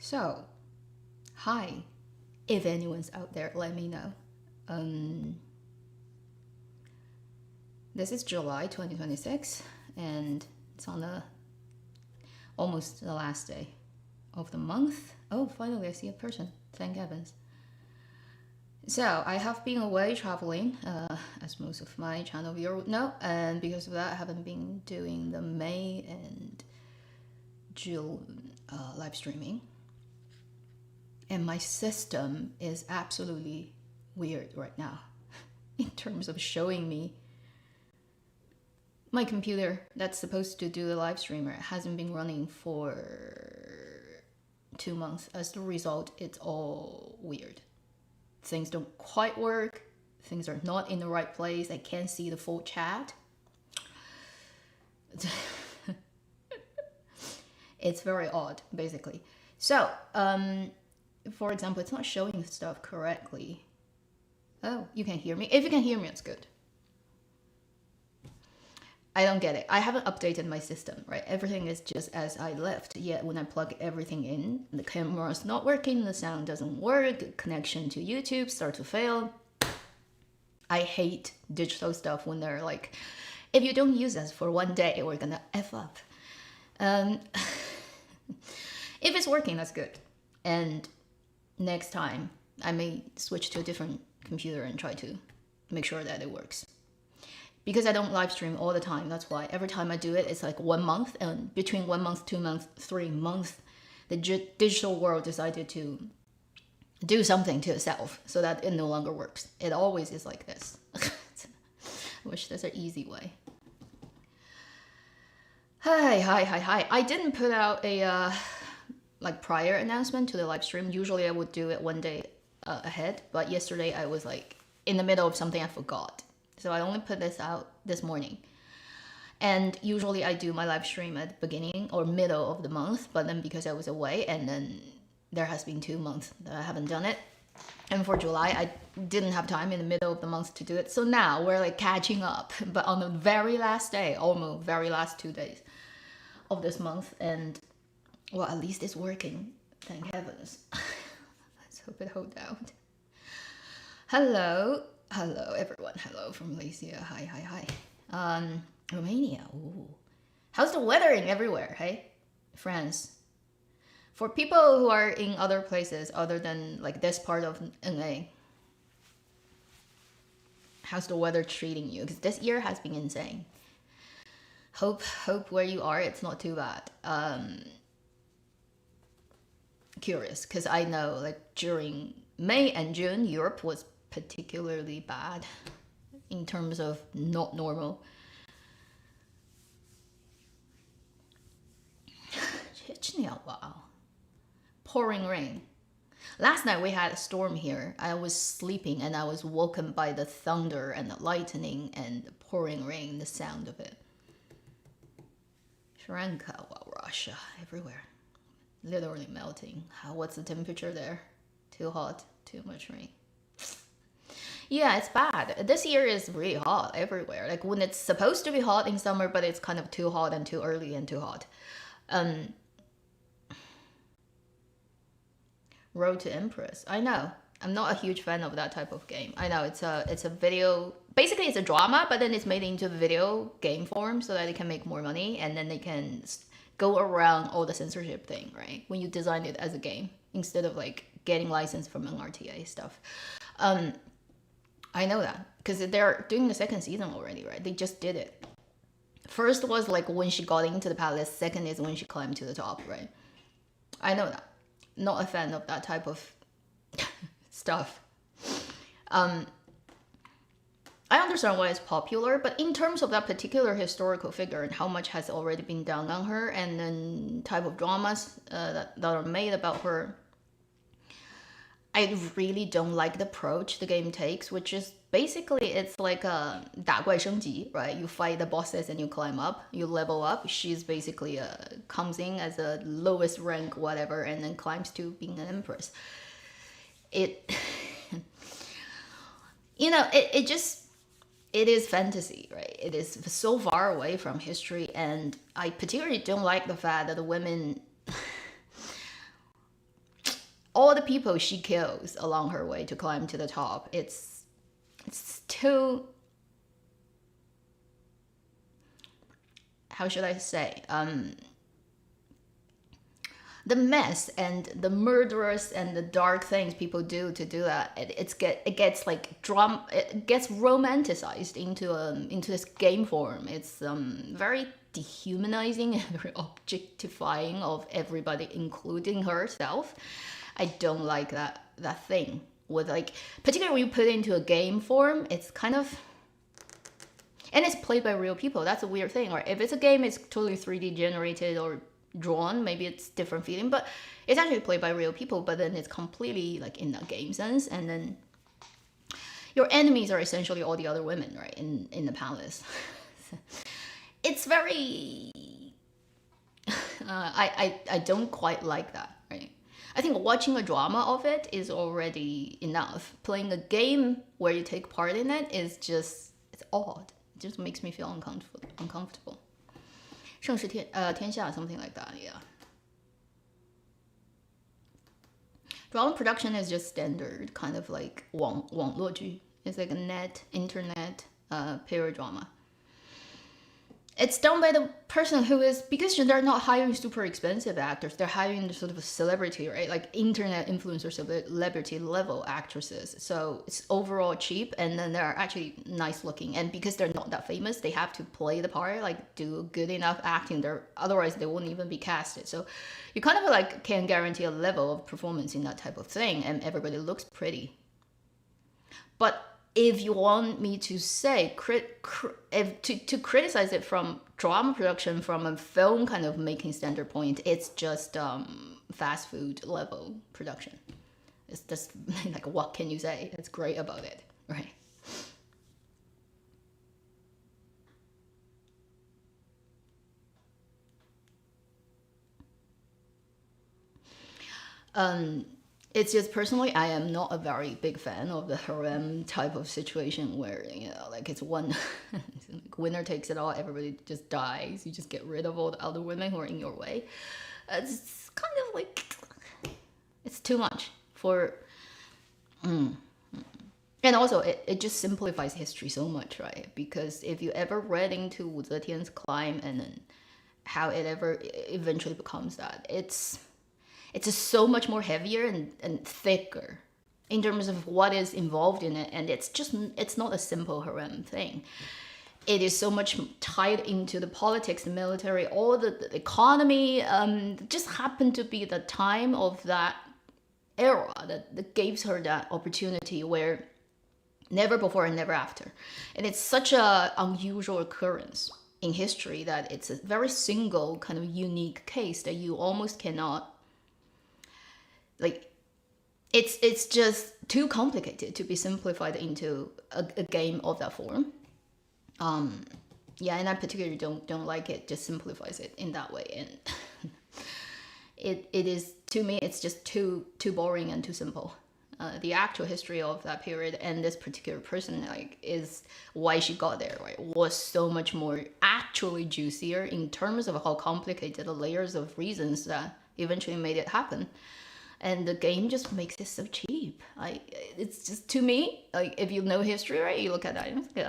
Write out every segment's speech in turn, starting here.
So, hi. If anyone's out there, let me know. This is July 2026, and it's on almost the last day of the month. Oh, finally, I see a person. Thank heavens. So, I have been away traveling, as most of my channel viewers would know, and because of that, I haven't been doing the May and June live streaming. And my system is absolutely weird right now in terms of showing me my computer that's supposed to do the live streamer hasn't been running for 2 months. As the result, it's all weird. Things don't quite work. Things are not in the right place. I can't see the full chat. It's very odd, basically. So, for example, it's not showing stuff correctly. Oh, you can hear me? If you can hear me, it's good. I don't get it. I haven't updated my system, right? Everything is just as I left. Yet when I plug everything in, the camera's not working, the sound doesn't work, connection to YouTube starts to fail. I hate digital stuff when they're like, if you don't use us for 1 day, we're gonna F up. If it's working, that's good. And next time, I may switch to a different computer and try to make sure that it works. Because I don't live stream all the time, that's why every time I do it, it's like 1 month, and between 1 month, 2 months, 3 months, the digital world decided to do something to itself so that it no longer works. It always is like this. I wish there's an easy way. Hi. I didn't put out a like prior announcement to the live stream. Usually I would do it 1 day ahead, but yesterday I was like in the middle of something I forgot. So I only put this out this morning. And usually I do my live stream at the beginning or middle of the month, but then because I was away and then there has been 2 months that I haven't done it. And for July, I didn't have time in the middle of the month to do it. So now we're like catching up, but on the very last day, almost very last 2 days of this month. And well, at least it's working. Thank heavens. Let's hope it holds out. Hello everyone. Hello from Malaysia. Hi. Romania. Ooh. How's the weathering everywhere? Hey, France. For people who are in other places other than like this part of NA, how's the weather treating you? Because this year has been insane. Hope where you are, it's not too bad. Curious, because I know like during May and June, Europe was particularly bad in terms of not normal. Wow. Pouring rain. Last night we had a storm here. I was sleeping and I was woken by the thunder and the lightning and the pouring rain, the sound of it. Sri Lanka, wow, Russia, everywhere. Literally melting. What's the temperature there? Too hot, too much rain. Yeah, it's bad. This year is really hot everywhere. Like when it's supposed to be hot in summer, but it's kind of too hot and too early and too hot. Road to Empress. I know. I'm not a huge fan of that type of game. I know it's a video. Basically, it's a drama, but then it's made into a video game form so that they can make more money and then they can go around all the censorship thing, right? When you design it as a game instead of like getting license from an RTA stuff. I know that because they're doing the second season already, right? They just did it. First was like when she got into the palace. Second is when she climbed to the top, right? I know that. Not a fan of that type of stuff. I understand why it's popular, but in terms of that particular historical figure and how much has already been done on her, and then type of dramas that are made about her, I really don't like the approach the game takes, which is basically it's like a 打怪升级, right? You fight the bosses and you climb up, you level up. She's basically comes in as a lowest rank, whatever, and then climbs to being an empress. It, you know, it is fantasy, right? It is so far away from history, and I particularly don't like the fact that the women all the people she kills along her way to climb to the top, it's too, how should I say, the mess and the murderous and the dark things people do to do that, it gets like drama, it gets romanticized into this game form. It's very dehumanizing and very objectifying of everybody, including herself. I don't like that thing with, like, particularly when you put it into a game form. It's kind of, and it's played by real people. That's a weird thing. Or if it's a game, it's totally 3D generated or drawn, maybe it's different feeling, but it's actually played by real people, but then it's completely like in a game sense, and then your enemies are essentially all the other women, right, in the palace. It's very I don't quite like that, right? I think watching a drama of it is already enough. Playing a game where you take part in it is just, it's odd. It just makes me feel uncomfortable. 盛世天下, something like that, yeah. Drama production is just standard, kind of like 网络剧. It's like a internet period drama. It's done by the person who is, because they're not hiring super expensive actors, they're hiring sort of a celebrity, right? Like internet influencer, celebrity level actresses. So it's overall cheap, and then they're actually nice looking. And because they're not that famous, they have to play the part, like do good enough acting there. Otherwise, they wouldn't even be casted. So you kind of like can guarantee a level of performance in that type of thing, and everybody looks pretty. But if you want me to say, to criticize it from drama production, from a film kind of making standard point, it's just fast food level production. It's just like, what can you say? It's great about it, right? It's just personally, I am not a very big fan of the harem type of situation where, you know, like it's one like winner takes it all, everybody just dies, you just get rid of all the other women who are in your way. It's kind of like, it's too much for, and also it just simplifies history so much, right? Because if you ever read into Wu Zetian's climb and then how it ever eventually becomes that, it's just so much more heavier and thicker in terms of what is involved in it. And it's not a simple harem thing. It is so much tied into the politics, the military, all the economy. Just happened to be the time of that era that gives her that opportunity where never before and never after. And it's such a unusual occurrence in history that it's a very single kind of unique case that you almost cannot, like, it's just too complicated to be simplified into a game of that form. Yeah, and I particularly don't like it. Just simplifies it in that way, and it is, to me, it's just too boring and too simple. The actual history of that period and this particular person, like, is why she got there, right? Was so much more actually juicier in terms of how complicated the layers of reasons that eventually made it happen. And the game just makes it so cheap. It's just, to me, like, if you know history, right, you look at that and it's like,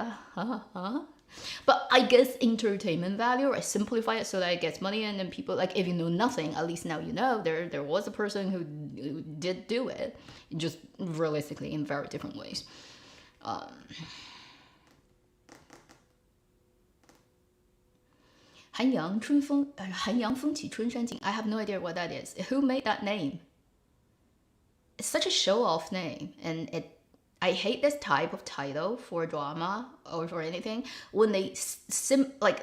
But I guess entertainment value, I simplify it so that it gets money, and then people, like, if you know nothing, at least now you know there was a person who did do it, just realistically in very different ways. 寒阳风起春山静. I have no idea what that is. Who made that name? It's such a show-off name, and I hate this type of title for drama or for anything when they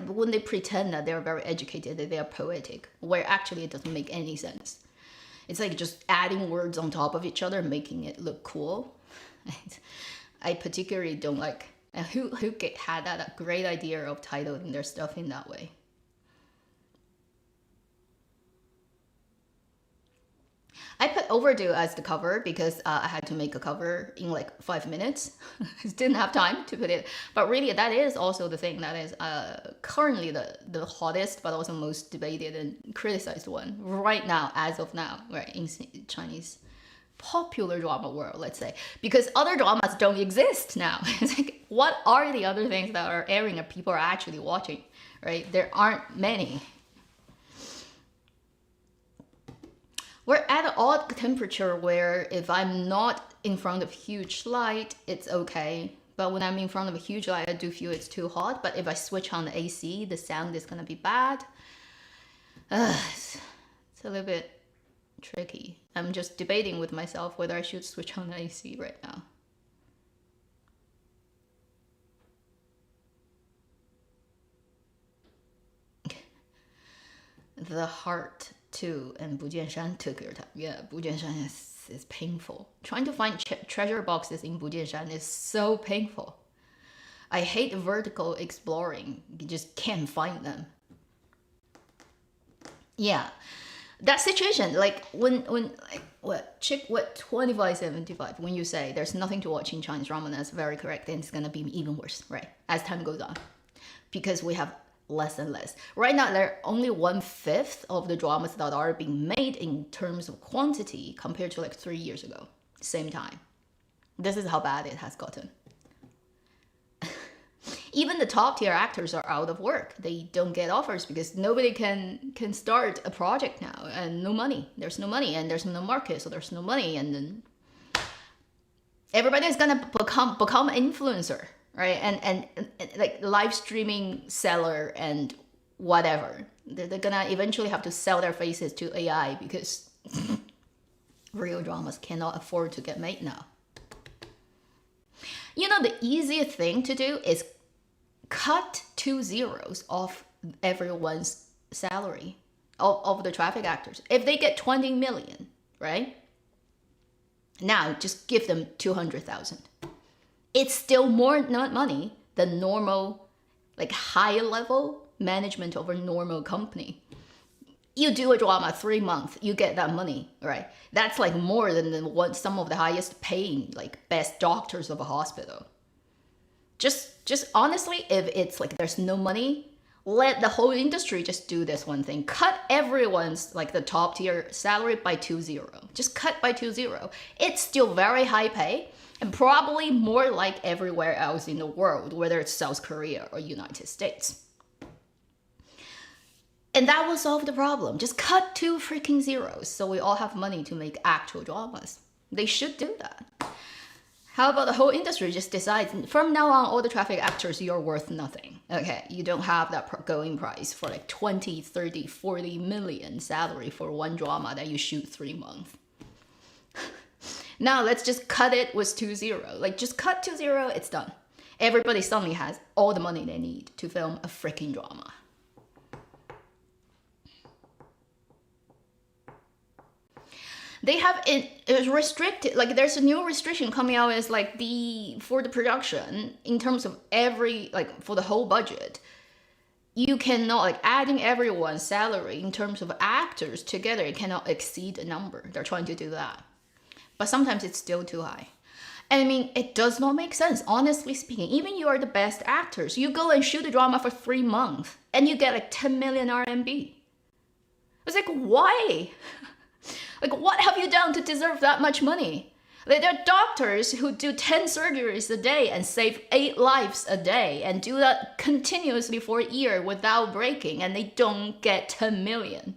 when they pretend that they're very educated, that they are poetic, where actually it doesn't make any sense. It's like just adding words on top of each other, making it look cool. I particularly don't like who had that great idea of titling their stuff in that way. I put Overdid as the cover because I had to make a cover in like 5 minutes. Didn't have time to put it. But really, that is also the thing that is currently the hottest, but also most debated and criticized one right now, as of now, right, in Chinese popular drama world, let's say, because other dramas don't exist now. It's like, what are the other things that are airing that people are actually watching, right? There aren't many. We're at an odd temperature where if I'm not in front of huge light, it's okay. But when I'm in front of a huge light, I do feel it's too hot. But if I switch on the AC, the sound is gonna be bad. It's a little bit tricky. I'm just debating with myself whether I should switch on the AC right now. The Heart 2 and 不见山 took your time. Yeah, 不见山 is painful. Trying to find treasure boxes in 不见山 is so painful. I hate vertical exploring. You just can't find them. Yeah, that situation, like when like what 2575, when you say there's nothing to watch in Chinese drama, that's very correct, and it's gonna be even worse, right, as time goes on, because we have less and less. Right now, there are only 1/5 of the dramas that are being made in terms of quantity compared to like 3 years ago, same time. This is how bad it has gotten. Even the top tier actors are out of work. They don't get offers because nobody can start a project now, and no money. There's no money, and there's no market, so there's no money, and then everybody's gonna become influencer, right? And like live streaming seller and whatever. They're gonna eventually have to sell their faces to AI because real dramas cannot afford to get made now. You know, the easiest thing to do is cut 2 zeros off everyone's salary of the traffic actors. If they get 20 million, right? Now just give them 200,000. It's still more money than normal, like high level management of a normal company. You do a drama 3 months, you get that money, right? That's like more than what some of the highest paying, like best doctors of a hospital. Just honestly, if it's like there's no money, let the whole industry just do this one thing. Cut everyone's like the top tier salary by 2 zero. Just cut by 2 zero. It's still very high pay and probably more like everywhere else in the world, whether it's South Korea or United States. And that will solve the problem. Just cut 2 freaking zeros so we all have money to make actual dramas. They should do that. How about the whole industry just decides from now on, all the traffic actors, you're worth nothing. Okay, you don't have that going price for like 20, 30, 40 million salary for one drama that you shoot 3 months. Now let's just cut it with 2 zero. Like just cut 2 zero, it's done. Everybody suddenly has all the money they need to film a freaking drama. They have it restricted, like there's a new restriction coming out as like for the production in terms of like for the whole budget. You cannot, like adding everyone's salary in terms of actors together, it cannot exceed a number. They're trying to do that. But sometimes it's still too high. And I mean, it does not make sense, honestly speaking. Even you are the best actors. You go and shoot a drama for 3 months and you get like 10 million RMB. It's like, why? Like, what have you done to deserve that much money? Like, there are doctors who do 10 surgeries a day and save 8 lives a day and do that continuously for a year without breaking, and they don't get 10 million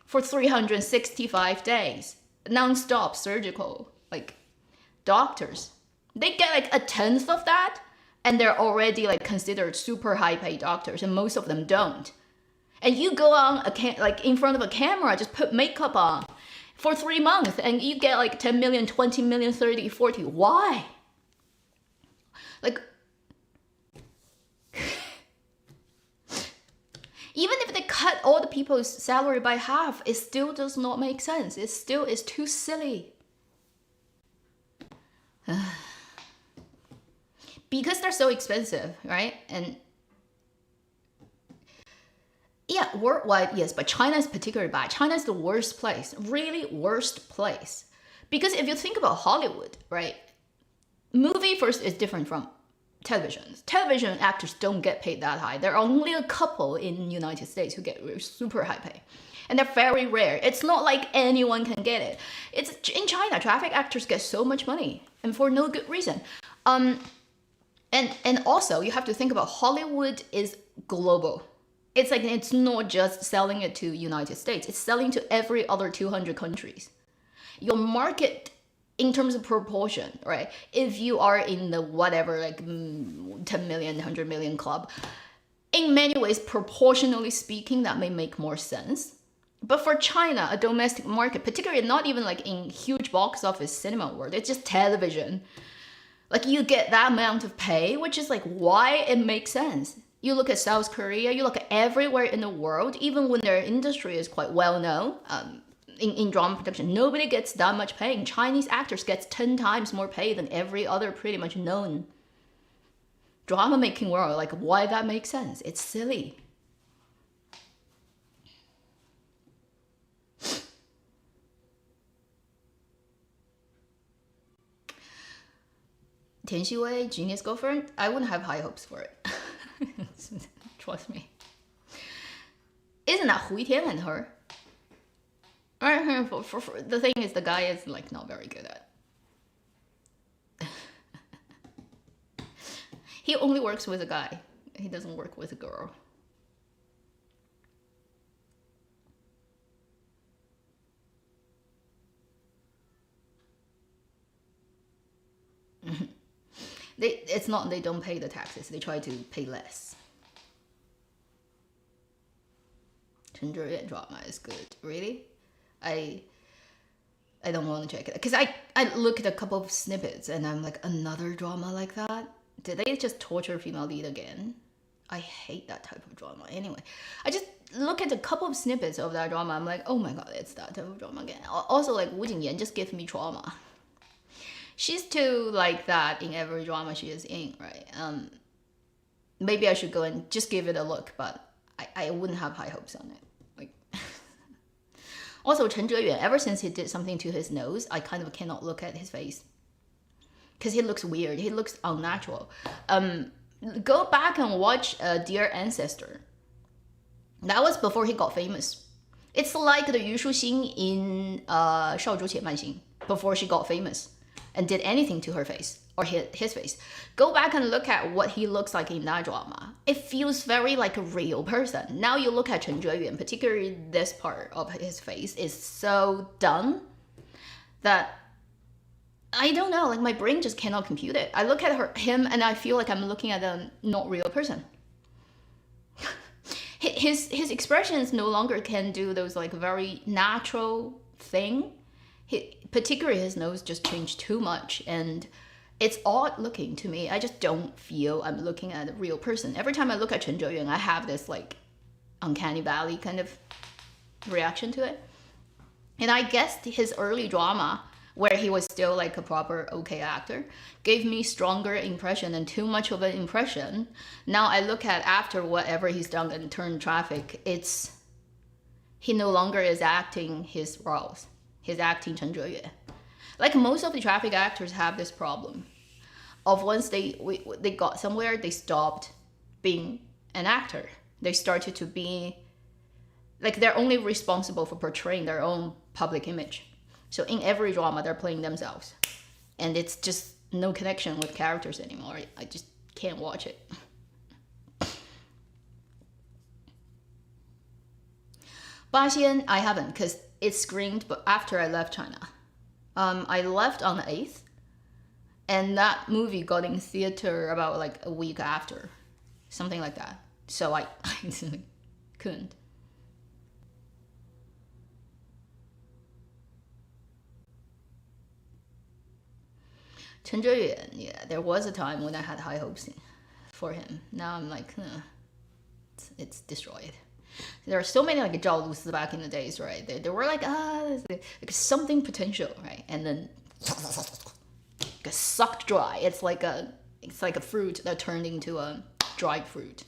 for 365 days. Non-stop surgical, like, doctors. They get like 1/10 of that, and they're already like considered super high-paid doctors, and most of them don't. And you go on like in front of a camera, just put makeup on for 3 months and you get like 10 million, 20 million, 30, 40. Why? Like, even if they cut all the people's salary by half, it still does not make sense. It still is too silly. Because they're so expensive, right? And yeah, worldwide, yes, but China is particularly bad. China is the worst place, really worst place. Because if you think about Hollywood, right? Movie first is different from Television actors don't get paid that high. There are only a couple in the United States who get super high pay. And they're very rare. It's not like anyone can get it. It's in China, traffic actors get so much money and for no good reason. And also you have to think about Hollywood is global. It's like it's not just selling it to United States. It's selling to every other 200 countries. Your market in terms of proportion, right? If you are in the whatever, like 10 million, 100 million club, in many ways, proportionally speaking, that may make more sense. But for China, a domestic market, particularly not even like in huge box office cinema world, it's just television. Like you get that amount of pay, which is like why it makes sense. You look at South Korea, you look at everywhere in the world, even when their industry is quite well known, in drama production, nobody gets that much pay. Chinese actors gets 10 times more pay than every other pretty much known drama making world. Like why that makes sense? It's silly. Tian Xiwei, Genius Girlfriend, I wouldn't have high hopes for it. Trust me. Isn't that Hu Yitian and her? The thing is, the guy is like not very good at. He only works with a guy. He doesn't work with a girl. It's not they don't pay the taxes. They try to pay less. Chen Zhiyuan drama is good. Really? I don't want to check it because I look at a couple of snippets and I'm like, another drama like that? Did they just torture female lead again? I hate that type of drama. Anyway, I just look at a couple of snippets of that drama. I'm like, oh my god, it's that type of drama again. Also, like Wu Jingyan just gives me trauma. She's too like that in every drama she is in, right? Maybe I should go and just give it a look, but I wouldn't have high hopes on it. Also, Chen Zhiyuan, ever since he did something to his nose, I kind of cannot look at his face. Because he looks weird. He looks unnatural. Go back and watch Dear Ancestor. That was before he got famous. It's like the Yu Shuxing in 少主且慢行, before she got famous and did anything to her face or his face. Go back and look at what he looks like in that drama. It feels very like a real person. Now you look at Chen Zhiyuan, particularly this part of his face is so done that I don't know, like my brain just cannot compute it. I look at him and I feel like I'm looking at a not real person. His expressions no longer can do those like very natural thing. Particularly his nose just changed too much and it's odd looking to me. I just don't feel I'm looking at a real person. Every time I look at Chen Zhiyuan, I have this like uncanny valley kind of reaction to it. And I guess his early drama, where he was still like a proper okay actor, gave me stronger impression and too much of an impression. Now I look at after whatever he's done in Turn Traffic, he no longer is acting his roles. He's acting Chen Zhiyuan. Like most of the traffic actors have this problem of once they got somewhere, they stopped being an actor. They started to be, like they're only responsible for portraying their own public image. So in every drama, they're playing themselves. And it's just no connection with characters anymore. I just can't watch it. Baxian, I haven't, because it screened but after I left China. I left on the 8th, and that movie got in theater about like a week after, something like that. So I couldn't. Chen Zhiyuan, yeah, there was a time when I had high hopes for him. Now I'm like, it's destroyed. There are so many like Zhao Lusi back in the days, right? They were like, like something potential, right? And then get sucked dry. It's like a fruit that turned into a dried fruit.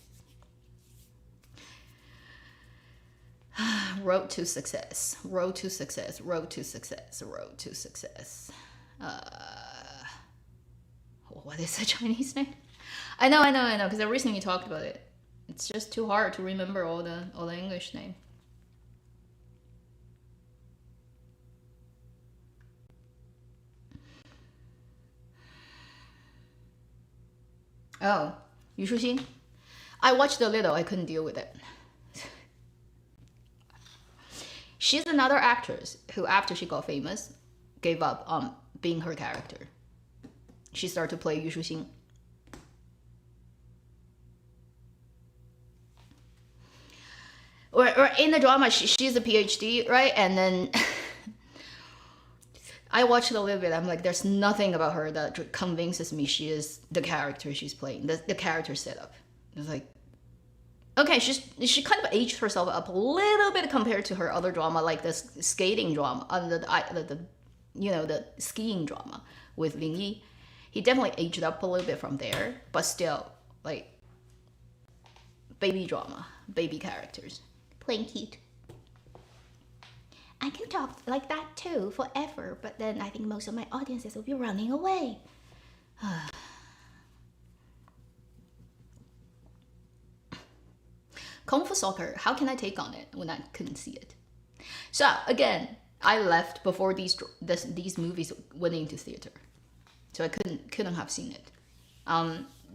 Road to success. Road to success. Road to success. Road to success. What is the Chinese name? I know, because I recently talked about it. It's just too hard to remember all the English name. Oh, Yu Shuxing. I watched a little. I couldn't deal with it. She's another actress who, after she got famous, gave up on being her character. She started to play Yu Shuxing. Or in the drama, she's a PhD, right? And then I watched a little bit. I'm like, there's nothing about her that convinces me she is the character she's playing, the character setup. It's like, okay, she kind of aged herself up a little bit compared to her other drama, like the skating drama, the skiing drama with Ling Yi. He definitely aged up a little bit from there, but still, like, baby drama, baby characters. Plain cute. I can talk like that too forever, but then I think most of my audiences will be running away. Kung Fu Soccer, how can I take on it when I couldn't see it? So again, I left before these movies went into theater, so I couldn't have seen it.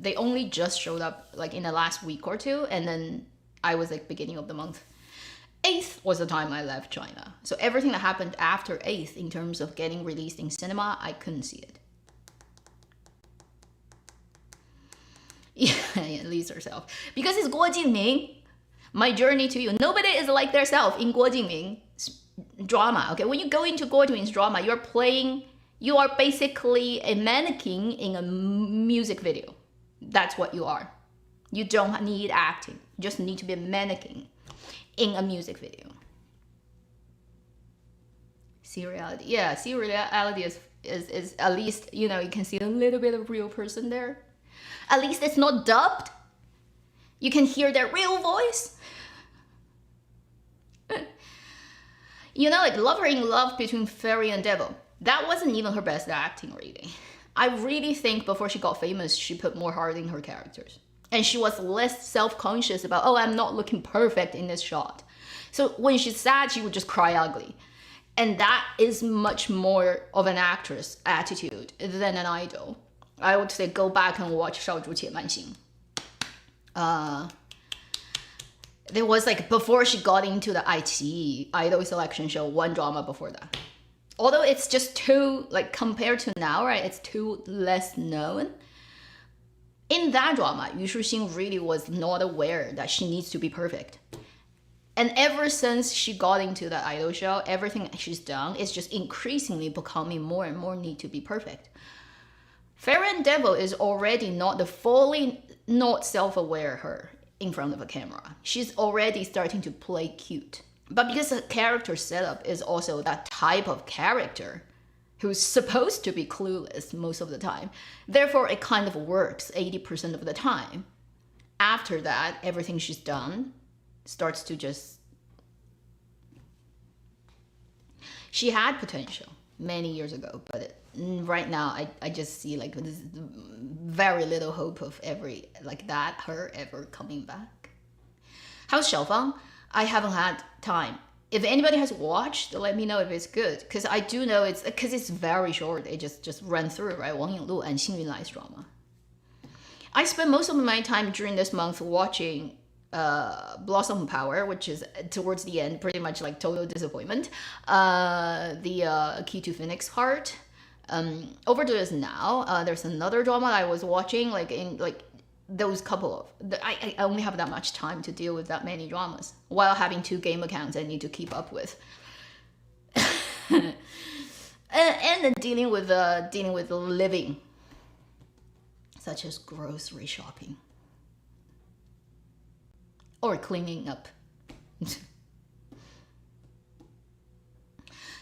They only just showed up like in the last week or two, and then I was like beginning of the month. 8th was the time I left China. So everything that happened after 8th in terms of getting released in cinema, I couldn't see it. Yeah, Lisa herself. Because it's Guo Jingming. My journey to you. Nobody is like their self in Guo Jingming's drama. Okay, when you go into Guo Jingming's drama, you are basically a mannequin in a music video. That's what you are. You don't need acting. You just need to be a mannequin in a music video. Seriality. Yeah, seriality is at least, you can see a little bit of real person there. At least it's not dubbed. You can hear their real voice. Like Love Her in Love between Fairy and Devil. That wasn't even her best acting, really. I really think before she got famous, she put more heart in her characters. And she was less self-conscious about, oh, I'm not looking perfect in this shot. So when she's sad, she would just cry ugly. And that is much more of an actress attitude than an idol. I would say go back and watch 少主且慢行. There was like, before she got into the iQIYI idol selection show, one drama before that. Although it's just too, like compared to now, right, it's too less known. In that drama, Yu Shuxing really was not aware that she needs to be perfect. And ever since she got into the idol show, everything she's done is just increasingly becoming more and more need to be perfect. Fairy and Devil is already fully not self-aware her in front of a camera. She's already starting to play cute. But because the character setup is also that type of character who's supposed to be clueless most of the time, therefore it kind of works 80% of the time. After that, everything she's done starts to just... She had potential many years ago, but right now I just see like this very little hope of her ever coming back. How's Xiaofang? I haven't had time. If anybody has watched, let me know if it's good. Because I do know it's very short. It just ran through, right? Wang Yinglu and Xing Yunlai's drama. I spent most of my time during this month watching Blossom Power, which is towards the end, pretty much like total disappointment. The Key to Phoenix Heart. Overdid is now. There's another drama that I was watching, those couple of... I only have that much time to deal with that many dramas while having 2 game accounts I need to keep up with. and then dealing with living, such as grocery shopping or cleaning up.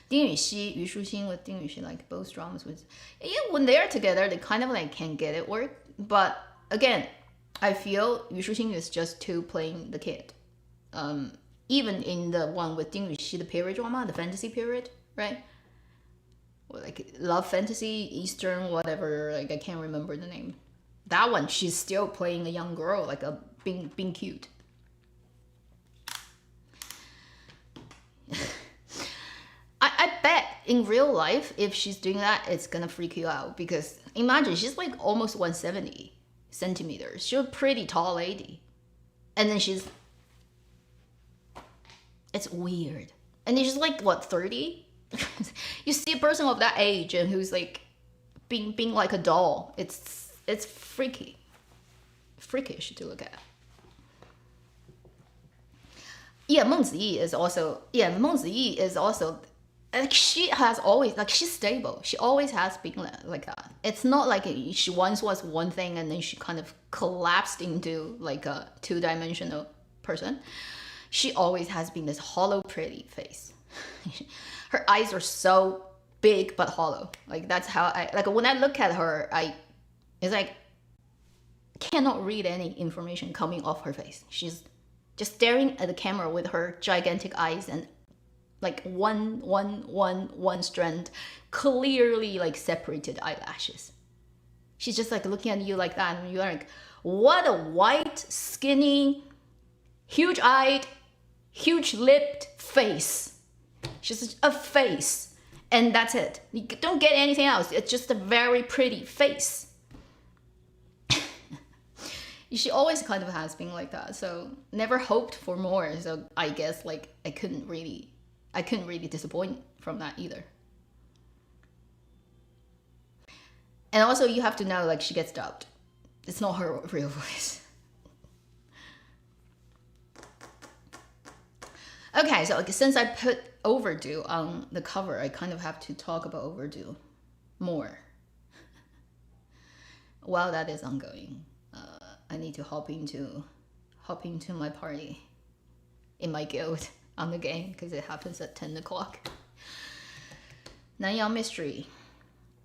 Ding Yuxi, Yu Shuxing with Ding Yuxi, like both dramas with... Yeah, when they're together, they kind of like can get it work, but again, I feel Yu Shuxing is just too playing the kid. Even in the one with Ding Yuxi, the period drama, the fantasy period, right? Or like love fantasy, Eastern, whatever, like I can't remember the name. that one, she's still playing a young girl, like a being cute. I bet in real life, if she's doing that, it's gonna freak you out, because imagine she's like almost 170 centimeters. She's a pretty tall lady, and then it's weird. And then she's like, what, 30? You see a person of that age and who's like being like a doll. It's freakish to look at. Yeah, Meng Ziyi is also like, she has always, like, she's stable. She always has been like that. It's not like she once was one thing and then she kind of collapsed into like a two-dimensional person. She always has been this hollow, pretty face. Her eyes are so big but hollow. Like, that's how I, like, when I look at her, it's like, cannot read any information coming off her face. She's just staring at the camera with her gigantic eyes and like one strand, clearly like separated eyelashes. She's just like looking at you like that, and you're like, what a white, skinny, huge-eyed, huge-lipped face. She's a face, and that's it. You don't get anything else. It's just a very pretty face. She always kind of has been like that, so never hoped for more. So I guess like I couldn't really disappoint from that either. And also, you have to know, like, she gets dubbed. It's not her real voice. Okay, so since I put Overdid on the cover, I kind of have to talk about Overdid more. While that is ongoing, I need to hop into my party in my guild on the game, because it happens at 10 o'clock. Nanyang Mystery.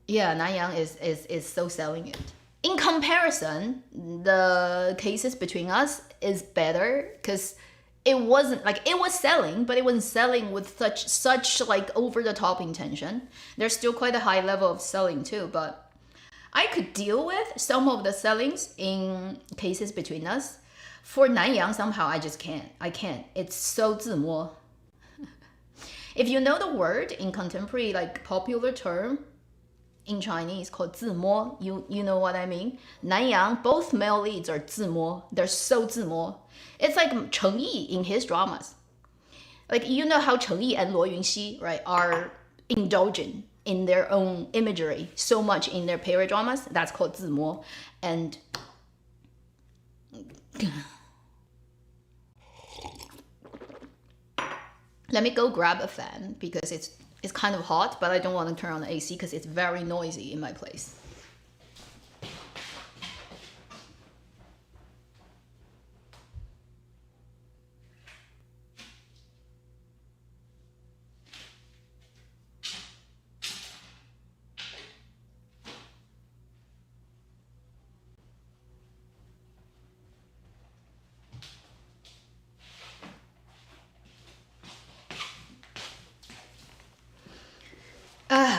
Yeah, Nanyang is so selling it. In comparison, the cases between us is better, because it wasn't like, it was selling, but it wasn't selling with such like over the top intention. There's still quite a high level of selling too, but I could deal with some of the sellings in cases between us. For Nanyang, somehow I just can't. I can't. It's so 自摸. If you know the word in contemporary, like popular term in Chinese called 自摸, you know what I mean? Nanyang, both male leads are 自摸. They're so 自摸. It's like Cheng Yi in his dramas. Like, you know how Cheng Yi and Luo Yunxi, right, are indulgent in their own imagery so much in their period dramas? That's called 自摸. And let me go grab a fan, because it's kind of hot, but I don't want to turn on the AC because it's very noisy in my place.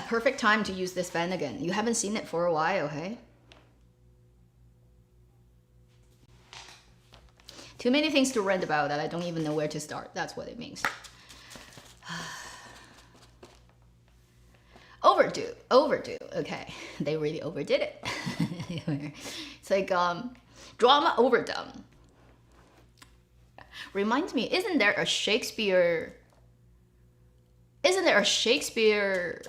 Perfect time to use this fan again. You haven't seen it for a while, hey? Too many things to rant about that I don't even know where to start. That's what it means. Overdid. Okay, they really overdid it. It's like drama overdone. Reminds me, isn't there a Shakespeare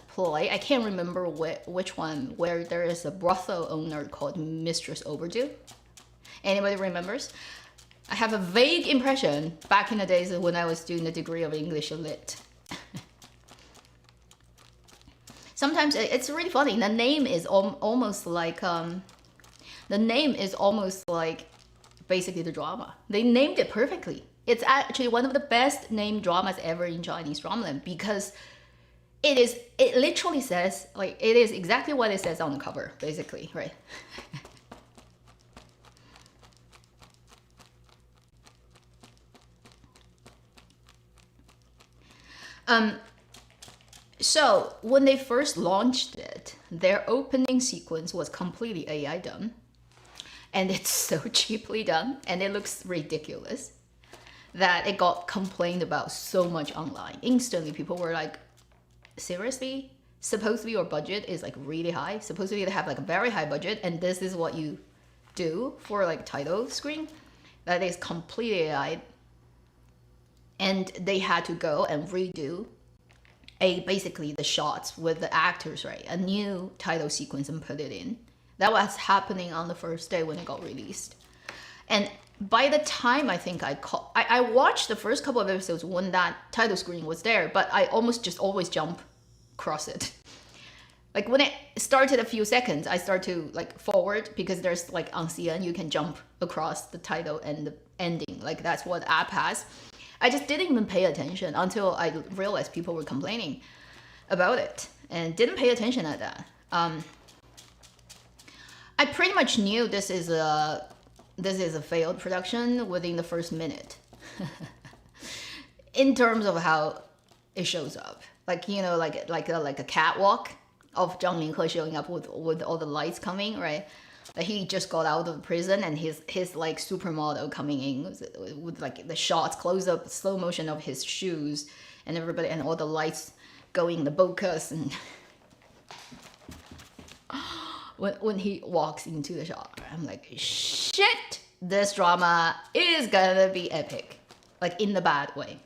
play? I can't remember which one, where there is a brothel owner called Mistress Overdid. Anybody remembers? I have a vague impression back in the days when I was doing the degree of English Lit. Sometimes it's really funny. The name is almost like basically the drama. They named it perfectly. It's actually one of the best named dramas ever in Chinese drama, because it literally says, like, it is exactly what it says on the cover, basically, right? So when they first launched it, their opening sequence was completely AI done. And it's so cheaply done and it looks ridiculous that it got complained about so much online. Instantly, people were like, seriously? Supposedly your budget is like really high. Supposedly they have like a very high budget and this is what you do for like title screen? That is completely AI. And they had to go and redo basically the shots with the actors, right? A new title sequence and put it in. That was happening on the first day when it got released. And by the time I think I watched the first couple of episodes when that title screen was there, but I almost just always jump across it. Like when it started a few seconds, I start to like forward because there's like ancien, you can jump across the title and the ending. Like that's what the app has. I just didn't even pay attention until I realized people were complaining about it and didn't pay attention at that. I pretty much knew this is a failed production within the first minute. In terms of how it shows up. Like, you know, like a catwalk of Zhang Minghe showing up with all the lights coming, right? Like he just got out of prison and his like supermodel coming in with like the shots, close up, slow motion of his shoes and everybody and all the lights going, the bokehs and when he walks into the shot, I'm like, shit, this drama is gonna be epic, like in the bad way.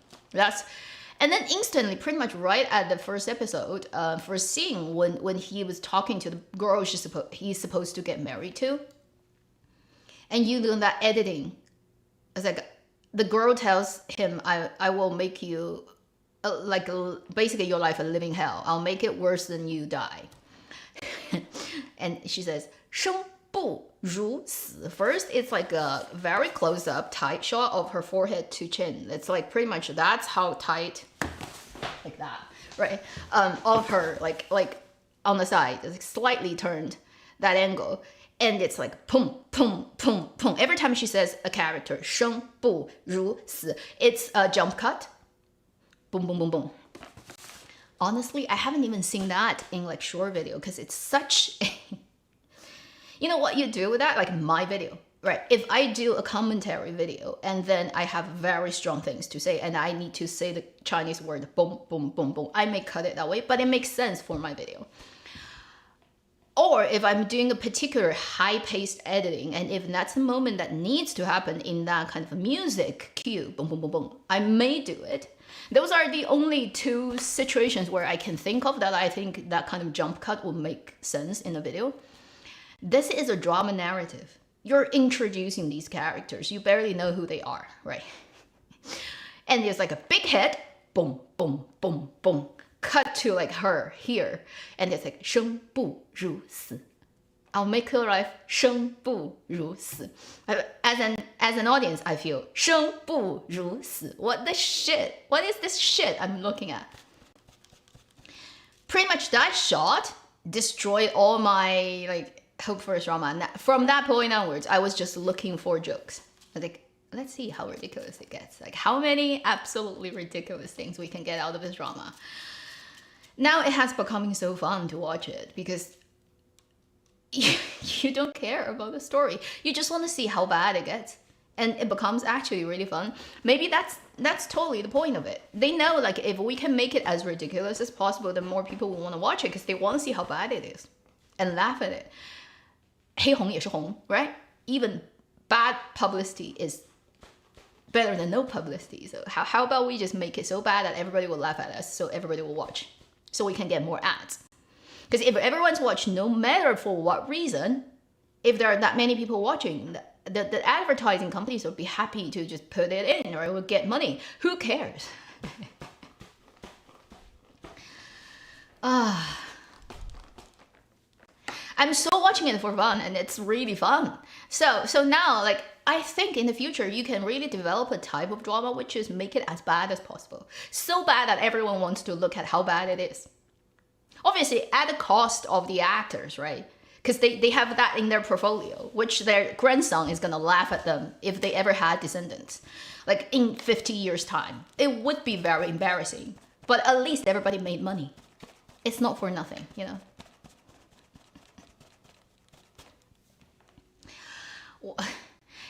And then instantly, pretty much right at the first episode, first scene, when he was talking to the girl he's supposed to get married to, and you know that editing, it's like the girl tells him, I will make you basically your life a living hell. I'll make it worse than you die. And she says, 生不如死. First, it's like a very close up, tight shot of her forehead to chin. It's like pretty much that's how tight, like that, right? Of her, like on the side, it's like slightly turned that angle. And it's like pum, pum, pum, pum. Every time she says a character, 生不如死, it's a jump cut. Boom, boom, boom, boom. Honestly, I haven't even seen that in like short video because it's such a... You know what you do with that? Like my video, right? If I do a commentary video and then I have very strong things to say and I need to say the Chinese word boom, boom, boom, boom, I may cut it that way, but it makes sense for my video. Or if I'm doing a particular high-paced editing and if that's a moment that needs to happen in that kind of music cue, boom, boom, boom, boom, I may do it. Those are the only two situations where I can think of that I think that kind of jump cut will make sense in a video. This is a drama narrative. You're introducing these characters. You barely know who they are, right? And there's like a big head, boom, boom, boom, boom. Cut to like her here. And it's like, 生不如死. I'll make her life 生不如死. As an audience, I feel 生不如死. What the shit? What is this shit I'm looking at? Pretty much that shot destroyed all my like hope for a drama. And from that point onwards, I was just looking for jokes. I was like, let's see how ridiculous it gets. Like how many absolutely ridiculous things we can get out of this drama. Now it has become so fun to watch it because you don't care about the story. You just want to see how bad it gets. And it becomes actually really fun. Maybe that's totally the point of it. They know like if we can make it as ridiculous as possible, then more people will want to watch it because they want to see how bad it is and laugh at it. 黑红也是红, right? Even bad publicity is better than no publicity. So how about we just make it so bad that everybody will laugh at us so everybody will watch so we can get more ads. Because if everyone's watching, no matter for what reason, if there are that many people watching, the advertising companies will be happy to just put it in or it will get money. Who cares? I'm still watching it for fun and it's really fun. So now, like, I think in the future, you can really develop a type of drama which is make it as bad as possible. So bad that everyone wants to look at how bad it is. Obviously, at the cost of the actors, right? Because they have that in their portfolio, which their grandson is going to laugh at them if they ever had descendants. Like in 50 years' time. It would be very embarrassing. But at least everybody made money. It's not for nothing, you know?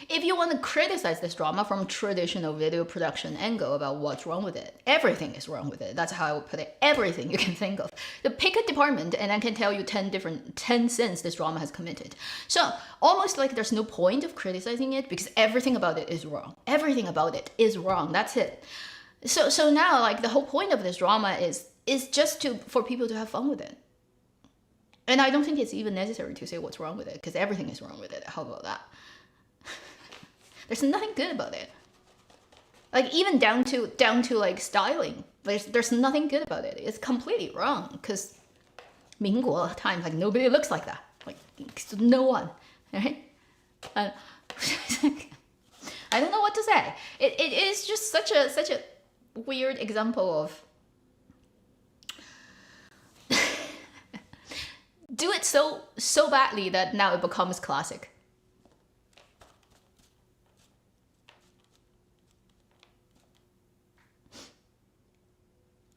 if you want to criticize this drama from traditional video production angle about what's wrong with it, everything is wrong with it. That's how I would put it. Everything you can think of. The pick a department and I can tell you 10 sins this drama has committed. So almost like there's no point of criticizing it because everything about it is wrong. Everything about it is wrong. That's it. So now like the whole point of this drama is just for people to have fun with it. And I don't think it's even necessary to say what's wrong with it because everything is wrong with it. How about that? There's nothing good about it. Like even down to like styling. There's nothing good about it. It's completely wrong because 民国 times like nobody looks like that. Like no one, right? I don't know what to say. It is just such a weird example of do it so badly that now it becomes classic.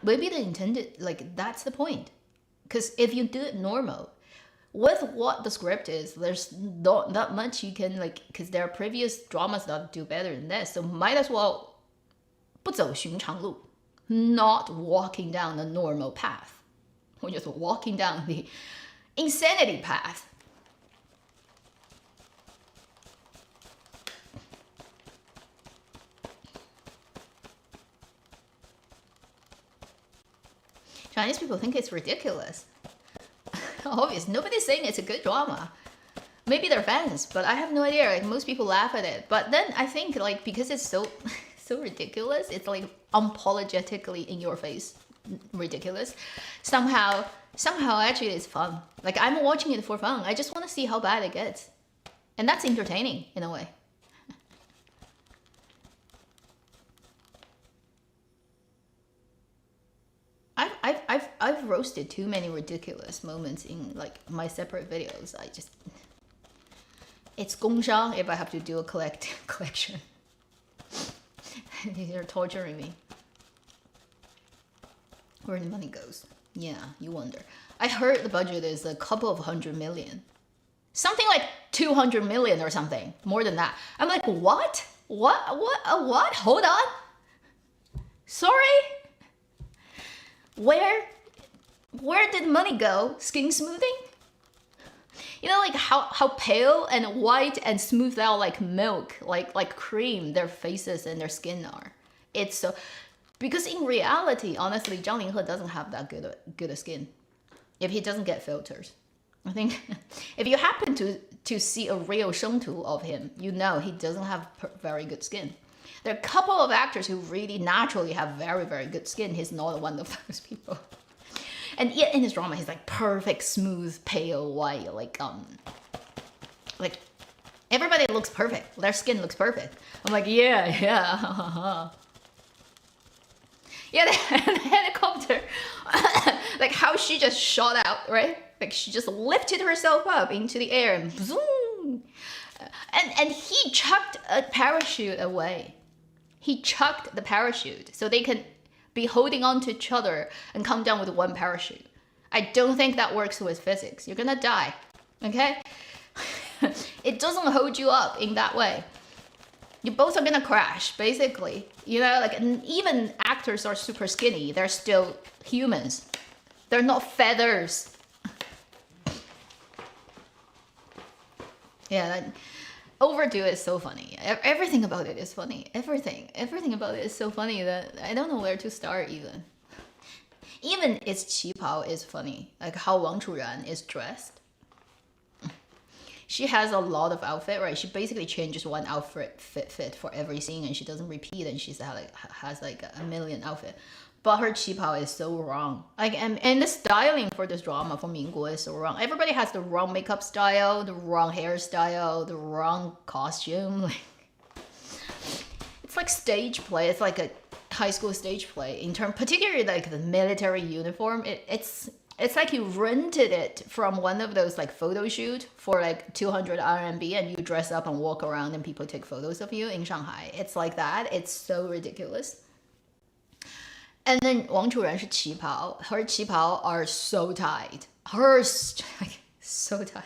Maybe they intended, like, that's the point. Because if you do it normal, with what the script is, there's not that much you can, like, because there are previous dramas that do better than this, so might as well 不走寻常路, not walking down the normal path. We're just walking down the insanity path. Chinese people think it's ridiculous. Obvious, nobody's saying it's a good drama. Maybe they're fans, but I have no idea. Like most people laugh at it. But then I think like because it's so ridiculous, it's like unapologetically in your face ridiculous. Somehow actually it's fun. Like I'm watching it for fun. I just want to see how bad it gets. And that's entertaining in a way. I've roasted too many ridiculous moments in like my separate videos. It's 工伤 if I have to do a collection. They're torturing me. Where the money goes. Yeah, you wonder. I heard the budget is a couple of 100 million. Something like 200 million or something. More than that. I'm like, what? What? Hold on. Sorry? Where did money go? Skin smoothing? You know, like how pale and white and smoothed out like milk, like cream, their faces and their skin are. It's so because in reality, honestly, Zhang Linghe doesn't have that good a skin. If he doesn't get filters, I think if you happen to see a real shengtu of him, you know he doesn't have very good skin. There are a couple of actors who really naturally have very, very good skin. He's not one of those people. And yet in his drama, he's like perfect, smooth, pale, white, like everybody looks perfect. Their skin looks perfect. I'm like, yeah. Yeah, the helicopter, like how she just shot out, right? Like she just lifted herself up into the air and zoom. And he chucked a parachute away. He chucked the parachute so they can be holding on to each other and come down with one parachute. I don't think that works with physics. You're gonna die, okay? It doesn't hold you up in that way. You both are gonna crash, basically. You know, like even actors are super skinny. They're still humans. They're not feathers. Yeah, Overdid is so funny. Everything about it is funny. Everything about it is so funny that I don't know where to start even. Even its qipao is funny. Like how Wang Churan is dressed. She has a lot of outfit, right? She basically changes one outfit fit for every scene and she doesn't repeat and she's has like a million outfit. But her qipao is so wrong. Like and the styling for this drama for Mingguo is so wrong. Everybody has the wrong makeup style, the wrong hairstyle, the wrong costume. Like it's like stage play. It's like a high school stage play. In term, particularly like the military uniform. It's like you rented it from one of those like photo shoot for like 200 RMB and you dress up and walk around and people take photos of you in Shanghai. It's like that. It's so ridiculous. And then Wang Churan 是旗袍. Her 旗袍 are so tight. Hers like so tight.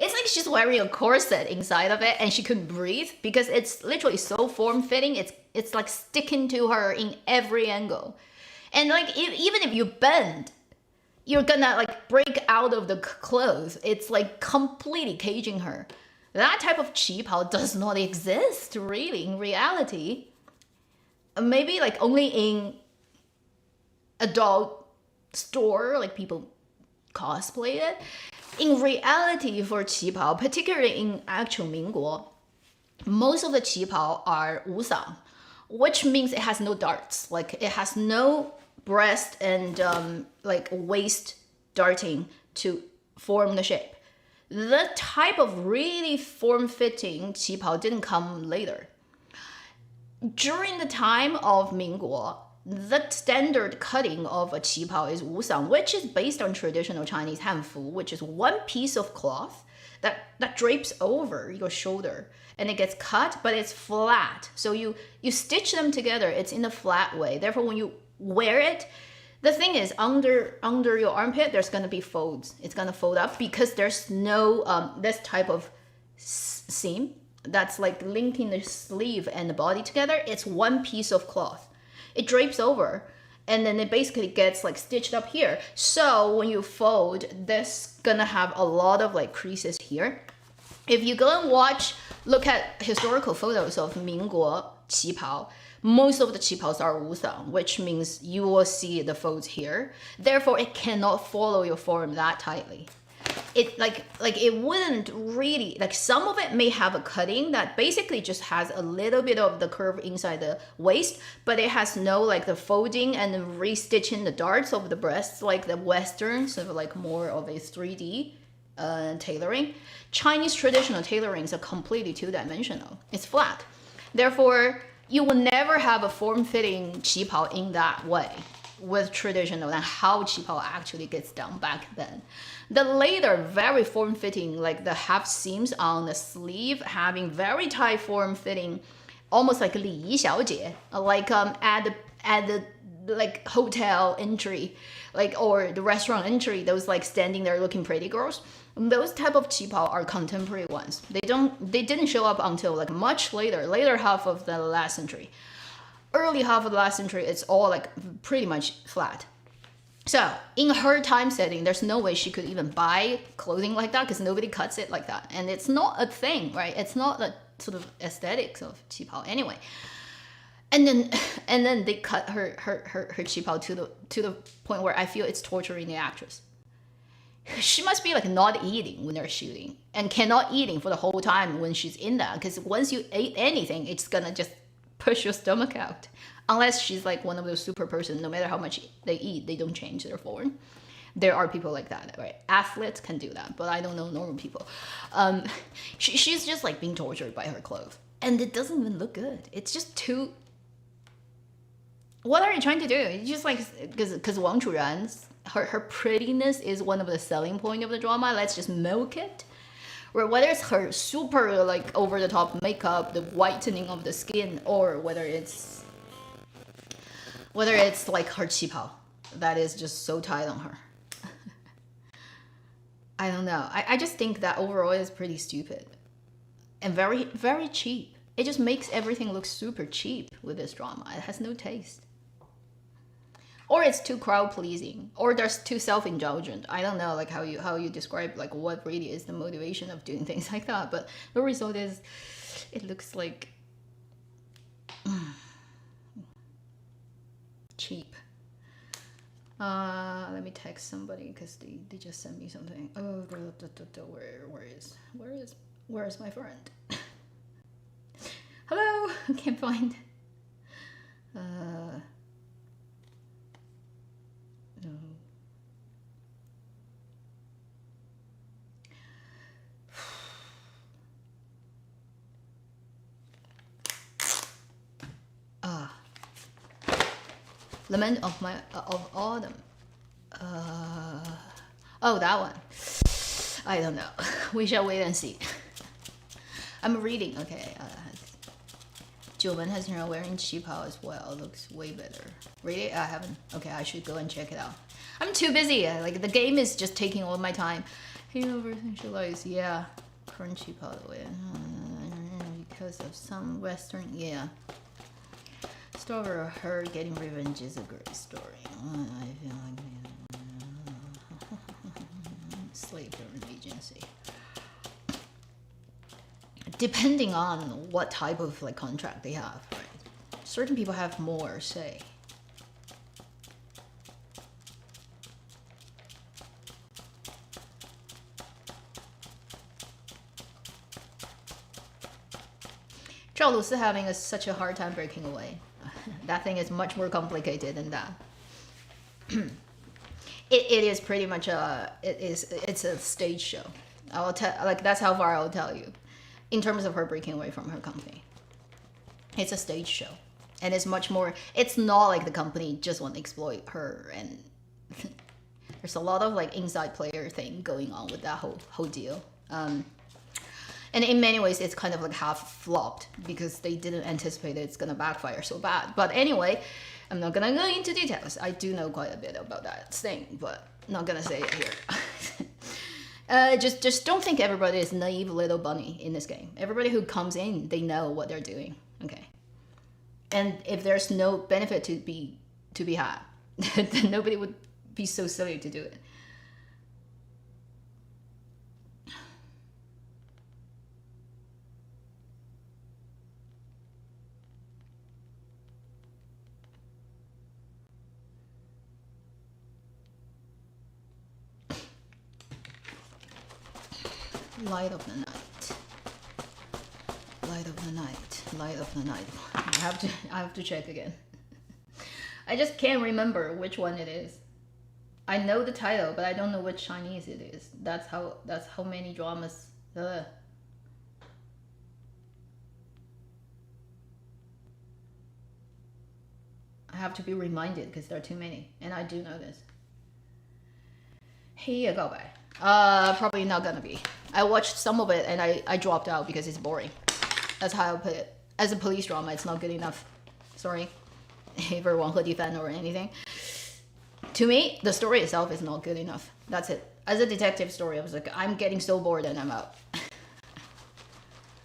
It's like she's wearing a corset inside of it and she couldn't breathe because it's literally so form-fitting. It's like sticking to her in every angle. And like even if you bend, you're gonna like break out of the clothes. It's like completely caging her. That type of qipao does not exist really in reality. Maybe like only in adult store, like people cosplay it. In reality, for qipao, particularly in actual Mingguo, most of the qipao are wusang, which means it has no darts. Like it has no breast and like waist darting to form the shape. The type of really form-fitting qipao didn't come later. During the time of Mingguo, the standard cutting of a qipao is wusang, which is based on traditional Chinese hanfu, which is one piece of cloth that drapes over your shoulder and it gets cut, but it's flat. So you stitch them together, it's in a flat way. Therefore, when you wear it, the thing is under your armpit, there's gonna be folds. It's gonna fold up because there's no this type of seam that's like linking the sleeve and the body together. It's one piece of cloth. It drapes over and then it basically gets like stitched up here. So when you fold, this gonna have a lot of like creases here. If you go and look at historical photos of Mingguo qipao, most of the qipaos are wusang, which means you will see the folds here. Therefore, it cannot follow your form that tightly. It like it wouldn't really, like some of it may have a cutting that basically just has a little bit of the curve inside the waist, but it has no like the folding and the restitching the darts of the breasts like the Western, sort of like more of a 3D tailoring. Chinese traditional tailorings are completely two-dimensional. It's flat. Therefore, you will never have a form-fitting qipao in that way with traditional and how qipao actually gets done back then. The later, very form-fitting, like the half seams on the sleeve, having very tight form-fitting, almost like 礼仪小姐, like at the like hotel entry, like or the restaurant entry, those like standing there looking pretty girls. Those type of qipao are contemporary ones. They didn't show up until like much later half of the last century. Early half of the last century, it's all like pretty much flat. So in her time setting, there's no way she could even buy clothing like that because nobody cuts it like that. And it's not a thing, right? It's not a sort of aesthetics of qipao anyway. And then they cut her qipao to the point where I feel it's torturing the actress. She must be like not eating when they're shooting and cannot eating for the whole time when she's in that, because once you ate anything, it's gonna just push your stomach out. Unless she's like one of those super person, no matter how much they eat, they don't change their form. There are people like that, right? Athletes can do that, but I don't know normal people. She's just like being tortured by her clothes, and it doesn't even look good. It's just too. What are you trying to do? It's just like because Wang Churan's her prettiness is one of the selling point of the drama. Let's just milk it. Or whether it's her super like over the top makeup, the whitening of the skin, or whether it's like her qipao that is just so tight on her. I don't know. I just think that overall is pretty stupid and very, very cheap. It just makes everything look super cheap with this drama. It has no taste. Or it's too crowd pleasing, or there's too self-indulgent. I don't know like how you describe like what really is the motivation of doing things like that, but the result is it looks like cheap. Let me text somebody because they just sent me something. Oh, where is my friend? Hello, can't find. No. Lament of Autumn. Oh, that one. I don't know. We shall wait and see. I'm reading. Okay. Joven has been wearing qipao as well. Looks way better. Really? I haven't. Okay, I should go and check it out. I'm too busy. Like the game is just taking all my time. Halo versus Initialize, yeah. Crunchy, by the way. Because of some Western, yeah. Story of her getting revenge is a great story. I feel like slave driven agency. Depending on what type of like contract they have, right? Certain people have more say. Zhao Lusi having such a hard time breaking away. That thing is much more complicated than that. It is pretty much it's a stage show. I'll tell, like, that's how far I'll tell you. In terms of her breaking away from her company, it's a stage show, and it's much more. It's not like the company just want to exploit her, and there's a lot of like inside player thing going on with that whole deal. And in many ways, it's kind of like half flopped because they didn't anticipate it's gonna backfire so bad. But anyway, I'm not gonna go into details. I do know quite a bit about that thing, but not gonna say it here. Just don't think everybody is naive little bunny in this game. Everybody who comes in, they know what they're doing. Okay, and if there's no benefit to be had, then nobody would be so silly to do it. Light of the night. Light of the night. Light of the night. I have to check again. I just can't remember which one it is. I know the title, but I don't know which Chinese it is. That's how many dramas. I have to be reminded because there are too many, and I do know this. Here you go, bye. Probably not gonna be. I watched some of it and I dropped out because it's boring. That's how I put it. As a police drama, it's not good enough. Sorry, if you're Wang He fan or anything. To me, the story itself is not good enough. That's it. As a detective story, I was like, I'm getting so bored and I'm out.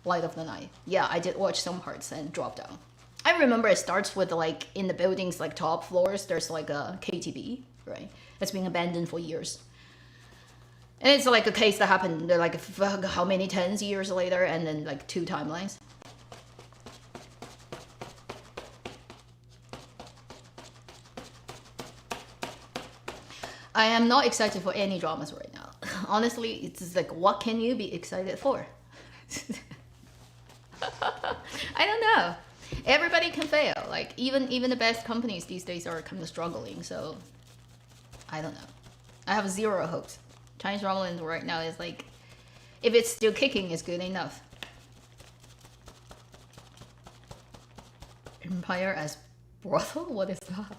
Light of the night. Yeah, I did watch some parts and dropped out. I remember it starts with like in the buildings, like top floors, there's like a KTV, right? That's been abandoned for years. And it's like a case that happened like how many tens years later, and then like 2 timelines. I am not excited for any dramas right now. Honestly, it's just like, what can you be excited for? I don't know. Everybody can fail. Like even the best companies these days are kind of struggling. So I don't know. I have 0 hopes. Chinese drama right now is like, if it's still kicking, it's good enough. Empire as brothel? What is that?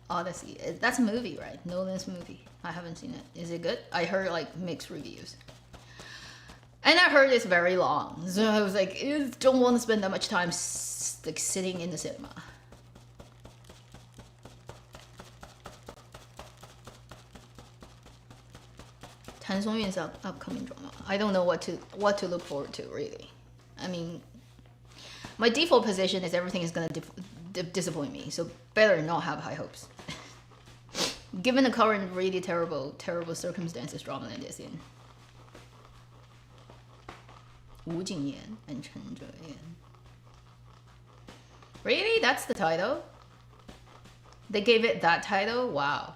Odyssey. That's a movie, right? Nolan's movie. I haven't seen it. Is it good? I heard like mixed reviews. And I heard it's very long. So I was like, I don't want to spend that much time like sitting in the cinema. Tan Song-yun's upcoming drama. I don't know what to look forward to, really. I mean, my default position is everything is gonna disappoint me, so better not have high hopes. Given the current really terrible circumstances dramaland is in. Wu Jingyan and Chen Zheyan. Really? That's the title? They gave it that title? Wow.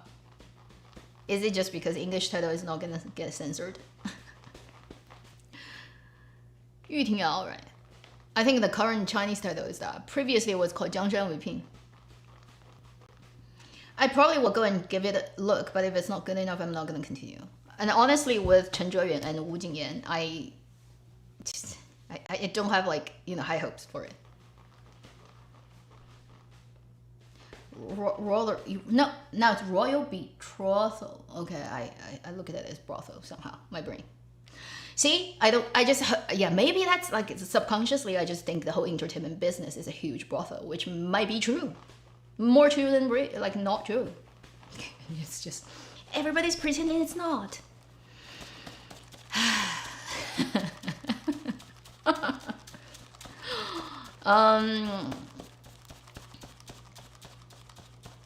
Is it just because English title is not gonna get censored? Yu Tingyao, right? I think the current Chinese title is that. Previously it was called Jiangshan Weiping. I probably will go and give it a look, but if it's not good enough, I'm not gonna continue. And honestly, with Chen Zheyan and Wu Jingyan, I don't have like, you know, high hopes for it. No, now it's royal betrothal. Okay, I look at it as brothel somehow. My brain. See, maybe that's like subconsciously. I just think the whole entertainment business is a huge brothel, which might be true. More true than like not true. It's just everybody's pretending it's not.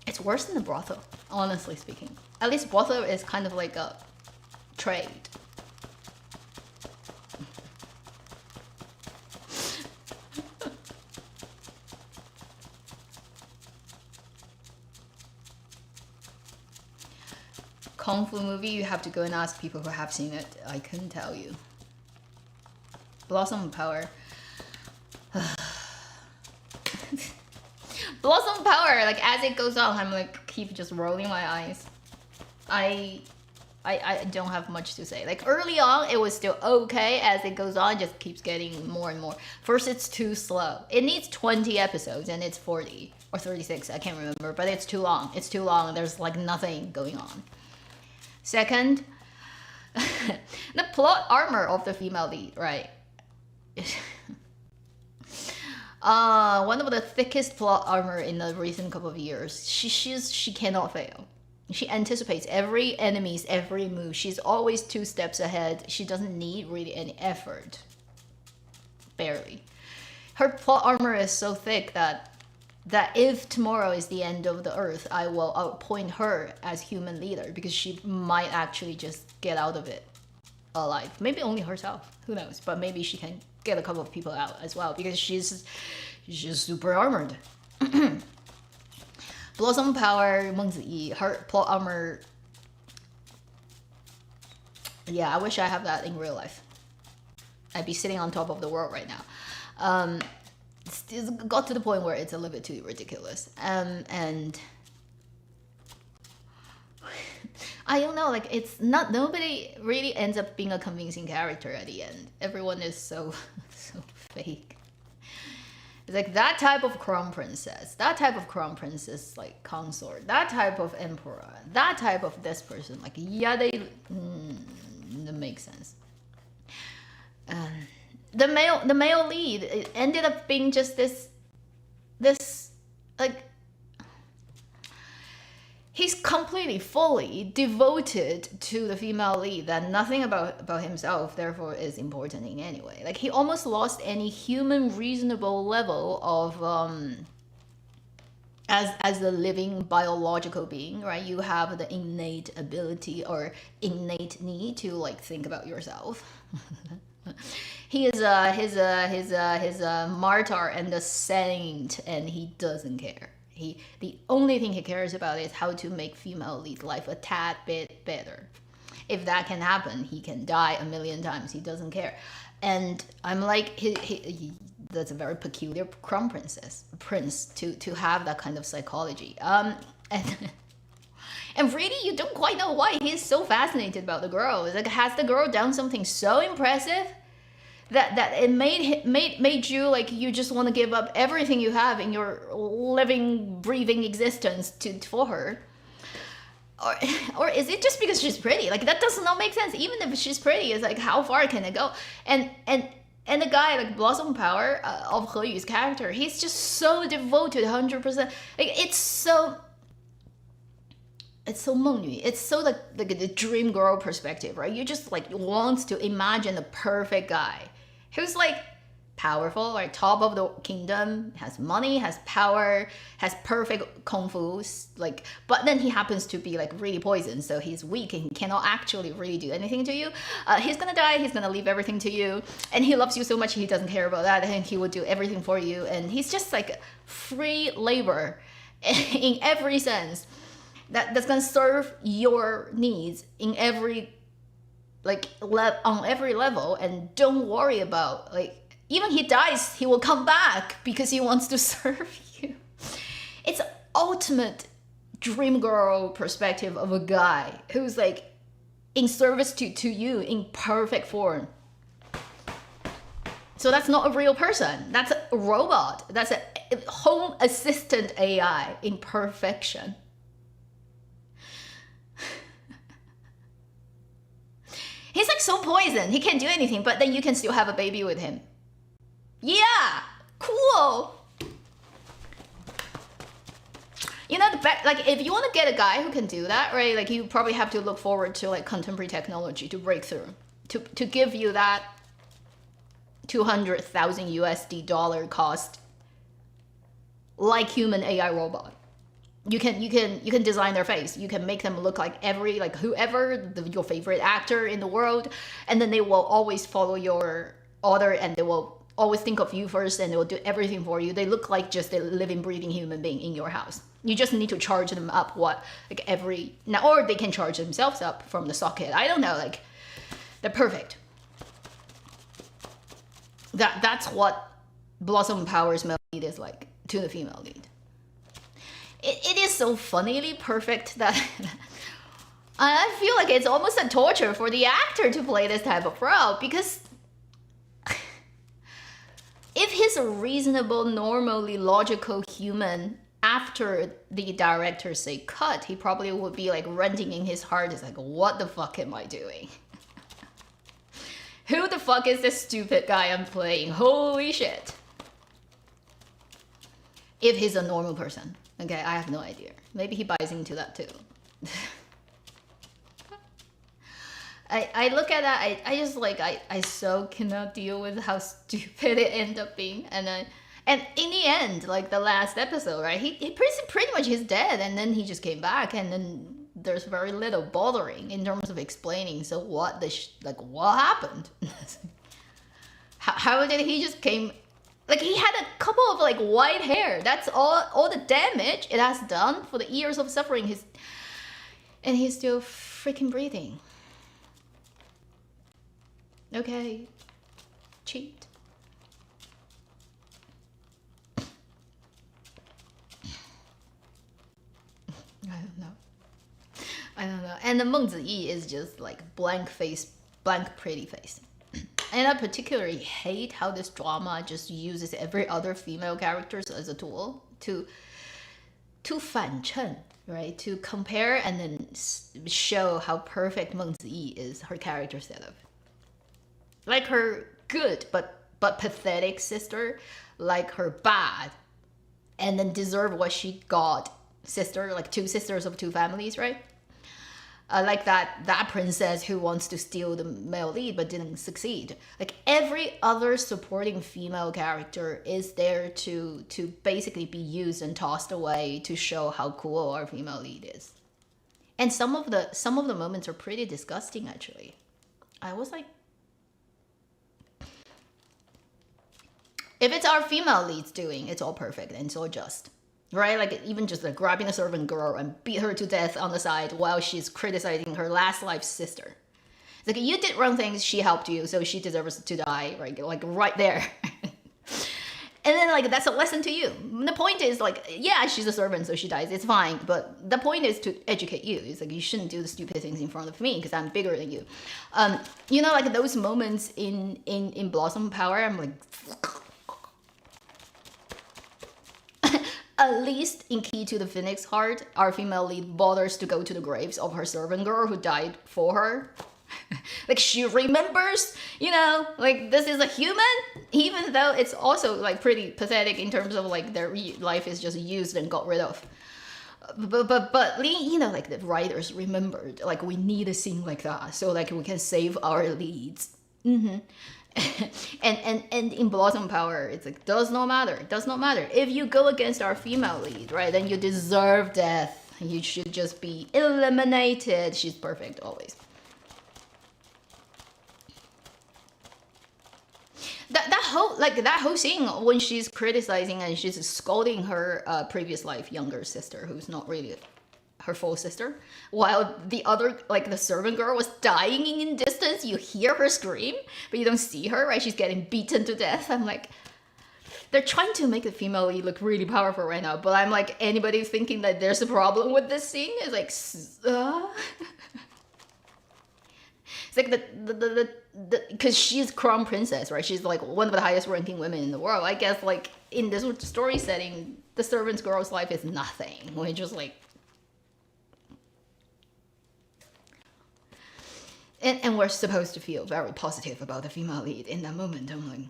It's worse than the brothel, honestly speaking. At least brothel is kind of like a trade. Kung Fu movie, you have to go and ask people who have seen it. I couldn't tell you. Blossom Power. Blossom Power, like as it goes on, I'm like keep just rolling my eyes. I don't have much to say. Like early on, it was still okay. As it goes on, it just keeps getting more and more. First, it's too slow. It needs 20 episodes and it's 40 or 36. I can't remember, but it's too long. It's too long. There's like nothing going on. Second, the plot armor of the female lead, right? One of the thickest plot armor in the recent couple of years. She cannot fail. She anticipates every enemy's every move. She's always 2 steps ahead. She doesn't need really any effort. Barely. Her plot armor is so thick that if tomorrow is the end of the earth, I will appoint her as human leader because she might actually just get out of it alive. Maybe only herself, who knows? But maybe she can get a couple of people out as well because she's super armored. Blossom Power, Meng Ziyi, her plot armor. Yeah, I wish I have that in real life. I'd be sitting on top of the world right now. It's got to the point where it's a little bit too ridiculous. And I don't know, like it's not, nobody really ends up being a convincing character at the end. Everyone is so fake. It's like that type of crown princess, like consort, that type of emperor, that type of this person, like yeah, that makes sense. The male lead, it ended up being just this like he's completely fully devoted to the female lead that nothing about himself therefore is important in any way. Like he almost lost any human reasonable level of as a living biological being, right? You have the innate ability or innate need to like think about yourself. He is his martyr and a saint, and he doesn't care. The only thing he cares about is how to make female lead life a tad bit better. If that can happen, he can die a million times. He doesn't care. And I'm like, that's a very peculiar crown prince to have that kind of psychology. And really, you don't quite know why he's so fascinated about the girl. It's like, has the girl done something so impressive that it made you like you just want to give up everything you have in your living, breathing existence for her? Or is it just because she's pretty? Like that does not make sense. Even if she's pretty, it's like how far can it go? And the guy like Blossom Power of He Yu's character, he's just so devoted, 100%. Like it's so Meng Yu. It's so like the dream girl perspective, right? You just like want to imagine the perfect guy who's like powerful, like top of the kingdom, has money, has power, has perfect kung fu, like, but then he happens to be like really poisoned, so he's weak and he cannot actually really do anything to you. He's gonna die, he's gonna leave everything to you, and he loves you so much he doesn't care about that, and he will do everything for you, and he's just like free labor in every sense. That's gonna serve your needs in every like on every level, and don't worry about like even he dies, he will come back because he wants to serve you. It's ultimate dream girl perspective of a guy who's like in service to you in perfect form. So that's not a real person. That's a robot. That's a home assistant AI in perfection. He's like so poisoned, he can't do anything, but then you can still have a baby with him. Yeah, cool. You know, like if you want to get a guy who can do that, right? Like you probably have to look forward to like contemporary technology to break through, to give you that 200,000 USD dollar cost like human AI robot. You can design their face. You can make them look like whoever your favorite actor in the world, and then they will always follow your order, and they will always think of you first, and they will do everything for you. They look like just a living, breathing human being in your house. You just need to charge them up or they can charge themselves up from the socket. I don't know, like they're perfect. That's what Blossom Power's male lead is like to the female lead. It is so funnily perfect that I feel like it's almost a torture for the actor to play this type of role, because if he's a reasonable, normally logical human, after the director say cut, he probably would be like renting in his heart. It's like, what the fuck am I doing? Who the fuck is this stupid guy I'm playing? Holy shit. If he's a normal person. Okay, I have no idea. Maybe he buys into that too. I look at that, I just like, I so cannot deal with how stupid it ended up being. And in the end, like the last episode, right, he pretty much he's dead, and then he just came back, and then there's very little bothering in terms of explaining, so what what happened? How did he just came, like he had a couple of like white hair, that's all the damage it has done for the years of suffering, and he's still freaking breathing. Okay, cheat. I don't know. And the Meng Ziyi is just like blank face, blank pretty face. And I particularly hate how this drama just uses every other female characters as a tool to 反衬, right? To compare and then show how perfect Meng Ziyi is, her character setup. Like her good but pathetic sister, like her bad and then deserve what she got sister, like two sisters of two families, right? Like that princess who wants to steal the male lead but didn't succeed. Like every other supporting female character is there to basically be used and tossed away to show how cool our female lead is. And some of the moments are pretty disgusting actually. I was like, if it's our female leads doing, it's all perfect and it's all just. Right? Like even just like grabbing a servant girl and beat her to death on the side while she's criticizing her last life sister. It's like, you did wrong things, she helped you, so she deserves to die, right? Like right there. And then like, that's a lesson to you. The point is like, yeah, she's a servant, so she dies, it's fine. But the point is to educate you. It's like, you shouldn't do the stupid things in front of me because I'm bigger than you. You know, like those moments in Blossom Power, I'm like, at least in Key to the Phoenix Heart, our female lead bothers to go to the graves of her servant girl who died for her. Like she remembers, you know, like this is a human, even though it's also like pretty pathetic in terms of like their life is just used and got rid of. But you know, like the writers remembered, like we need a scene like that so like we can save our leads. And in Blossom Power, it's like, does not matter. If you go against our female lead, right, then you deserve death. You should just be eliminated. She's perfect always. That whole scene when she's criticizing and she's scolding her previous life younger sister, who's not really her full sister, while the other, like the servant girl, was dying in distance. You hear her scream, but you don't see her, right? She's getting beaten to death. I'm like, they're trying to make the female lead look really powerful right now, but I'm like, anybody thinking that there's a problem with this scene is like, it's like because she's crown princess, right? She's like one of the highest ranking women in the world. I guess like in this story setting, the servant girl's life is nothing. We're just like, and we're supposed to feel very positive about the female lead in that moment. I'm like,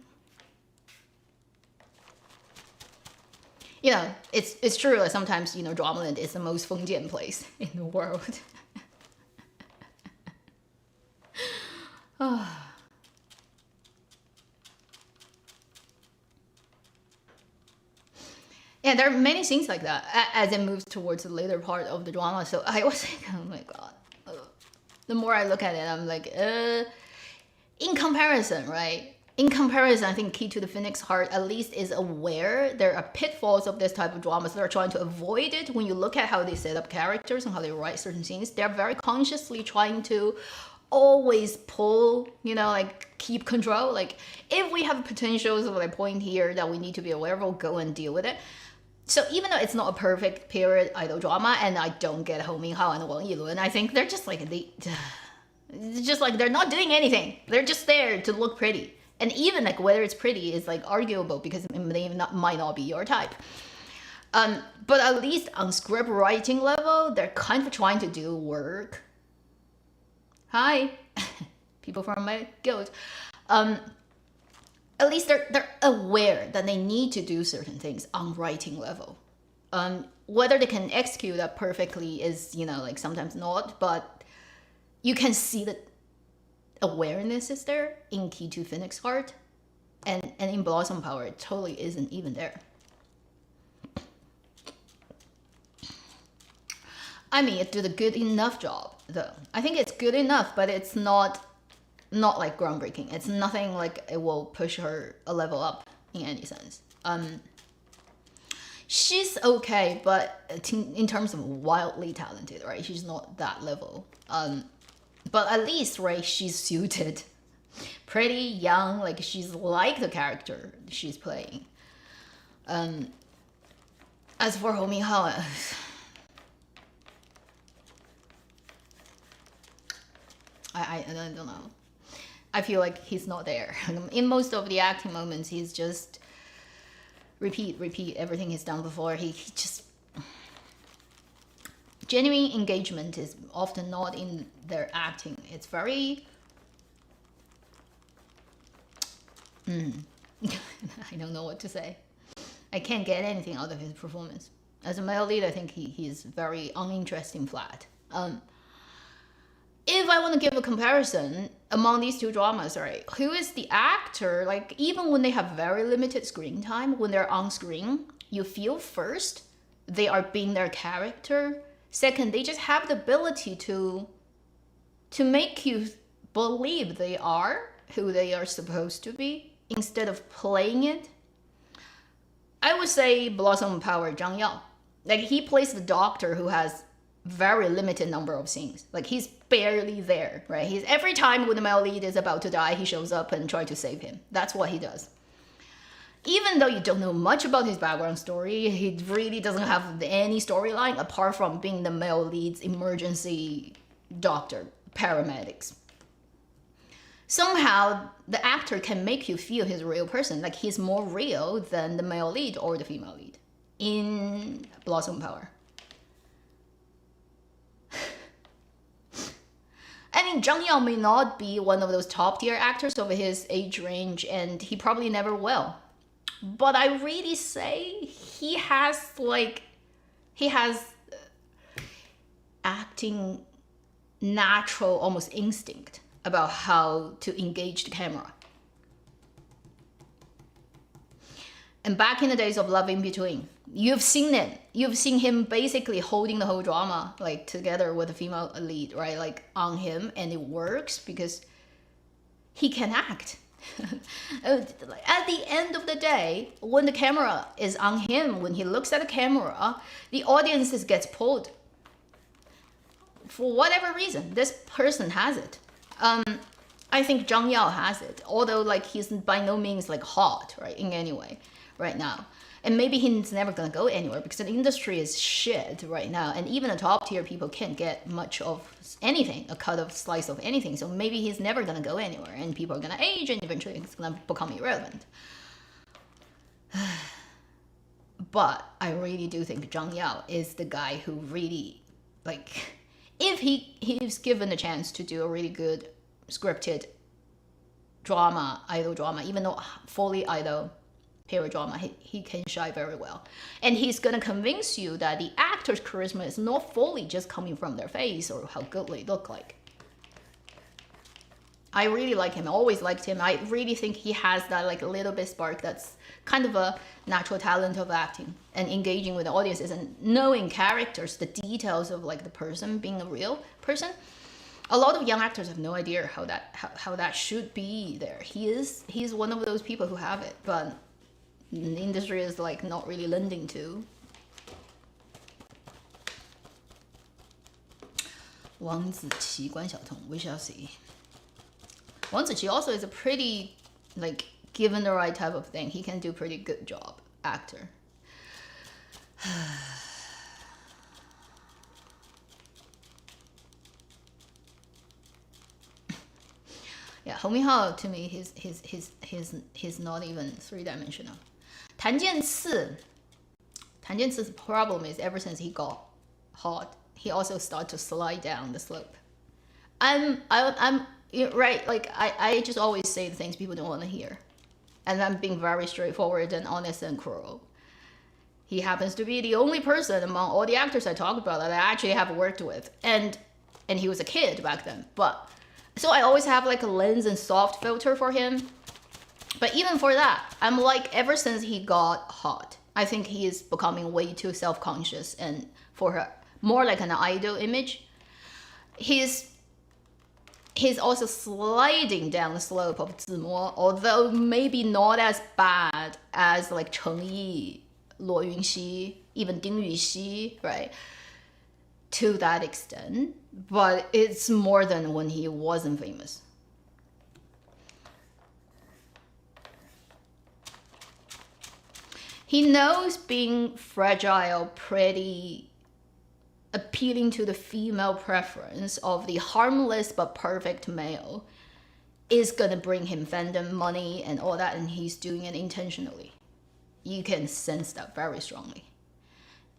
you know, it's true that sometimes, you know, Dramaland is the most Fengjian place in the world. Yeah, there are many scenes like that as it moves towards the later part of the drama. So I was like, oh my god. The more I look at it, I'm like, in comparison, right? In comparison, I think Key to the Phoenix Heart at least is aware there are pitfalls of this type of drama, so they're trying to avoid it. When you look at how they set up characters and how they write certain scenes, they're very consciously trying to always pull, like keep control. Like if we have potentials of a point here that we need to be aware of, we'll go and deal with it. So even though it's not a perfect period idol drama, and I don't get Ho Min-hao and Wang Yilun, I think they're just like they're not doing anything. They're just there to look pretty. And even like whether it's pretty is like arguable because it might not be your type. But at least on script writing level, they're kind of trying to do work. Hi, people from my guild. At least they're aware that they need to do certain things on writing level. Whether they can execute that perfectly is, like sometimes not, but you can see that awareness is there in Key to Phoenix Heart, and in Blossom Power it totally isn't even there. I mean, it did a good enough job though. I think it's good enough, but it's not like groundbreaking. It's nothing like it will push her a level up in any sense. She's okay, but in terms of wildly talented, right? She's not that level. But at least, right, she's suited. Pretty young, like she's like the character she's playing. As for Ho Min-hao, I don't know. I feel like he's not there. In most of the acting moments, he's just repeat everything he's done before. He just... Genuine engagement is often not in their acting. It's very... I don't know what to say. I can't get anything out of his performance. As a male lead, I think he's very uninteresting flat. If I want to give a comparison among these two dramas, right, who is the actor, like even when they have very limited screen time, when they're on screen, you feel first they are being their character. Second, they just have the ability to make you believe they are who they are supposed to be instead of playing it. I would say Blossom Power Zhang Yao. Like he plays the doctor who has very limited number of scenes. Like he's barely there, right? He's every time when the male lead is about to die, he shows up and tries to save him. That's what he does. Even though you don't know much about his background story, he really doesn't have any storyline apart from being the male lead's emergency doctor, paramedics. Somehow, the actor can make you feel he's a real person, like he's more real than the male lead or the female lead in Blossom Power. I mean, Zhang Yao may not be one of those top tier actors of his age range, and he probably never will. But I really say he has acting natural, almost instinct about how to engage the camera. And back in the days of Love in Between, you've seen it. You've seen him basically holding the whole drama, like together with the female lead, right? Like on him, and it works because he can act. At the end of the day, when the camera is on him, when he looks at the camera, the audience gets pulled. For whatever reason, this person has it. I think Zhang Yao has it, although like he's by no means like hot, right, in any way right now. And maybe he's never gonna go anywhere because the industry is shit right now, and even the top tier people can't get much of anything, a cut of slice of anything. So maybe he's never gonna go anywhere, and people are gonna age, and eventually it's gonna become irrelevant. But I really do think Zhang Yao is the guy who really, like, if he's given a chance to do a really good scripted drama, idol drama, even though fully idol period drama, he can shine very well. And he's gonna convince you that the actor's charisma is not fully just coming from their face or how good they look like. I really like him. I always liked him. I really think he has that like a little bit spark that's kind of a natural talent of acting and engaging with the audiences and knowing characters, the details of like the person being a real person. A lot of young actors have no idea how that should be there. He's one of those people who have it, but the industry is like not really lending to. Wang Ziqi, Guan Xiaotong, we shall see. Wang Ziqi also is a pretty, like, given the right type of thing, he can do pretty good job actor. Yeah, Hong Minghao to me, he's not even three-dimensional. Tan Jianci, Jianci's problem is ever since he got hot, he also started to slide down the slope. I'm right, like I just always say the things people don't want to hear, and I'm being very straightforward and honest and cruel. He happens to be the only person among all the actors I talk about that I actually have worked with, and he was a kid back then. But so I always have like a lens and soft filter for him. But even for that, I'm like, ever since he got hot, I think he is becoming way too self-conscious and for her more like an idol image. He's also sliding down the slope of Zimo, although maybe not as bad as like Cheng Yi, Luo Yunxi, even Ding Yuxi, right? To that extent, but it's more than when he wasn't famous. He knows being fragile, pretty, appealing to the female preference of the harmless but perfect male is gonna bring him fandom, money, and all that, and he's doing it intentionally. You can sense that very strongly.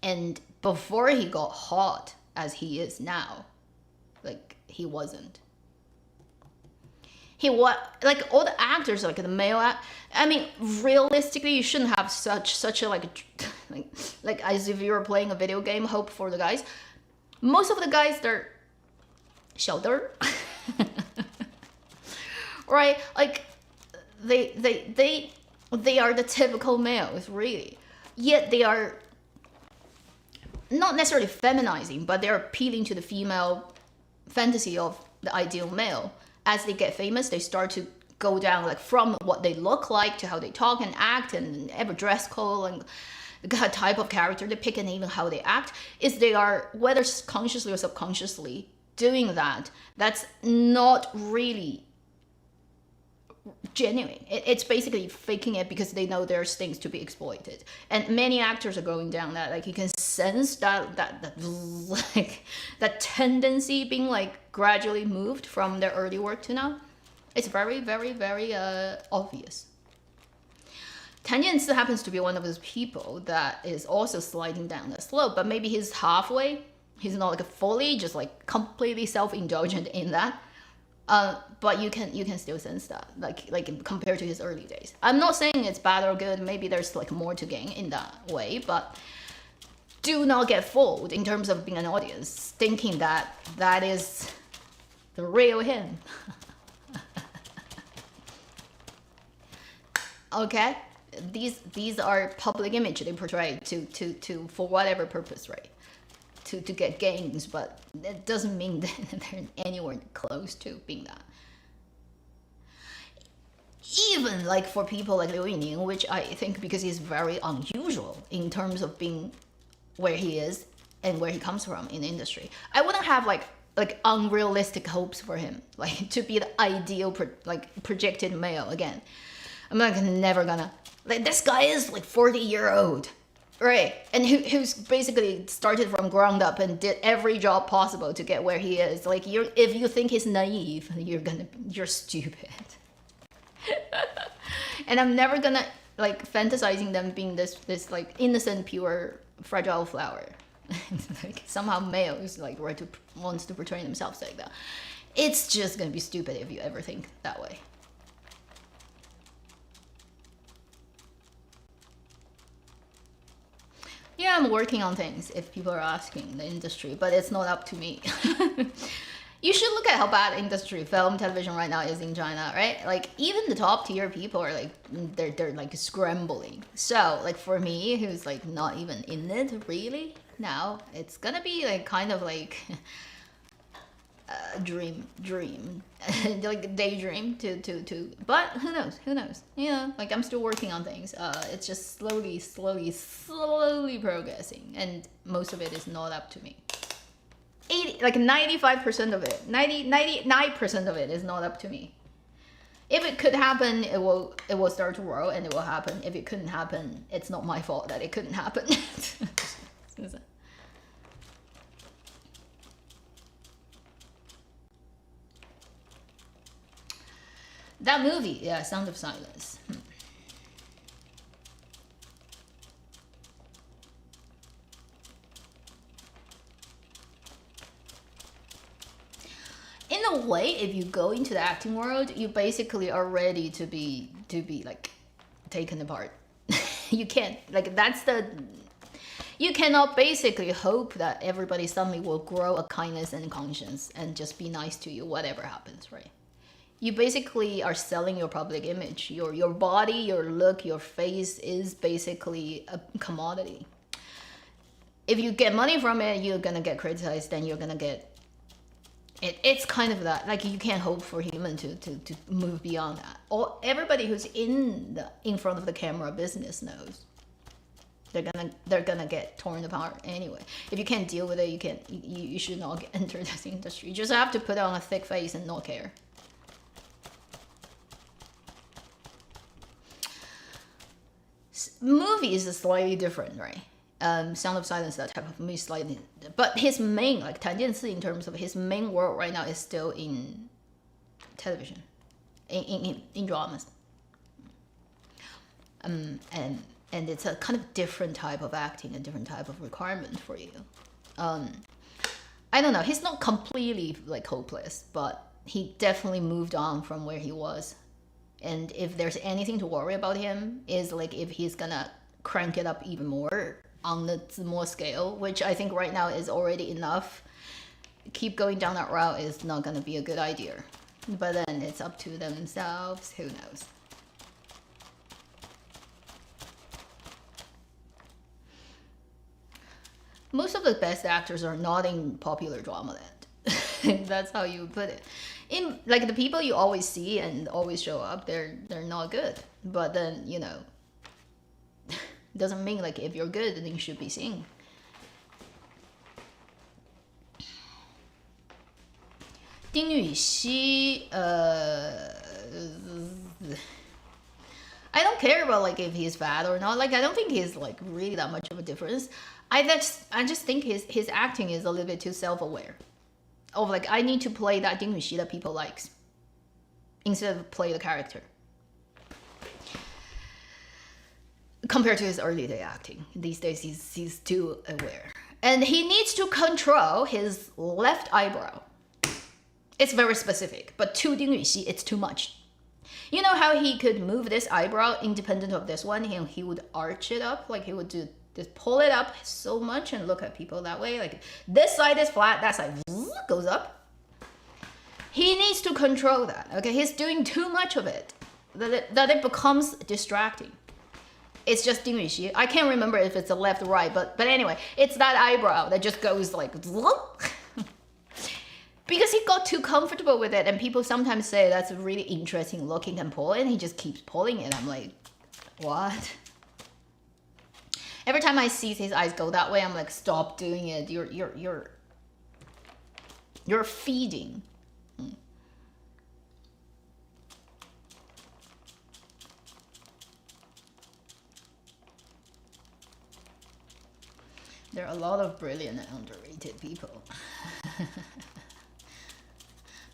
And before he got hot, as he is now, like, he wasn't. He was like all the actors, like the male I mean, realistically, you shouldn't have such a like as if you were playing a video game. Hope for the guys. Most of the guys, they're 小灯儿, right? Like they are the typical males, really. Yet they are not necessarily feminizing, but they're appealing to the female fantasy of the ideal male. As they get famous, they start to go down like from what they look like to how they talk and act and every dress code and the type of character they pick and even how they act. Is they are, whether consciously or subconsciously, doing that. That's not really genuine. It's basically faking it because they know there's things to be exploited. And many actors are going down that. Like you can sense that like that tendency being like gradually moved from their early work to now. It's very, very, very obvious. Tan Jianci happens to be one of those people that is also sliding down the slope, but maybe he's halfway. He's not like fully, just like completely self-indulgent in that. But you can still sense that, like compared to his early days. I'm not saying it's bad or good. Maybe there's like more to gain in that way, but do not get fooled in terms of being an audience, thinking that that is the real him. Okay, these are public image they portray to for whatever purpose, right? To get gains, but that doesn't mean that they're anywhere close to being that. Even like for people like Liu Yining, which I think because he's very unusual in terms of being where he is and where he comes from in the industry, I wouldn't have like unrealistic hopes for him, like to be the ideal projected male again. I'm never gonna, like, this guy is like 40-year-old. Right, and who's basically started from ground up and did every job possible to get where he is. Like if you think he's naive, you're stupid. And I'm never gonna like fantasizing them being this like innocent, pure, fragile flower. Like somehow males like wants to portray themselves like that. It's just gonna be stupid if you ever think that way. Yeah, I'm working on things if people are asking the industry, but it's not up to me. You should look at how bad industry, film, television right now is in China, right? Like even the top tier people are like they're like scrambling. So like for me, who's like not even in it really now, it's gonna be like kind of like dream like daydream to but who knows, you know, like I'm still working on things. It's just slowly progressing, and most of it is not up to me. 80, like 95% of it, 99% of it is not up to me. If it could happen, it will start to grow and it will happen. If it couldn't happen, it's not my fault that it couldn't happen. That movie, yeah, Sound of Silence. In a way, if you go into the acting world, you basically are ready to be like taken apart. You can't, like, that's the, you cannot basically hope that everybody suddenly will grow a kindness and conscience and just be nice to you whatever happens, right? You basically are selling your public image. Your body, your look, your face is basically a commodity. If you get money from it, you're gonna get criticized, then you're gonna get it's kind of that, like you can't hope for human to move beyond that. Or everybody who's in front of the camera business knows they're gonna get torn apart anyway. If you can't deal with it, you should not enter this industry. You just have to put on a thick face and not care. Movies is slightly different, right? Sound of Silence, that type of movie, slightly, but his main, like 谈电视 in terms of his main world right now is still in television, in dramas, and it's a kind of different type of acting, a different type of requirement for you. I don't know. He's not completely like hopeless, but he definitely moved on from where he was. And if there's anything to worry about him, is like if he's gonna crank it up even more on the small scale, which I think right now is already enough. Keep going down that route is not gonna be a good idea. But then it's up to themselves, who knows. Most of the best actors are not in popular drama land. That's how you put it. In like the people you always see and always show up, they're not good. But then, you know, doesn't mean like if you're good then you should be seen. Ding Yuxi, I don't care about like if he's fat or not. Like I don't think he's like really that much of a difference. I just think his acting is a little bit too self-aware. Of like I need to play that Ding Yuxi that people likes instead of play the character. Compared to his early day acting, these days he's too aware, and he needs to control his left eyebrow. It's very specific, but to Ding Yuxi, it's too much. You know how he could move this eyebrow independent of this one? He would arch it up, like he would do just pull it up so much and look at people that way. Like this side is flat, that side goes up. He needs to control that. Okay, he's doing too much of it that it becomes distracting. It's just Ding Yuxi. I can't remember if it's a left or right, but anyway, it's that eyebrow that just goes like because he got too comfortable with it, and people sometimes say that's a really interesting looking and pull, and he just keeps pulling it. I'm like, what? Every time I see his eyes go that way, I'm like, stop doing it. You're feeding. There are a lot of brilliant and underrated people.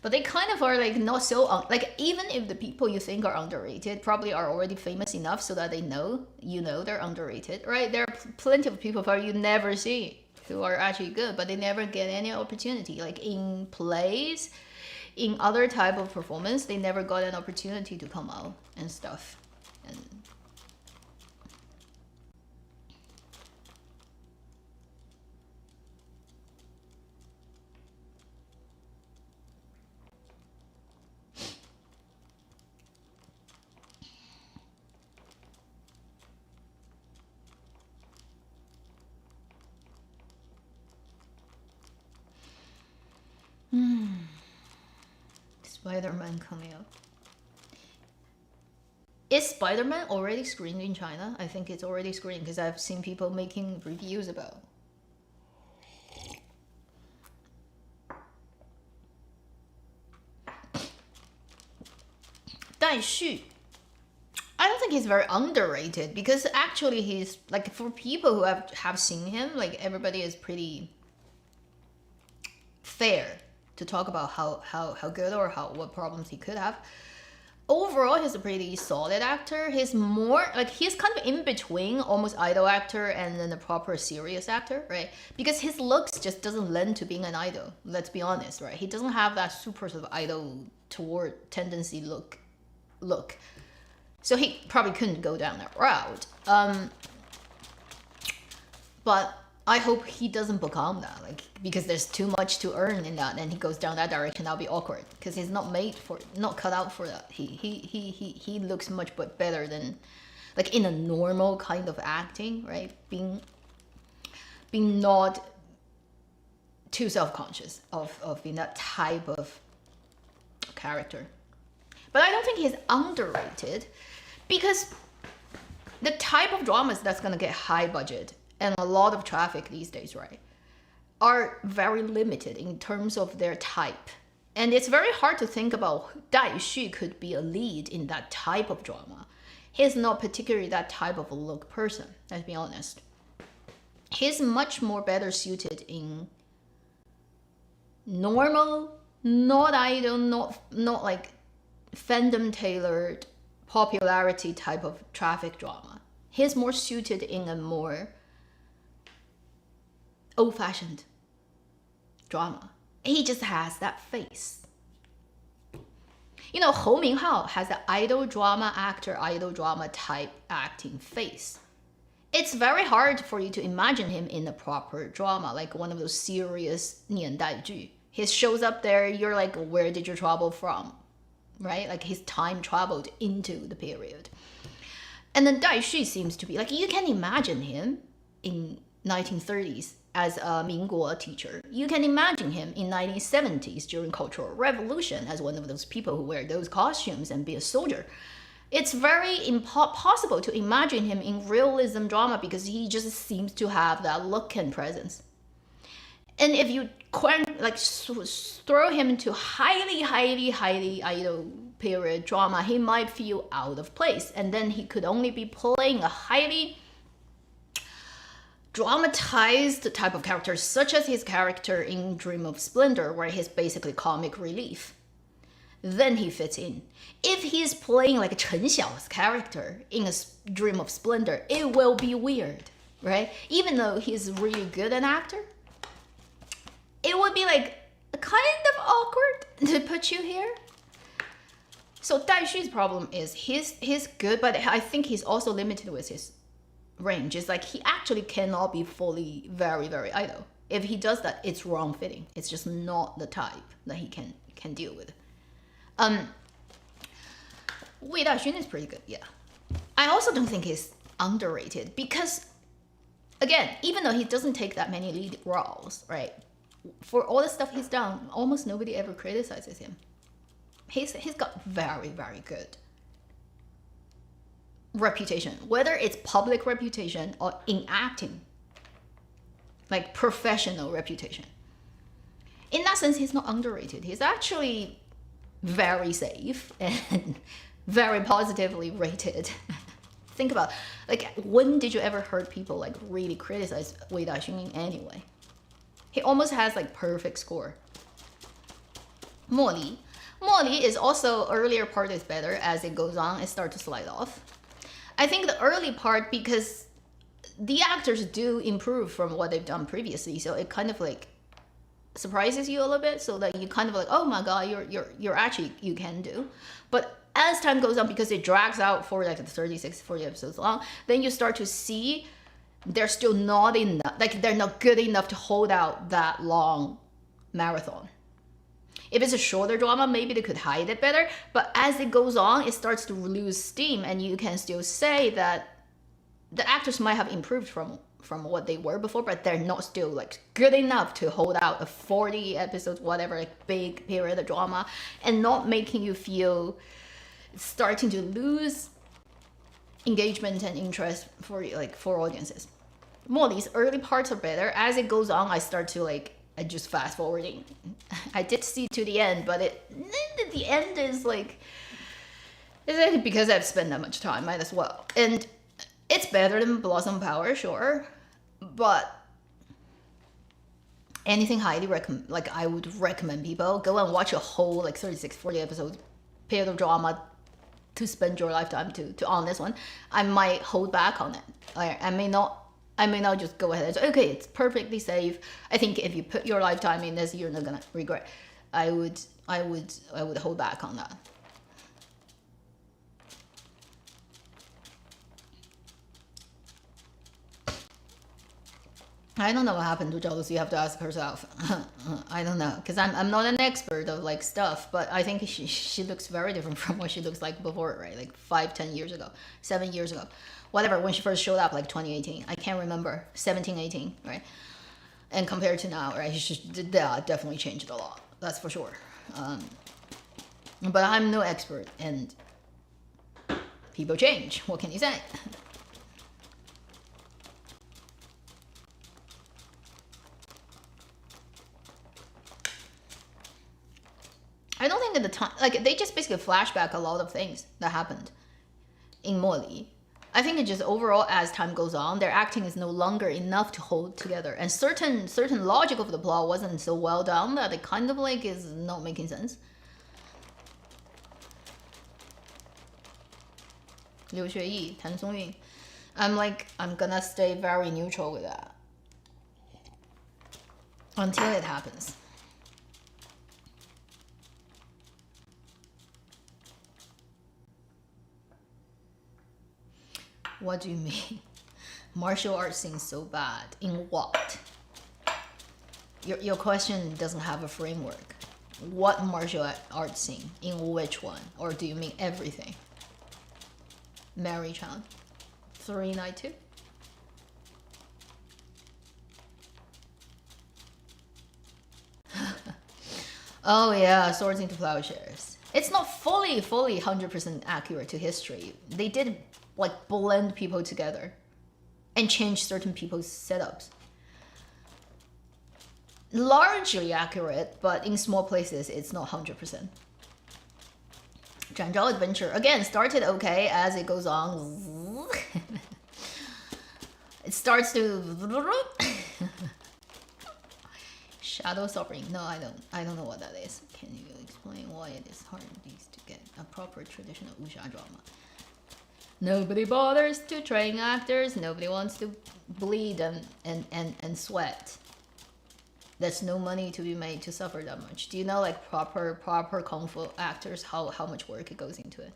But they kind of are like not so, like even if the people you think are underrated probably are already famous enough so that they know, you know, they're underrated, right? There are plenty of people who you never see who are actually good, but they never get any opportunity. Like in plays, in other type of performance, they never got an opportunity to come out and stuff. And Spider-Man coming up. Is Spider-Man already screened in China? I think it's already screened because I've seen people making reviews about. Dai Xu. I don't think he's very underrated because actually he's like, for people who have seen him, like everybody is pretty fair to talk about how good or what problems he could have. Overall, he's a pretty solid actor. He's more like, he's kind of in between almost idol actor and then a proper serious actor, right? Because his looks just doesn't lend to being an idol. Let's be honest, right? He doesn't have that super sort of idol toward tendency look. So he probably couldn't go down that route. But I hope he doesn't become that, like, because there's too much to earn in that, and he goes down that direction. That'll be awkward because he's not made for, not cut out for that. He looks much better than, like, in a normal kind of acting, right? Being not too self-conscious of being that type of character. But I don't think he's underrated because the type of dramas that's gonna get high budget and a lot of traffic these days, right, are very limited in terms of their type. And it's very hard to think about Dai Xu could be a lead in that type of drama. He's not particularly that type of a look person, let's be honest. He's much more better suited in normal, not idol, not like fandom tailored popularity type of traffic drama. He's more suited in a more old-fashioned drama. He just has that face. You know, Hou Minghao has the idol drama actor, idol drama type acting face. It's very hard for you to imagine him in a proper drama, like one of those serious 年代剧. He shows up there, you're like, where did you travel from? Right? Like his time traveled into the period. And then Dai Xu seems to be, like, you can imagine him in 1930s as a Mingguo teacher. You can imagine him in 1970s during Cultural Revolution as one of those people who wear those costumes and be a soldier. It's very impossible to imagine him in realism drama because he just seems to have that look and presence. And if you like throw him into highly idol period drama, he might feel out of place, and then he could only be playing a highly dramatized type of character, such as his character in Dream of Splendor, where he's basically comic relief. Then he fits in. If he's playing like Chen Xiao's character in a Dream of Splendor, it will be weird, right? Even though he's really good an actor, it would be like kind of awkward to put you here. So Dai Xu's problem is he's good, but I think he's also limited with his range. It's like he actually cannot be fully very idol. If he does that, it's wrong fitting. It's just not the type that he can deal with. Wei Daxun is pretty good, yeah. I also don't think he's underrated because, again, even though he doesn't take that many lead roles, right? For all the stuff he's done, almost nobody ever criticizes him. He's got very good reputation, whether it's public reputation or in acting, like professional reputation. In that sense, he's not underrated. He's actually very safe and very positively rated. Think about, like, when did you ever heard people like really criticize Wei Daxun in any way? He almost has like perfect score. Mo Li is also, earlier part is better. As it goes on, it starts to slide off. I think the early part, because the actors do improve from what they've done previously, so it kind of like surprises you a little bit, so that you kind of like, oh my god, you're actually, you can do. But as time goes on, because it drags out for like 36, 40 episodes long, then you start to see they're still not enough, like they're not good enough to hold out that long marathon. If it's a shorter drama, maybe they could hide it better, but as it goes on, it starts to lose steam, and you can still say that the actors might have improved from from what they were before, but they're not still like good enough to hold out a 40 episodes, whatever, like big period of drama, and not making you feel starting to lose engagement and interest for audiences. More these early parts are better. As it goes on, I start to like, I just fast forwarding. I did see to the end, but the end is like, because I've spent that much time, might as well. And it's better than Blossom Power, sure, but anything highly recommend. Like, I would recommend people go and watch a whole like 36, 40 episodes period of drama to spend your lifetime to on this one. I might hold back on it. I may not just go ahead and say, okay, it's perfectly safe. I think if you put your lifetime in this, you're not gonna regret. I would hold back on that. I don't know what happened to Jealousy. You have to ask herself. I don't know, because I'm not an expert of like stuff, but I think she looks very different from what she looks like before, right? Like 5-10 years ago, 7 years ago, whatever, when she first showed up, like 2018. I can't remember, 17, 18, right? And compared to now, right? She definitely changed a lot. That's for sure. But I'm no expert, and people change. What can you say? I don't think at the time, like, they just basically flashback a lot of things that happened in Molly. I think it just overall, as time goes on, their acting is no longer enough to hold together, and certain logic of the plot wasn't so well done that it kind of like is not making sense. Liu Xueyi, Tan Songyun. I'm gonna stay very neutral with that until it happens. What do you mean? Martial arts scenes so bad. In what? Your question doesn't have a framework. What martial arts scene? In which one? Or do you mean everything? Mary Chan. 392? Oh yeah, Swords into Plowshares. It's not fully 100% accurate to history. They did like blend people together and change certain people's setups. Largely accurate, but in small places it's not 100%. Zhanzhao Adventure, again, started okay. As it goes on, it starts to Shadow Sovereign. No, I don't know what that is. Can you explain why it is hard to get a proper traditional wuxia drama? Nobody bothers to train actors. Nobody wants to bleed and sweat. There's no money to be made to suffer that much. Do you know, like, proper kung fu actors, how much work it goes into it?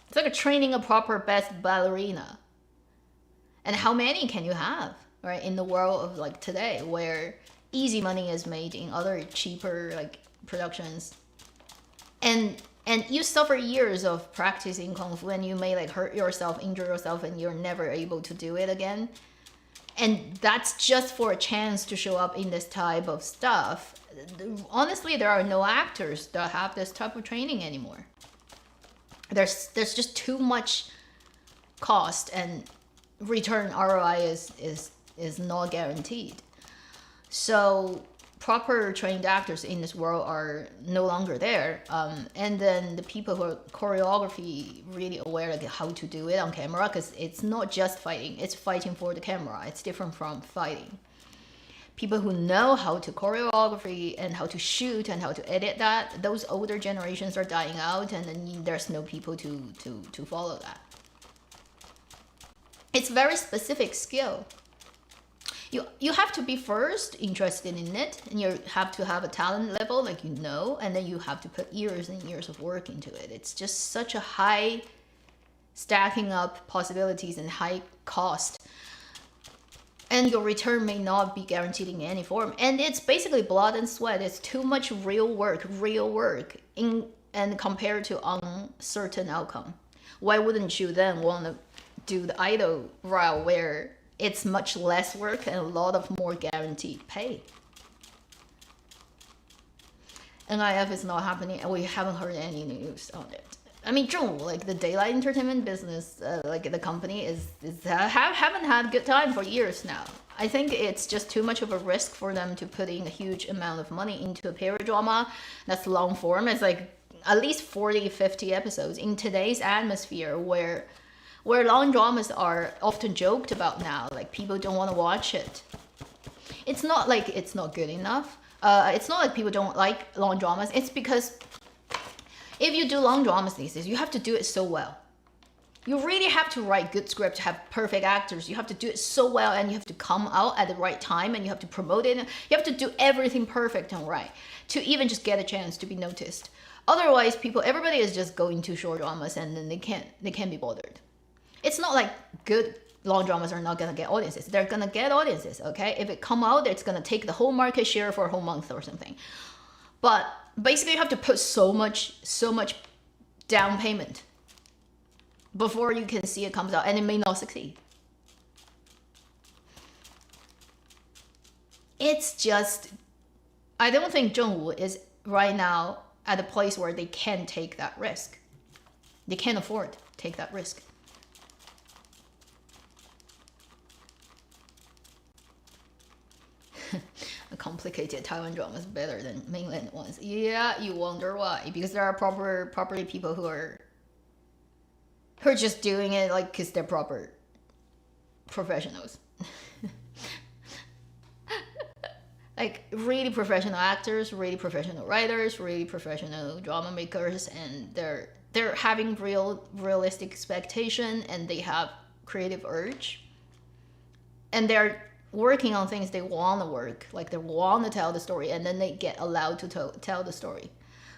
It's like a training a proper best ballerina. And how many can you have, right, in the world of like today, where easy money is made in other cheaper like productions, and you suffer years of practicing kung fu, and you may like hurt yourself, injure yourself, and you're never able to do it again. And that's just for a chance to show up in this type of stuff. Honestly, there are no actors that have this type of training anymore. There's just too much cost, and return ROI is not guaranteed. So proper trained actors in this world are no longer there, and then the people who are choreography really aware like how to do it on camera, because it's not just fighting, it's fighting for the camera. It's different from fighting. People who know how to choreography and how to shoot and how to edit that, those older generations are dying out, and then there's no people to follow that. It's very specific skill. You have to be first interested in it, and you have to have a talent level, like, you know, and then you have to put years and years of work into it. It's just such a high stacking up possibilities and high cost, and your return may not be guaranteed in any form. And it's basically blood and sweat. It's too much real work and compared to uncertain outcome. Why wouldn't you then want to do the idol route, where it's much less work and a lot of more guaranteed pay. NIF is not happening, and we haven't heard any news on it. I mean, 正午, like the daylight entertainment business, like the company haven't had good time for years now. I think it's just too much of a risk for them to put in a huge amount of money into a period drama that's long form. It's like at least 40, 50 episodes in today's atmosphere where long dramas are often joked about now. Like people don't want to watch it. It's not like it's not good enough. It's not like people don't like long dramas. It's because if you do long dramas these days, you have to do it so well. You really have to write good scripts, have perfect actors. You have to do it so well, and you have to come out at the right time, and you have to promote it. You have to do everything perfect and right to even just get a chance to be noticed. Otherwise, everybody is just going to short dramas, and then they can't be bothered. It's not like good long dramas are not gonna get audiences. They're gonna get audiences, okay? If it come out, it's gonna take the whole market share for a whole month or something. But basically, you have to put so much down payment before you can see it comes out, and it may not succeed. It's just, I don't think 正午 is right now at a place where they can take that risk. They can't afford to take that risk. A complicated Taiwan drama is better than mainland ones. Yeah, you wonder why. Because there are properly people who are just doing it like because they're proper professionals. Like really professional actors, really professional writers, really professional drama makers, and they're having realistic expectation, and they have creative urge, and they're working on things they want to work, like they want to tell the story, and then they get allowed to tell the story.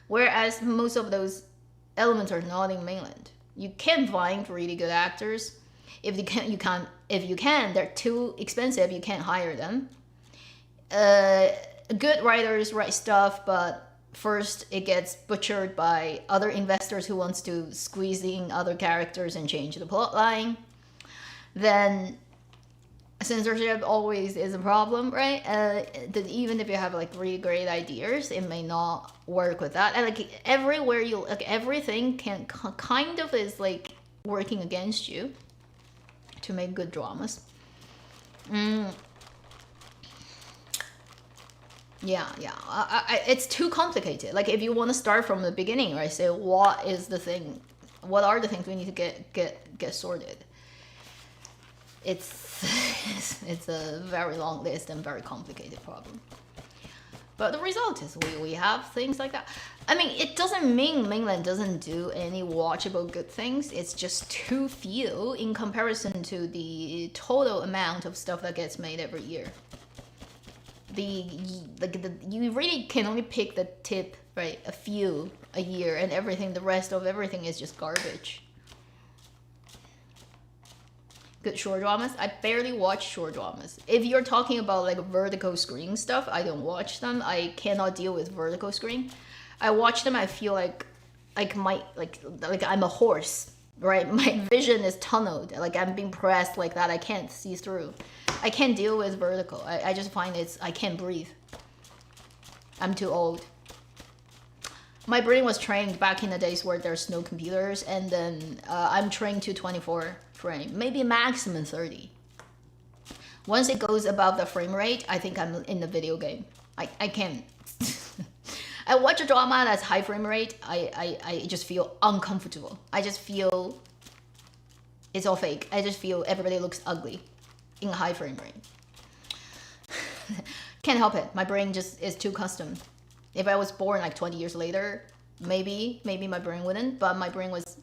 Whereas most of those elements are not in mainland. You can find really good actors. If you can, they're too expensive. You can't hire them. Good writers write stuff, but first it gets butchered by other investors who wants to squeeze in other characters and change the plot line. Then censorship always is a problem, right? That even if you have like really great ideas, it may not work with that. And like everywhere everything can kind of is like working against you to make good dramas. Yeah. It's too complicated. Like if you want to start from the beginning, right? Say what are the things we need to get sorted. It's a very long list and very complicated problem. But the result is we have things like that. I mean, it doesn't mean mainland doesn't do any watchable good things. It's just too few in comparison to the total amount of stuff that gets made every year. You really can only pick the tip, right? A few a year, and the rest of everything is just garbage. Good short dramas. I barely watch short dramas. If you're talking about like vertical screen stuff, I don't watch them. I cannot deal with vertical screen. I watch them. I feel like I'm a horse, right? My vision is tunneled. Like I'm being pressed like that. I can't see through. I can't deal with vertical. I just find I can't breathe. I'm too old. My brain was trained back in the days where there's no computers, and then I'm trained to 24 frame, maybe maximum 30. Once it goes above the frame rate, I think I'm in the video game. I can't. I watch a drama that's high frame rate, I just feel uncomfortable. I just feel it's all fake. I just feel everybody looks ugly in a high frame rate. Can't help it. My brain just is too accustomed. If I was born like 20 years later, maybe my brain wouldn't, but my brain was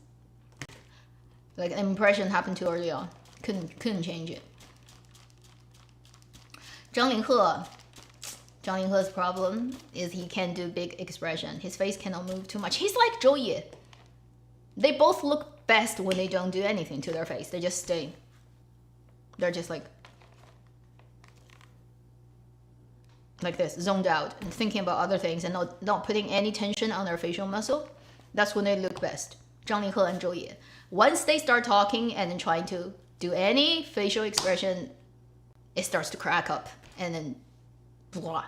like an impression happened too early on. Couldn't change it. Zhang Linghe's problem is he can't do big expression. His face cannot move too much. He's like Zhou Ye. They both look best when they don't do anything to their face. They just stay. They're just like this, zoned out and thinking about other things and not putting any tension on their facial muscle. That's when they look best. Zhang Linghe and Zhou Ye. Once they start talking and then trying to do any facial expression, it starts to crack up and then blah.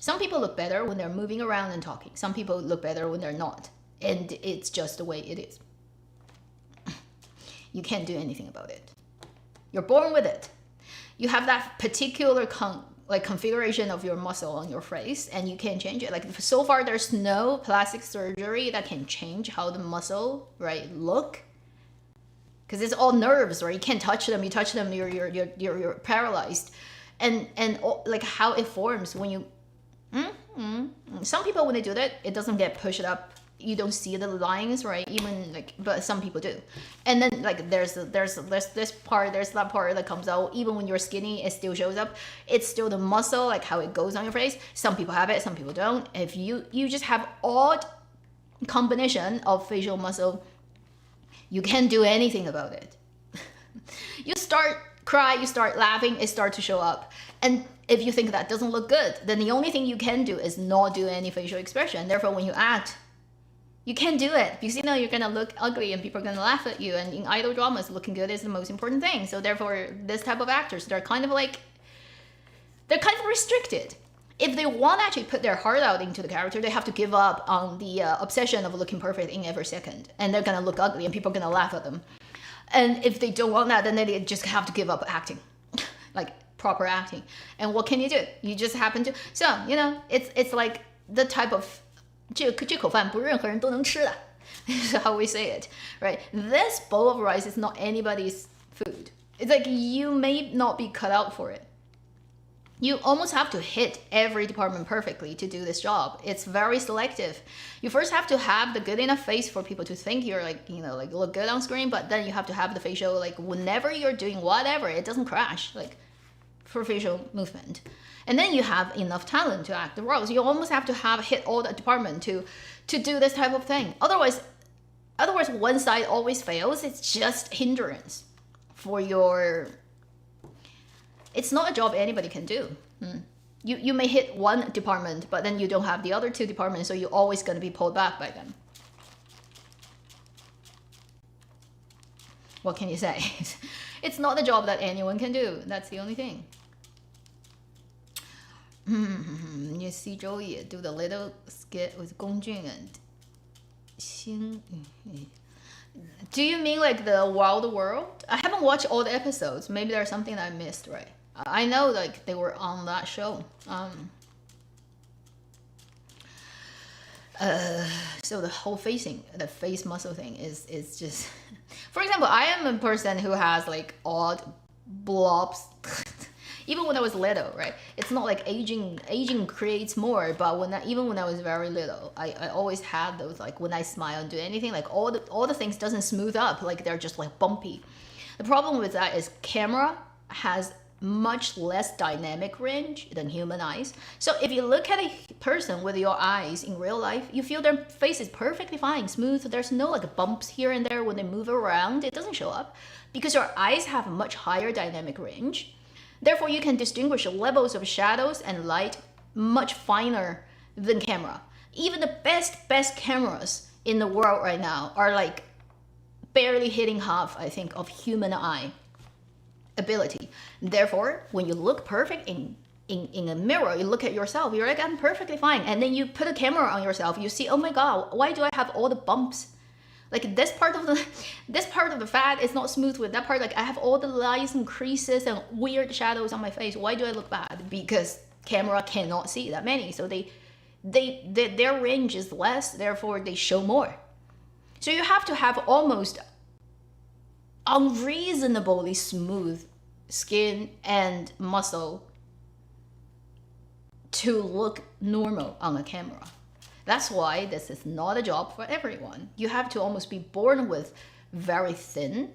Some people look better when they're moving around and talking. Some people look better when they're not. And it's just the way it is. You can't do anything about it. You're born with it. You have that particular configuration of your muscle on your face, and you can't change it. Like, so far there's no plastic surgery that can change how the muscle, right, look. Because it's all nerves, right? You can't touch them. You touch them, you're paralyzed. And like how it forms when you some people, when they do that, it doesn't get pushed up. You don't see the lines, right? Even like, but some people do. And then like there's this part, there's that part that comes out. Even when you're skinny, it still shows up. It's still the muscle, like how it goes on your face. Some people have it, some people don't. If you just have odd combination of facial muscle, you can't do anything about it. You start cry, you start laughing, it starts to show up. And if you think that doesn't look good, then the only thing you can do is not do any facial expression. Therefore, when you act, you can't do it because you know you're gonna look ugly and people are gonna laugh at you. And in idol dramas, looking good is the most important thing. So therefore, this type of actors, they're kind of restricted. If they want to actually put their heart out into the character, they have to give up on the obsession of looking perfect in every second. And they're gonna look ugly and people are gonna laugh at them. And if they don't want that, then they just have to give up acting, like proper acting. And what can you do? You just happen to. So, you know, it's like the type of 这口饭不是任何人都能吃的 is how we say it, right? This bowl of rice is not anybody's food. It's like you may not be cut out for it. You almost have to hit every department perfectly to do this job. It's very selective. You first have to have the good enough face for people to think you're like, you know, like look good on screen, but then you have to have the facial, like whenever you're doing whatever, it doesn't crash, like for facial movement. And then you have enough talent to act the roles. You almost have to have hit all the department to do this type of thing. Otherwise one side always fails. It's just hindrance for your. It's not a job anybody can do. You may hit one department, but then you don't have the other two departments, so you're always going to be pulled back by them. What can you say? It's not a job that anyone can do. That's the only thing. You see Joey do the little skit with Gong Jun and Xin. Do you mean like the Wild World? I haven't watched all the episodes. Maybe there's something that I missed, right? I know like they were on that show. So the whole the face muscle thing is just. For example, I am a person who has like odd blobs. Even when I was little, right? It's not like aging creates more, but even when I was very little, I always had those, like when I smile and do anything, like all the things doesn't smooth up, like they're just like bumpy. The problem with that is camera has much less dynamic range than human eyes. So if you look at a person with your eyes in real life, you feel their face is perfectly fine, smooth. There's no like bumps here and there when they move around. It doesn't show up because your eyes have a much higher dynamic range. Therefore, you can distinguish levels of shadows and light much finer than camera. Even the best cameras in the world right now are like barely hitting half, I think, of human eye ability. Therefore, when you look perfect in a mirror, you look at yourself, you're like, I'm perfectly fine. And then you put a camera on yourself, you see, oh my God, why do I have all the bumps? Like this part of the fat is not smooth with that part. Like I have all the lines and creases and weird shadows on my face. Why do I look bad? Because camera cannot see that many. So their range is less, therefore they show more. So you have to have almost unreasonably smooth skin and muscle to look normal on a camera. That's why this is not a job for everyone. You have to almost be born with very thin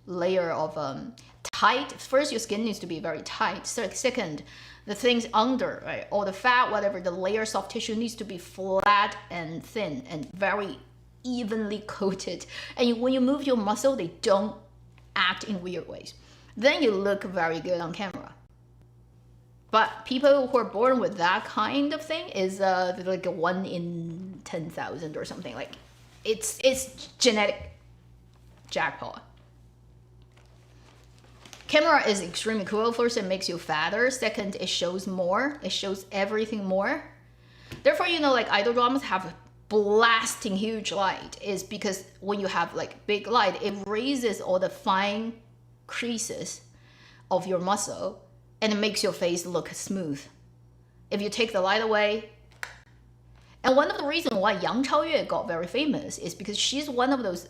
layer of tight. First, your skin needs to be very tight. Second, the things under, right, all the fat, whatever, the layer soft tissue needs to be flat and thin and very evenly coated. And when you move your muscle, they don't act in weird ways. Then you look very good on camera. But people who are born with that kind of thing is like a 1 in 10,000 or something. Like it's genetic jackpot. Camera is extremely cool. First, it makes you fatter. Second, it shows more. It shows everything more. Therefore, you know, like idol dramas have blasting huge light is because when you have like big light, it raises all the fine creases of your muscle and it makes your face look smooth. If you take the light away, and one of the reasons why Yang Chaoyue got very famous is because she's one of those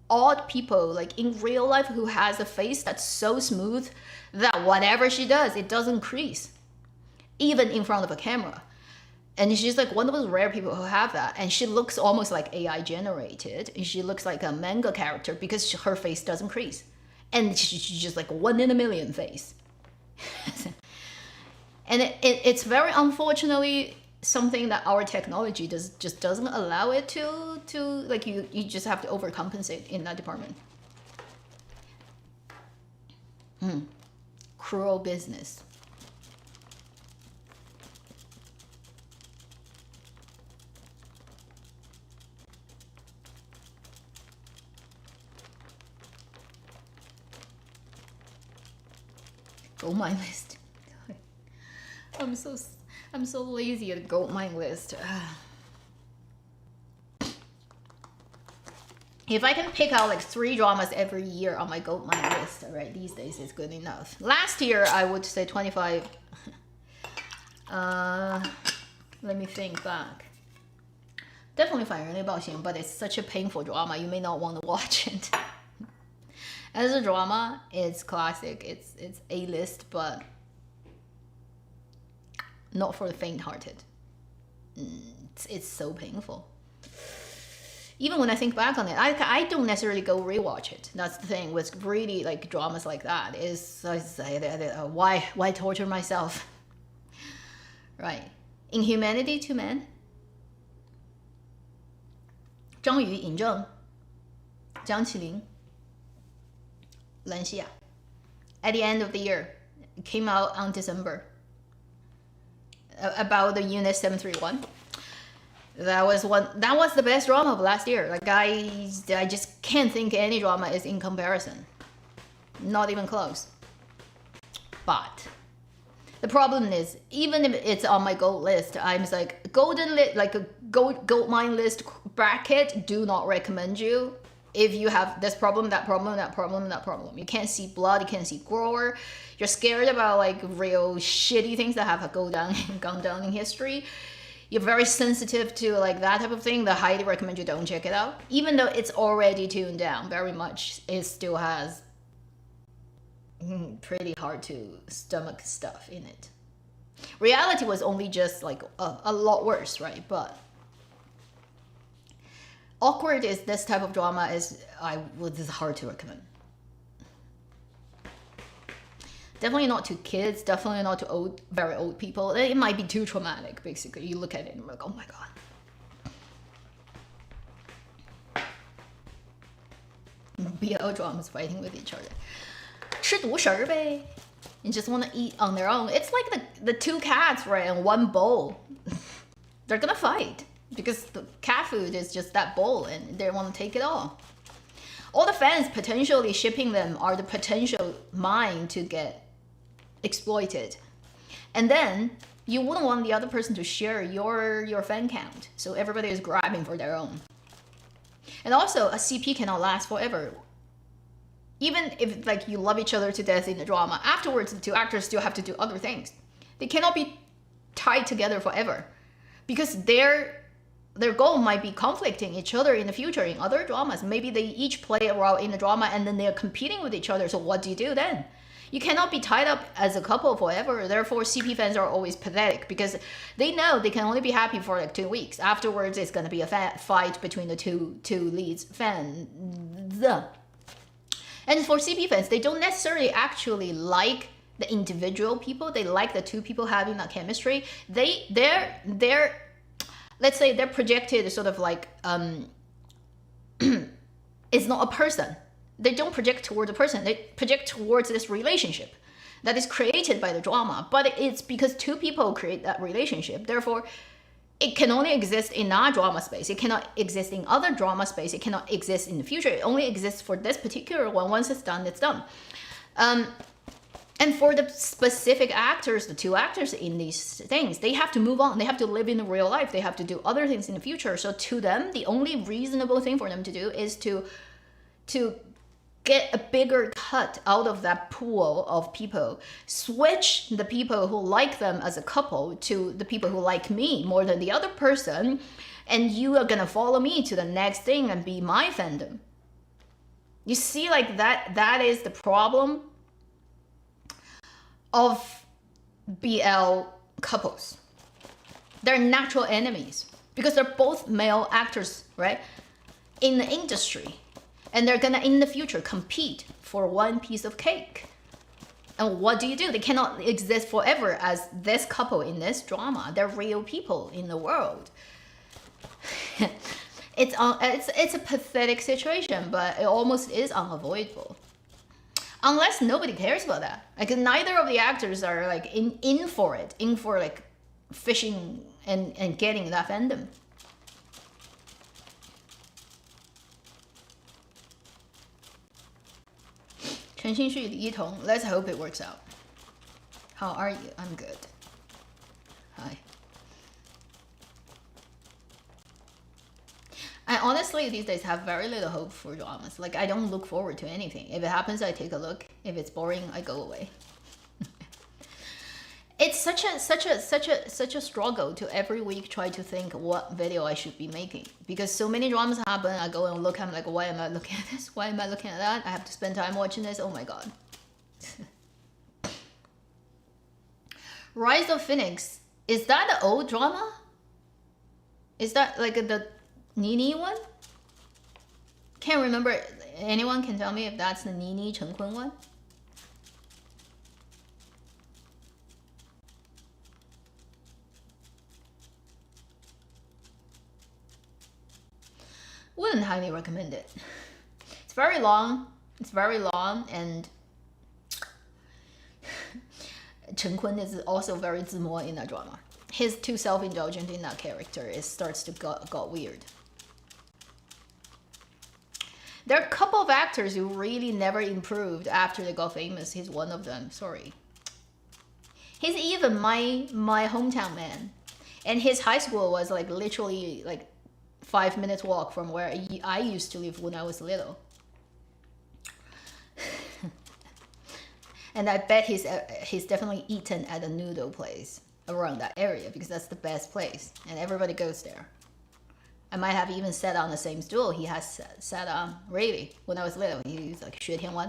odd people like in real life who has a face that's so smooth that whatever she does, it doesn't crease, even in front of a camera. And she's like one of those rare people who have that. And she looks almost like AI generated. And she looks like a manga character because her face doesn't crease. And she's just like 1 in a million face. And it's very unfortunately something that our technology just doesn't allow it to like you just have to overcompensate in that department. Cruel business. Gold mine list. I'm so lazy at gold mine list. If I can pick out like 3 dramas every year on my gold mine list, right, these days it's good enough. Last year I would say 25. Let me think back. Definitely 反人类暴行, but it's such a painful drama, you may not want to watch it. As a drama, it's classic, it's A-list, but not for the faint-hearted. It's so painful. Even when I think back on it, I don't necessarily go rewatch it. That's the thing with really like dramas like that is why torture myself? Right. Inhumanity to Men. 张宇、尹正、江启林、兰西亚. At the end of the year, it came out on December. About the Unit 731. That was the best drama of last year. Like I just can't think any drama is in comparison. Not even close. But the problem is, even if it's on my gold list, I'm like like a gold mine list bracket, do not recommend you. If you have this problem, that problem, that problem, that problem. You can't see blood, you can't see gore. You're scared about like real shitty things that have gone down in history. You're very sensitive to like that type of thing. I highly recommend you don't check it out. Even though it's already tuned down very much, it still has pretty hard to stomach stuff in it. Reality was only just like a lot worse, right? But Awkward is this type of drama is hard to recommend. Definitely not to kids, definitely not to very old people. It might be too traumatic, basically. You look at it and you're like, oh my god. BL dramas fighting with each other. 吃独食儿呗. You just want to eat on their own. It's like the 2 cats, right, in one bowl. They're gonna fight because the cat food is just that bowl and they want to take it all. All the fans potentially shipping them are the potential mine to get exploited. And then you wouldn't want the other person to share your fan count. So everybody is grabbing for their own. And also a CP cannot last forever. Even if like you love each other to death in the drama, afterwards the 2 actors still have to do other things. They cannot be tied together forever because their goal might be conflicting each other in the future in other dramas. Maybe they each play a role in the drama and then they're competing with each other. So what do you do then? You cannot be tied up as a couple forever. Therefore, CP fans are always pathetic because they know they can only be happy for like 2 weeks. Afterwards, it's going to be a fight between the two leads fans. And for CP fans, they don't necessarily actually like the individual people. They like the 2 people having that chemistry. They're let's say they're projected sort of like it's not a person. They don't project towards a person. They project towards this relationship that is created by the drama. But it's because 2 people create that relationship. Therefore, it can only exist in our drama space. It cannot exist in other drama space. It cannot exist in the future. It only exists for this particular one. Once it's done, it's done. And for the specific actors, the two actors in these things, they have to move on. They have to live in the real life. They have to do other things in the future. So to them, the only reasonable thing for them to do is to get a bigger cut out of that pool of people, switch the people who like them as a couple to the people who like me more than the other person, and you are gonna follow me to the next thing and be my fandom. You see, like that is the problem of BL couples. They're natural enemies because they're both male actors, right? In the industry. And they're gonna, in the future, compete for one piece of cake. And what do? They cannot exist forever as this couple in this drama. They're real people in the world. It's a pathetic situation, but it almost is unavoidable. Unless nobody cares about that. Like neither of the actors are like in for it, in for like fishing and getting that fandom. Chen Xinxu, Li Yitong. Let's hope it works out. How are you? I'm good. Hi. I honestly these days have very little hope for dramas. Like I don't look forward to anything. If it happens, I take a look. If it's boring, I go away. It's such a struggle to every week try to think what video I should be making, because so many dramas happen. I go and look. I'm like, why am I looking at this? Why am I looking at that? I have to spend time watching this. Oh my god. Rise of Phoenix, is that the old drama? Is that like the Nini one? Can't remember. Anyone can tell me if that's the Nini Chen Kun one? Wouldn't highly recommend it. It's very long. It's very long, and Chen Kun is also very zimo in that drama. He's too self-indulgent in that character. It starts to got weird. There are a couple of actors who really never improved after they got famous. He's one of them. Sorry. He's even my hometown man, and his high school was like literally like 5 minutes walk from where I used to live when I was little. And I bet he's definitely eaten at a noodle place around that area because that's the best place and everybody goes there. I might have even sat on the same stool he has sat on, really, when I was little. He was like 学天湾.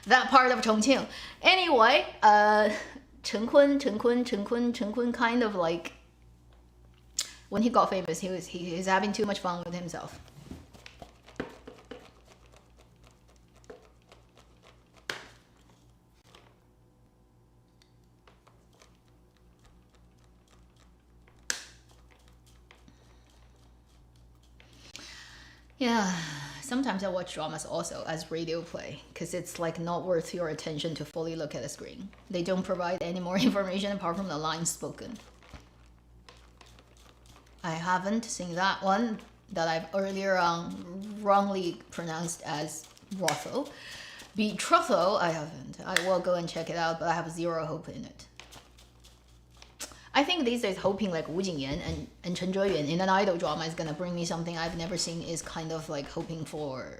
That part of Chongqing. Anyway, Chen Kun kind of like, when he got famous, he was having too much fun with himself. Yeah, sometimes I watch dramas also as radio play because it's like not worth your attention to fully look at the screen. They don't provide any more information apart from the lines spoken. I haven't seen that one that I've earlier wrongly pronounced as brothel. Betrothal, I haven't. I will go and check it out, but I have zero hope in it. I think these days hoping like Wu Jingyan and Chen Zheyuan in an idol drama is gonna bring me something I've never seen is kind of like hoping for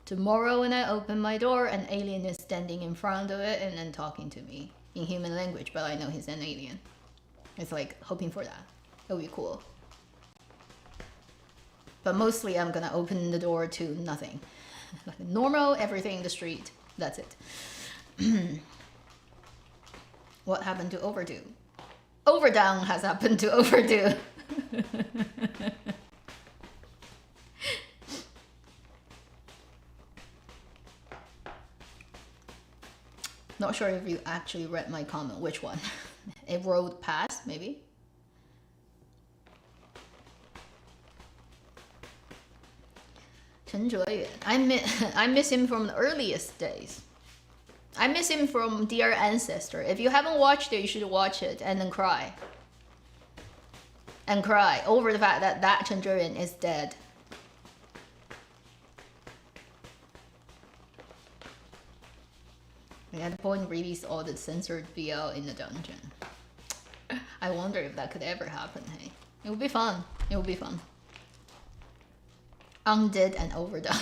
tomorrow when I open my door, an alien is standing in front of it and then talking to me in human language, but I know he's an alien. It's like hoping for that. It would be cool. But mostly I'm gonna open the door to nothing. Normal, everything in the street. That's it. What happened to Overdid? Overdown has happened to Overdid. Not sure if you actually read my comment. Which one? It rolled past, maybe? Chen Zheyuan. I miss him from the earliest days. I miss him from Dear Ancestor. If you haven't watched it, you should watch it and then cry. And cry over the fact that Chen Zheyuan is dead. At the point, release all the censored BL in the dungeon. I wonder if that could ever happen. Hey, it would be fun. It would be fun. Undid and overdone.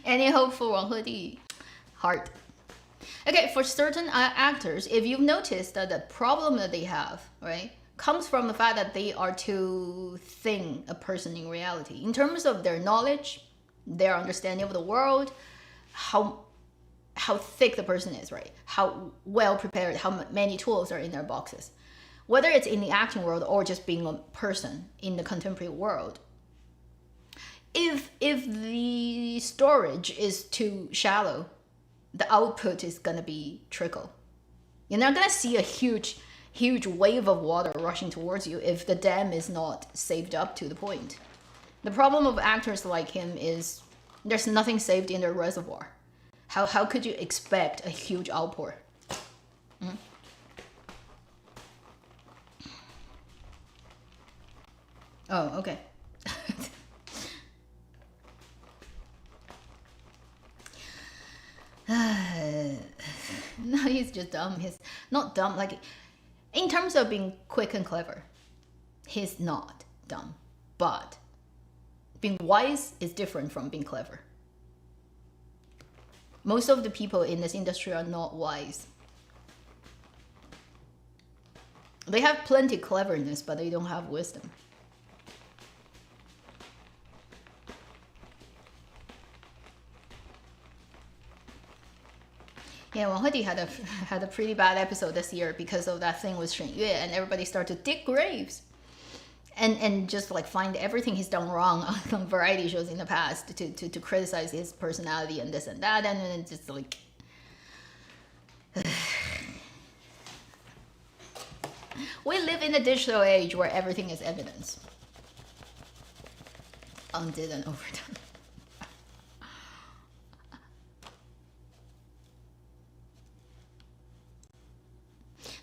Any hope for Wang Hedi? Hard. Okay, for certain actors, if you've noticed that the problem that they have, right, comes from the fact that they are too thin a person in reality. In terms of their knowledge, their understanding of the world, how thick the person is, right? How well prepared, how many tools are in their boxes. Whether it's in the acting world or just being a person in the contemporary world. If the storage is too shallow, the output is gonna be trickle. You're not gonna see a huge wave of water rushing towards you if the dam is not saved up to the point. The problem of actors like him is there's nothing saved in their reservoir. How could you expect a huge outpour? Mm? Oh, okay. No, he's just dumb. He's not dumb. Like, in terms of being quick and clever, he's not dumb. But being wise is different from being clever. Most of the people in this industry are not wise. They have plenty of cleverness, but they don't have wisdom. Yeah, Wang Hedi had a pretty bad episode this year because of that thing with Shen Yue, and everybody started to dig graves, and just like find everything he's done wrong on variety shows in the past to criticize his personality and this and that, and then it's just like. We live in a digital age where everything is evidence. Undid and overdone.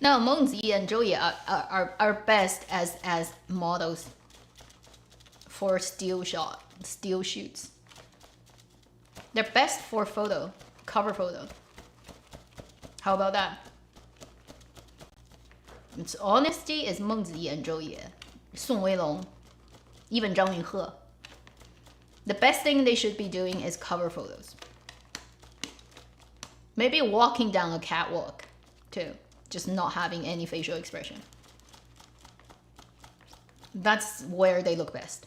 No, Mengzi and Zhou Ye are best as models for still shoots. They're best for cover photo. How about that? Its honesty is Mengzi and Zhou Ye, Song Weilong, even Zhang Yunhe. The best thing they should be doing is cover photos. Maybe walking down a catwalk, too. Just not having any facial expression. That's where they look best.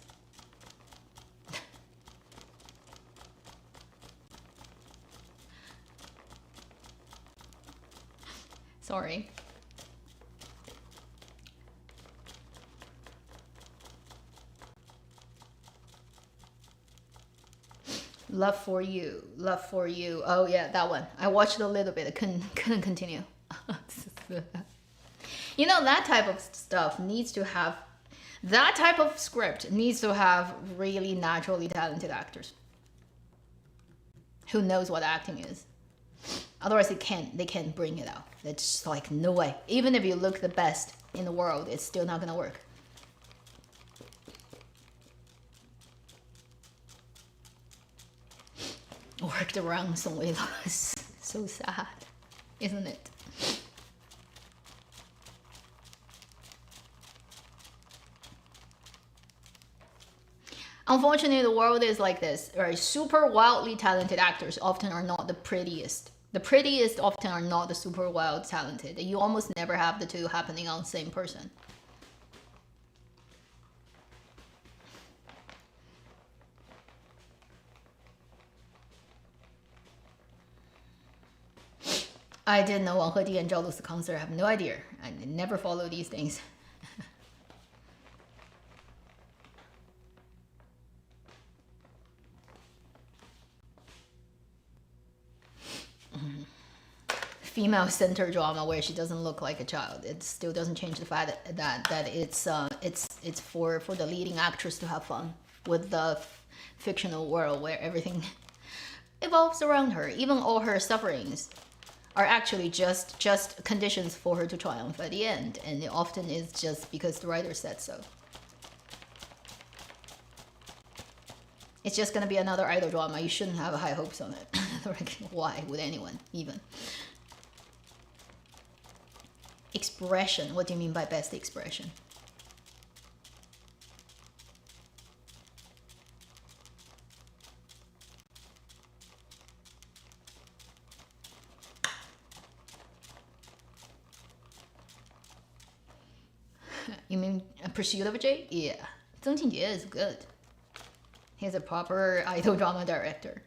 Sorry. Love for you. Oh yeah, that one. I watched a little bit. I couldn't continue. You know, that type of stuff needs to have, that type of script needs to have really naturally talented actors who knows what acting is. Otherwise they can't bring it out. It's just like, no way. Even if you look the best in the world, it's still not gonna work. Worked around Song Weilong. So sad, isn't it? Unfortunately, the world is like this. Right? Super wildly talented actors often are not the prettiest. The prettiest often are not the super wild talented. You almost never have the two happening on the same person. I didn't know Wang Hedi and Zhao Lu's concert. I have no idea. I never follow these things. Female center drama where she doesn't look like a child. It still doesn't change the fact that it's for the leading actress to have fun with the fictional world where everything evolves around her. Even all her sufferings are actually just conditions for her to triumph at the end, and it often is just because the writer said so. It's just gonna be another idol drama. You shouldn't have high hopes on it. Like, why would anyone even? Expression. What do you mean by best expression? You mean A Pursuit of Jade? Yeah. Zheng Qinjie is good. He's a proper idol drama director.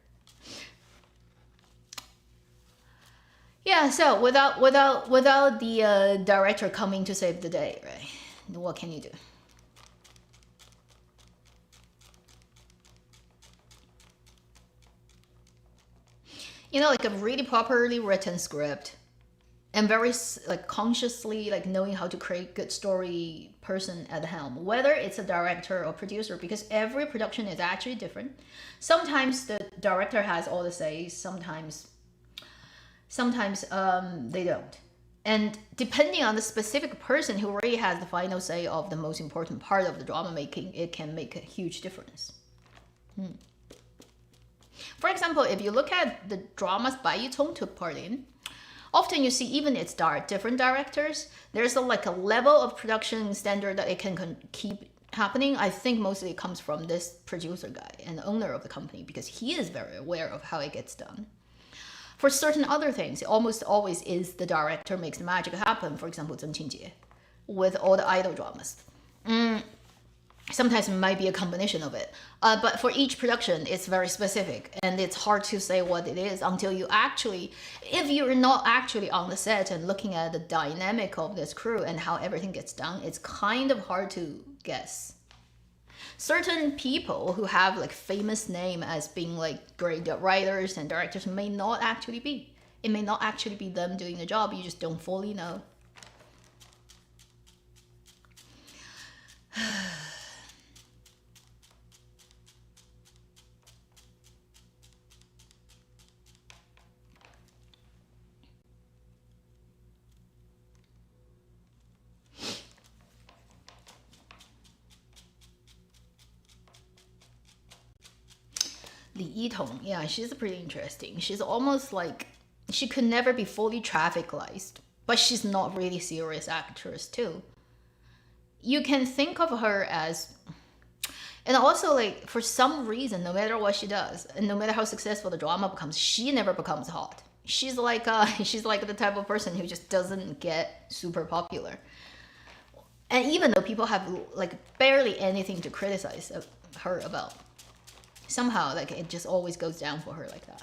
Yeah, so without the director coming to save the day, right? What can you do? You know, like a really properly written script and very like consciously like knowing how to create good story person at the helm, whether it's a director or producer, because every production is actually different. Sometimes the director has all the say, sometimes they don't, and depending on the specific person who really has the final say of the most important part of the drama making, it can make a huge difference. For example, if you look at the dramas Bai Yitong took part in, often you see even it's different directors, there's a level of production standard that it can keep happening. I think mostly it comes from this producer guy and the owner of the company, because he is very aware of how it gets done. For certain other things, it almost always is the director makes the magic happen. For example, Zheng Qinjie, with all the idol dramas. Sometimes it might be a combination of it. But for each production, it's very specific. And it's hard to say what it is until you actually, if you're not actually on the set and looking at the dynamic of this crew and how everything gets done, it's kind of hard to guess. Certain people who have like famous name as being like great writers and directors may not actually be. It may not actually be them doing the job. You just don't fully know. Li Yitong, yeah, she's pretty interesting. She's almost like, she could never be fully trafficized, but she's not really serious actress too. You can think of her as, and also like for some reason, no matter what she does, and no matter how successful the drama becomes, she never becomes hot. She's like the type of person who just doesn't get super popular. And even though people have like barely anything to criticize her about, somehow like it just always goes down for her like that.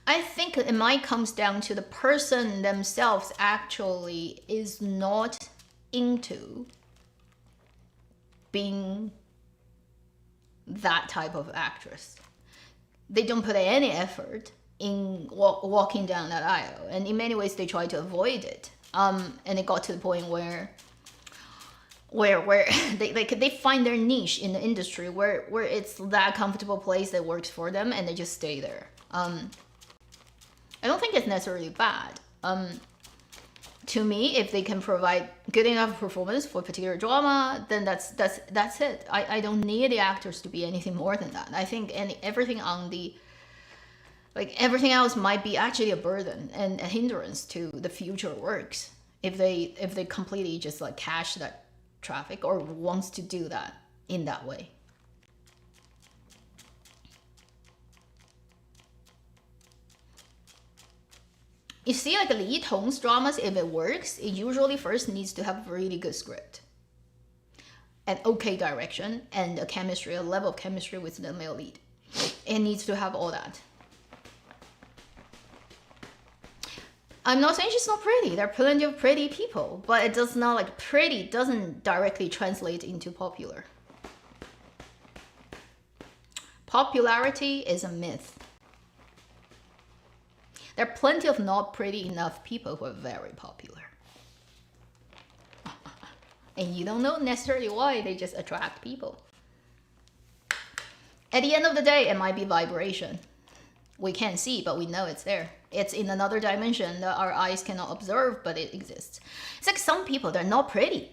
I think it might comes down to the person themselves actually is not into being that type of actress. They don't put any effort in walking down that aisle, and in many ways they try to avoid it. And it got to the point where they find their niche in the industry where it's that comfortable place that works for them, and they just stay there. I don't think it's necessarily bad. To me, if they can provide good enough performance for a particular drama, then that's it. I don't need the actors to be anything more than that. I think everything else might be actually a burden and a hindrance to the future works if they completely just like cash that traffic or wants to do that in that way. You see, like Li Yitong's dramas, if it works, it usually first needs to have a really good script, an okay direction, and a level of chemistry with the male lead. It needs to have all that. I'm not saying she's not pretty. There are plenty of pretty people, but it does not, like, pretty doesn't directly translate into popular. Popularity is a myth. There are plenty of not pretty enough people who are very popular. And you don't know necessarily why, they just attract people. At the end of the day, it might be vibration. We can't see, but we know it's there. It's in another dimension that our eyes cannot observe, but it exists. It's like some people, they're not pretty,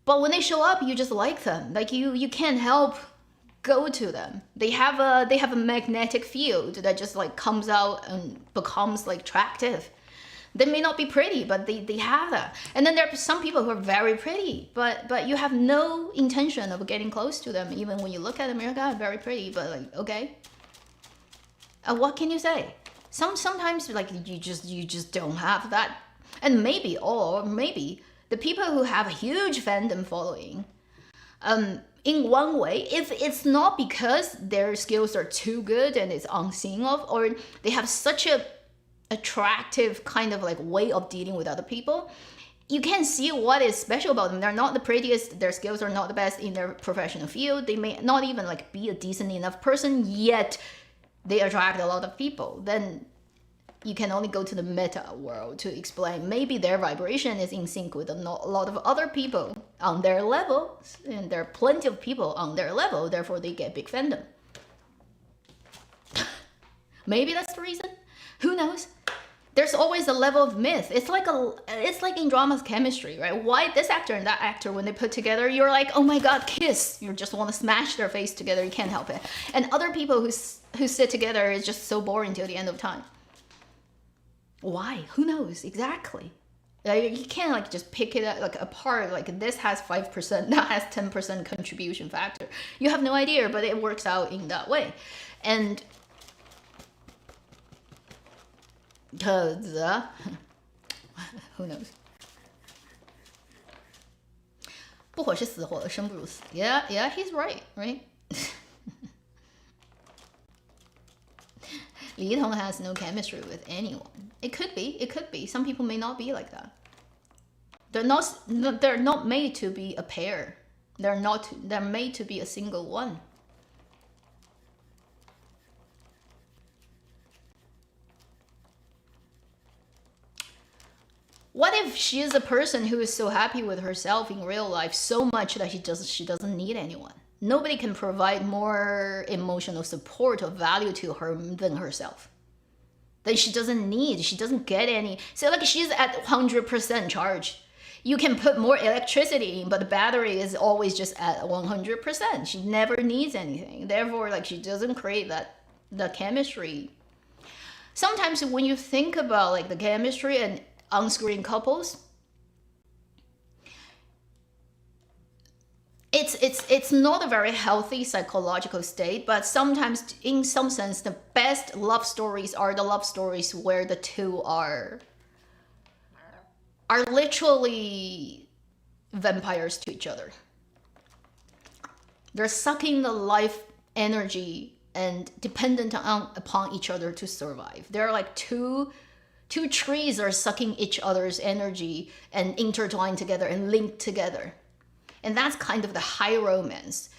But when they show up, you just like them. Like you can't help go to them. They have a magnetic field that just like comes out and becomes like attractive. They may not be pretty, but they have that. And then there are some people who are very pretty, but you have no intention of getting close to them. Even when you look at them, you're like, "God, very pretty," but like, okay. What can you say? Sometimes like you just don't have that. And maybe the people who have a huge fandom following, in one way, if it's not because their skills are too good and it's unseen of, or they have such a attractive kind of like way of dealing with other people, you can see what is special about them. They're not the prettiest, their skills are not the best in their professional field, they may not even like be a decent enough person, yet they attract a lot of people. Then you can only go to the meta world to explain maybe their vibration is in sync with a lot of other people on their level, and there are plenty of people on their level, therefore they get big fandom. Maybe that's the reason. Who knows? There's always a level of myth. It's like in drama's chemistry, right? Why this actor and that actor, when they put together, you're like, oh my god, kiss. You just want to smash their face together. You can't help it. And other people who sit together is just so boring till the end of time. Why? Who knows? Exactly. You can't like just pick it like apart. Like this has 5%, that has 10% contribution factor. You have no idea, but it works out in that way. And who knows? 不火是死火，生不如死。Yeah, he's right, right? 李一桐 has no chemistry with anyone. It could be. Some people may not be like that. They're not made to be a pair. They're made to be a single one. What if she is a person who is so happy with herself in real life so much that she doesn't need anyone? Nobody can provide more emotional support or value to her than herself. Then she doesn't get any. So like she's at 100% charge. You can put more electricity in, but the battery is always just at 100%. She never needs anything. Therefore, like she doesn't create the chemistry. Sometimes when you think about like the chemistry and on-screen couples, it's not a very healthy psychological state, but sometimes in some sense the best love stories are the love stories where the two are literally vampires to each other. They're sucking the life energy and dependent upon each other to survive. They're like two trees are sucking each other's energy and intertwined together and linked together. And that's kind of the high romance.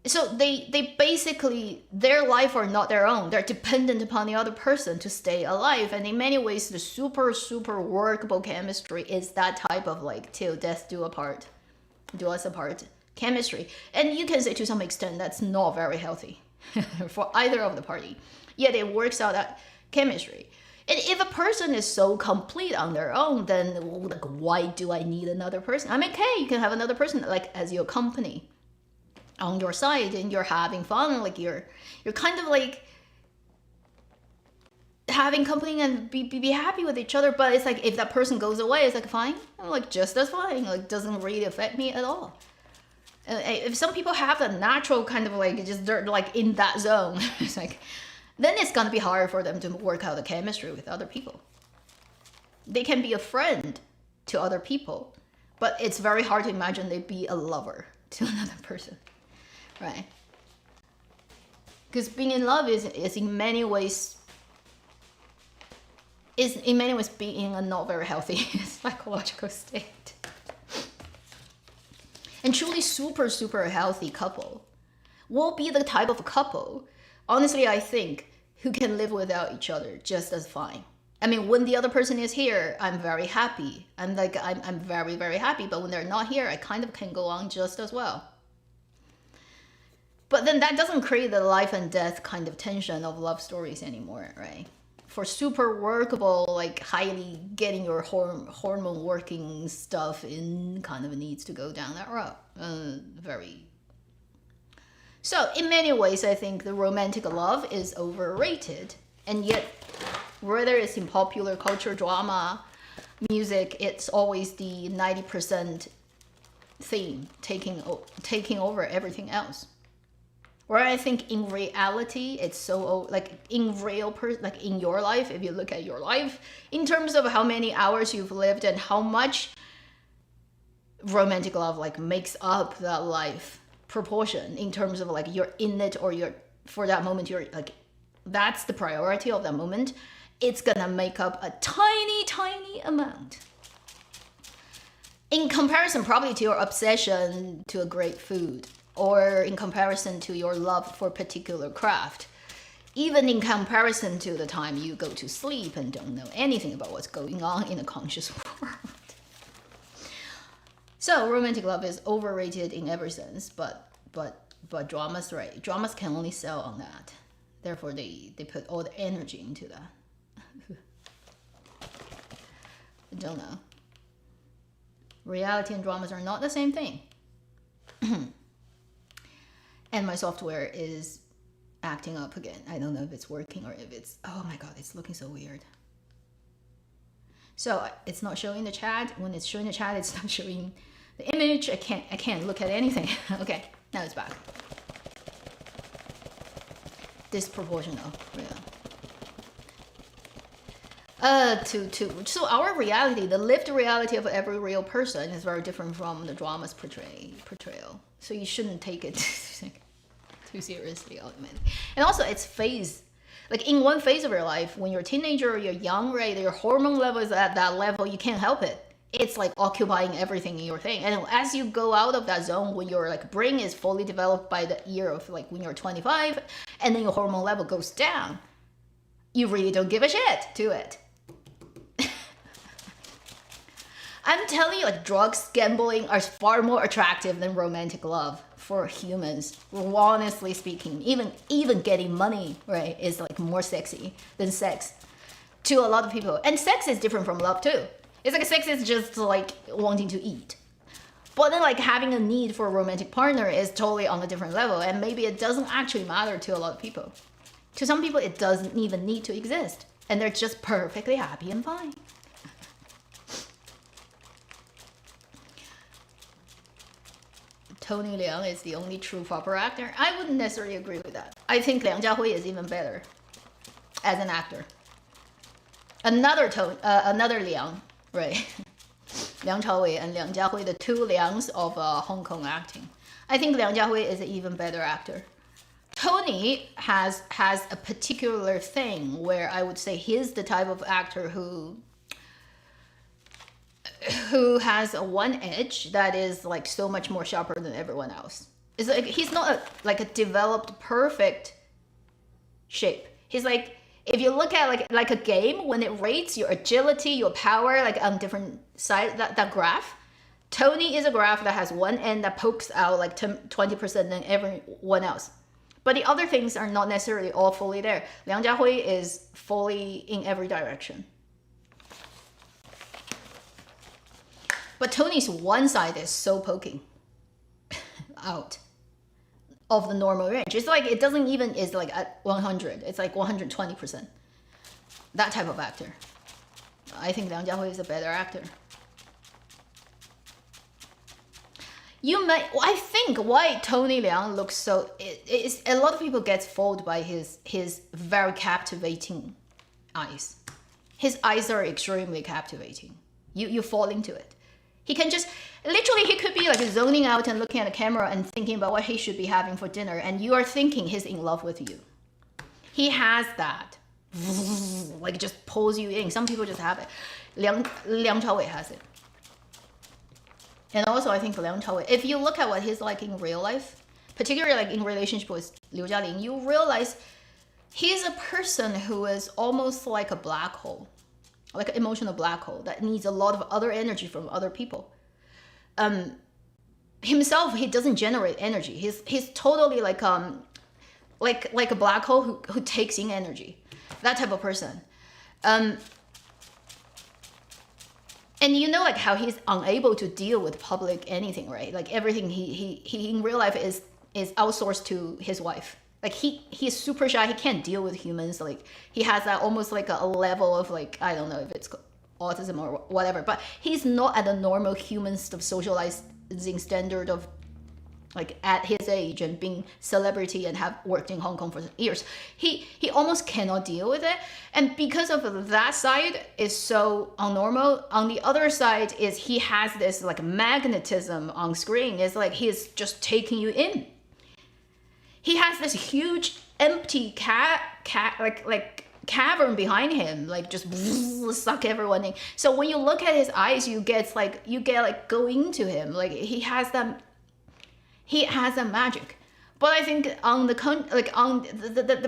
So they basically, their life are not their own. They're dependent upon the other person to stay alive. And in many ways, the super, super workable chemistry is that type of like till death do us apart chemistry. And you can say to some extent that's not very healthy for either of the party. Yet it works out that chemistry. And if a person is so complete on their own, then like, why do I need another person? I mean, okay, you can have another person like as your company on your side, and you're having fun. Like you're kind of like having company and be happy with each other. But it's like if that person goes away, it's like fine, I'm like just as fine. Like doesn't really affect me at all. If some people have a natural kind of like just they're like in that zone, it's like. Then it's gonna be hard for them to work out the chemistry with other people. They can be a friend to other people, but it's very hard to imagine they'd be a lover to another person, right? Because being in love is in many ways being in a not very healthy psychological state. And truly super, super healthy couple will be the type of couple, honestly, I think, who can live without each other just as fine. I mean, when the other person is here, I'm very happy. I'm very, very happy. But when they're not here, I kind of can go on just as well. But then that doesn't create the life and death kind of tension of love stories anymore, right? for super workable, like highly getting your hormone working stuff in, kind of needs to go down that route. Very. So in many ways, I think the romantic love is overrated, and yet, whether it's in popular culture, drama, music, it's always the 90% theme taking over everything else. Where I think in reality, it's so like in like in your life, if you look at your life in terms of how many hours you've lived and how much romantic love like makes up that life proportion in terms of like you're in it or you're for that moment, you're like, that's the priority of that moment. It's gonna make up a tiny amount in comparison probably to your obsession to a great food, or in comparison to your love for a particular craft, even in comparison to the time you go to sleep and don't know anything about what's going on in the conscious world. So romantic love is overrated in every sense, but dramas, right? Dramas can only sell on that. Therefore, they put all the energy into that. I don't know. Reality and dramas are not the same thing. And my software is acting up again. I don't know if it's working or if it's, oh my god, it's looking so weird. So it's not showing the chat. When it's showing the chat, it's not showing the image. I can't look at anything. Okay, now it's back. Disproportional, yeah. So our reality, the lived reality of every real person is very different from the drama's portrayal. So you shouldn't take it too seriously, ultimately. And also it's phase. Like in one phase of your life, when you're a teenager or you're young, right, your hormone level is at that level, you can't help it. It's like occupying everything in your thing. And as you go out of that zone, when your like brain is fully developed by the year of like when you're 25, and then your hormone level goes down, you really don't give a shit to it. I'm telling you, like drugs, gambling are far more attractive than romantic love for humans. Honestly speaking, even getting money, right, is like more sexy than sex to a lot of people. And sex is different from love too. It's like sex is just like wanting to eat. But then like having a need for a romantic partner is totally on a different level, and maybe it doesn't actually matter to a lot of people. To some people, it doesn't even need to exist, and they're just perfectly happy and fine. Tony Leung is the only true proper actor. I wouldn't necessarily agree with that. I think Liang Jiahui is even better as an actor. Another Liang, right? Liang Chaowei and Liang Jiahui, the two Liangs of Hong Kong acting. I think Liang Jiahui is an even better actor. Tony has a particular thing where I would say he's the type of actor who has a one edge that is like so much more sharper than everyone else. It's like he's not like a developed perfect shape. He's like, if you look at like a game, when it rates your agility, your power, like on different sides, that graph, Tony is a graph that has one end that pokes out like 20% than everyone else. But the other things are not necessarily all fully there. Liang Jiahui is fully in every direction. But Tony's one side is so poking out of the normal range. It's like, it doesn't even, is like at 100. It's like 120%. That type of actor. I think Liang Jiahui is a better actor. I think why Tony Leung looks so, a lot of people get fooled by his very captivating eyes. His eyes are extremely captivating. You fall into it. He can just, literally he could be like zoning out and looking at the camera and thinking about what he should be having for dinner, and you are thinking he's in love with you. He has that. Like just pulls you in. Some people just have it. Liang Chaowei has it. And also I think Liang Chaowei, if you look at what he's like in real life, particularly like in relationship with Liu Jialing, you realize he's a person who is almost like a black hole. Like an emotional black hole that needs a lot of other energy from other people. Himself, he doesn't generate energy. He's totally like a black hole who takes in energy. That type of person. And you know, like how he's unable to deal with public anything, right? Like everything he in real life is outsourced to his wife. Like he's super shy. He can't deal with humans. Like he has that almost like a level of like, I don't know if it's autism or whatever, but he's not at a normal human sort of socializing standard of like at his age and being celebrity and have worked in Hong Kong for years. He almost cannot deal with it. And because of that side is so unnormal, on the other side is he has this like magnetism on screen. It's like he's just taking you in. He has this huge empty cavern behind him, like just suck everyone in. So when you look at his eyes, you get like go into him. Like he has that magic. But I think on the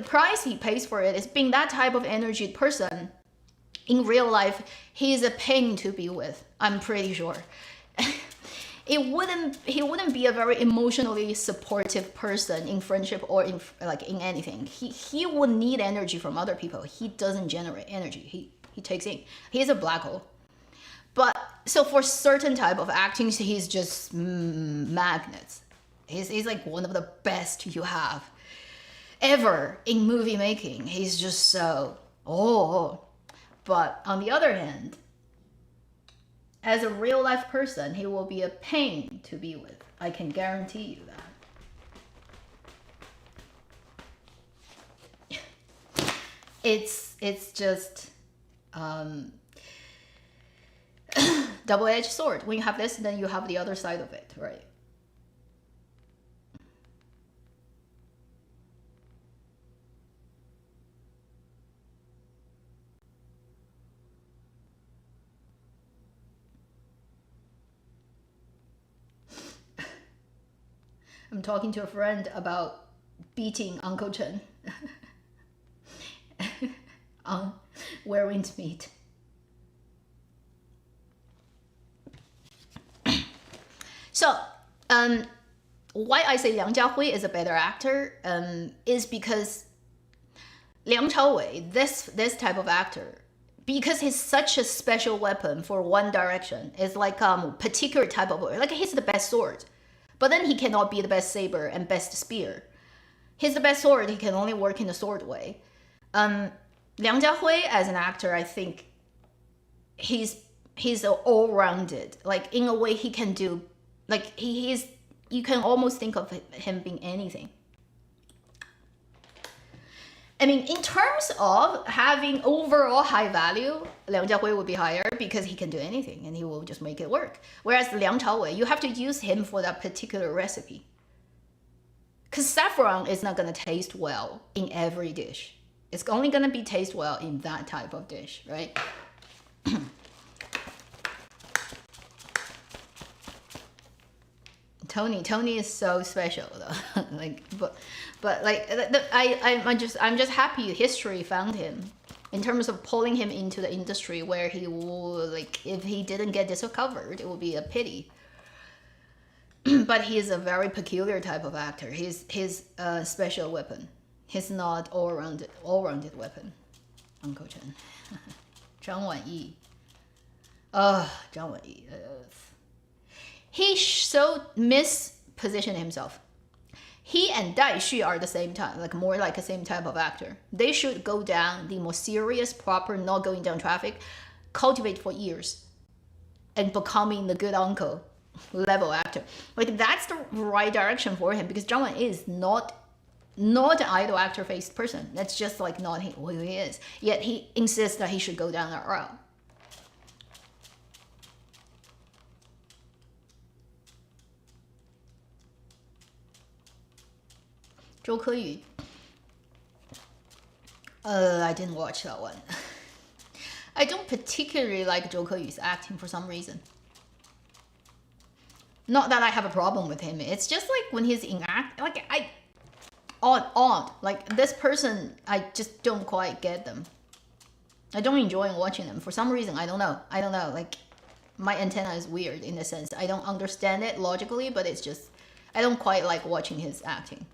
price he pays for it is being that type of energy person. In real life, he's a pain to be with. I'm pretty sure. He wouldn't be a very emotionally supportive person in friendship or in anything. He would need energy from other people. He doesn't generate energy. He takes in. He's a black hole. But so for certain type of acting, he's just magnets. He's like one of the best you have ever in movie making. He's just so But on the other hand, as a real life person, he will be a pain to be with. I can guarantee you that. It's just double-edged sword. When you have this, then you have the other side of it, right? I'm talking to a friend about beating Uncle Chen on where we meet. So, why I say Liang Jiahui is a better actor is because Liang Chaowei, this type of actor, because he's such a special weapon for one direction, is like particular type of, like he's the best sword. But then he cannot be the best saber and best spear. He's the best sword, he can only work in the sword way. Liang Jiahui as an actor, I think he's all-rounded. Like in a way he can do, like he's, you can almost think of him being anything. I mean, in terms of having overall high value, Liang Jiahui would be higher because he can do anything and he will just make it work. Whereas Liang Chaowei, you have to use him for that particular recipe. Because saffron is not going to taste well in every dish. It's only going to be taste well in that type of dish, right? Tony is so special though. Like, but like I'm just happy history found him in terms of pulling him into the industry where he will, like, if he didn't get discovered, it would be a pity. But he is a very peculiar type of actor. He's a special weapon. He's not all-rounded weapon. Uncle Chen. Zhang Wanyi. Zhang Wanyi. He so mispositioned himself. He and Dai Xu are the same time, like more like the same type of actor. They should go down the more serious, proper, not going down traffic, cultivate for years, and becoming the good uncle level actor. Like that's the right direction for him because Zhang Wan is not an idol actor faced person. That's just like not who he is. Yet he insists that he should go down that route. Zhou Keyu. I didn't watch that one. I don't particularly like Zhou Keyu's acting for some reason. Not that I have a problem with him. It's just like when he's in act, like odd. Like this person, I just don't quite get them. I don't enjoy watching them for some reason. I don't know. Like my antenna is weird in a sense. I don't understand it logically, but it's just I don't quite like watching his acting.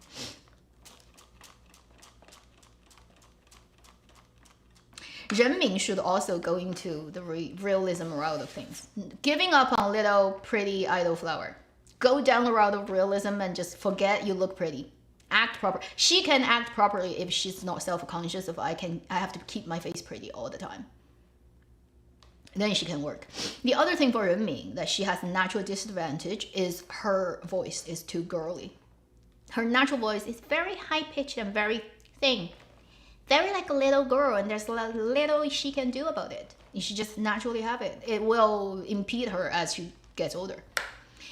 Renmin should also go into the realism route of things. Giving up on little pretty idol flower. Go down the route of realism and just forget you look pretty. Act proper. She can act properly if she's not self-conscious of I have to keep my face pretty all the time. Then she can work. The other thing for Renmin that she has a natural disadvantage is her voice is too girly. Her natural voice is very high-pitched and very thin. Very like a little girl, and there's little she can do about it. She just naturally have it. It will impede her as she gets older.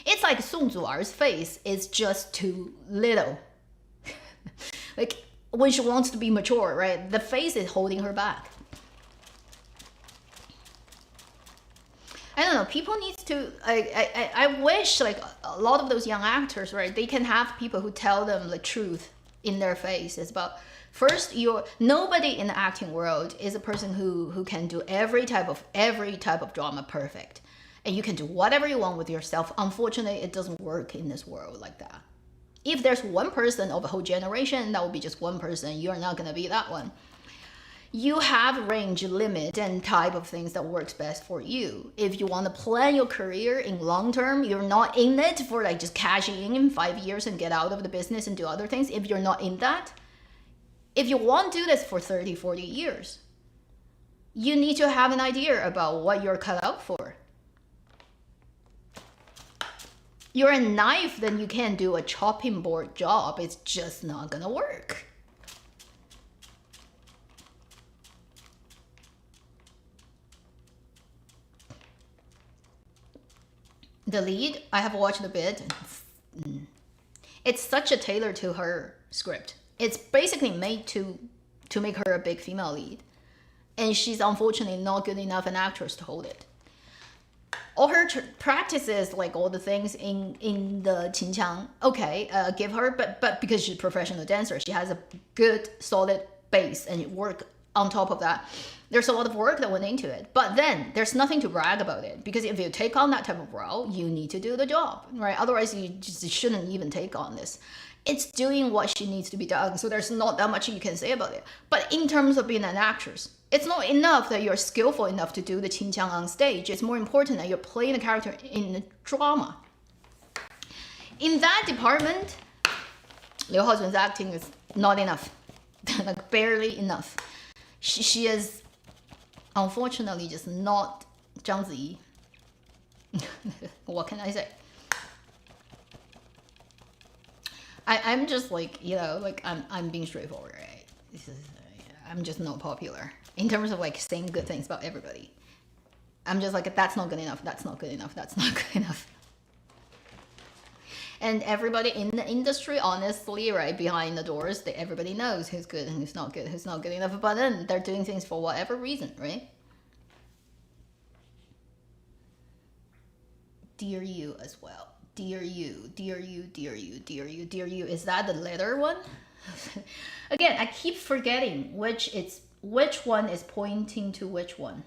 It's like Song Zu'er's face is just too little. Like when she wants to be mature, right? The face is holding her back. I don't know, people need to, I wish like a lot of those young actors, right, they can have people who tell them the truth in their face. It's about, first, nobody in the acting world is a person who can do every type of drama perfect. And you can do whatever you want with yourself. Unfortunately, it doesn't work in this world like that. If there's one person of a whole generation, that will be just one person. You're not gonna be that one. You have range, limit, and type of things that works best for you. If you want to plan your career in long term, you're not in it for like just cashing in 5 years and get out of the business and do other things. If you're not in that, if you want to do this for 30, 40 years, you need to have an idea about what you're cut out for. You're a knife, then you can't do a chopping board job. It's just not gonna work. The lead, I have watched a bit. It's such a tailor to her script. It's basically made to make her a big female lead. And she's unfortunately not good enough an actress to hold it. All her practices, like all the things in the Qinqiang, okay, give her, but because she's a professional dancer, she has a good, solid base and work on top of that. There's a lot of work that went into it, but then there's nothing to brag about it, because if you take on that type of role, you need to do the job, right? Otherwise, you just shouldn't even take on this. It's doing what she needs to be done, so there's not that much you can say about it. But in terms of being an actress, it's not enough that you're skillful enough to do the Qinqiang on stage. It's more important that you're playing a character in the drama. In that department, Liu Haozun's acting is not enough, like barely enough. She is unfortunately just not Zhang Ziyi. What can I say? I'm just like, you know, like I'm being straightforward, right? I'm just not popular in terms of like saying good things about everybody. I'm just like, that's not good enough, that's not good enough, that's not good enough. And everybody in the industry, honestly, right, behind the doors, everybody knows who's good and who's not good enough. But then they're doing things for whatever reason, right? Dear you as well. Dear you, dear you, dear you, dear you, dear you. Is that the letter one? Again, I keep forgetting which one is pointing to which one.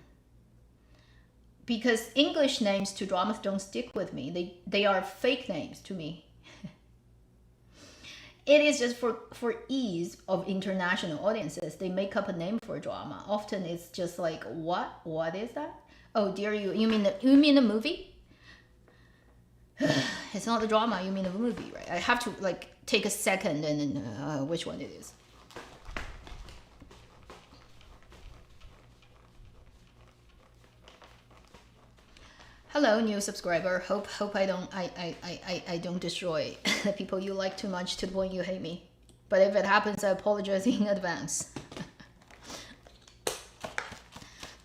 Because English names to dramas don't stick with me. They are fake names to me. It is just for ease of international audiences. They make up a name for a drama. Often it's just like, what? What is that? Oh, dear you. You mean the movie? It's not the drama. You mean the movie, right? I have to like take a second and then which one it is. Hello, new subscriber. Hope I don't destroy the people you like too much to the point you hate me. But if it happens, I apologize in advance.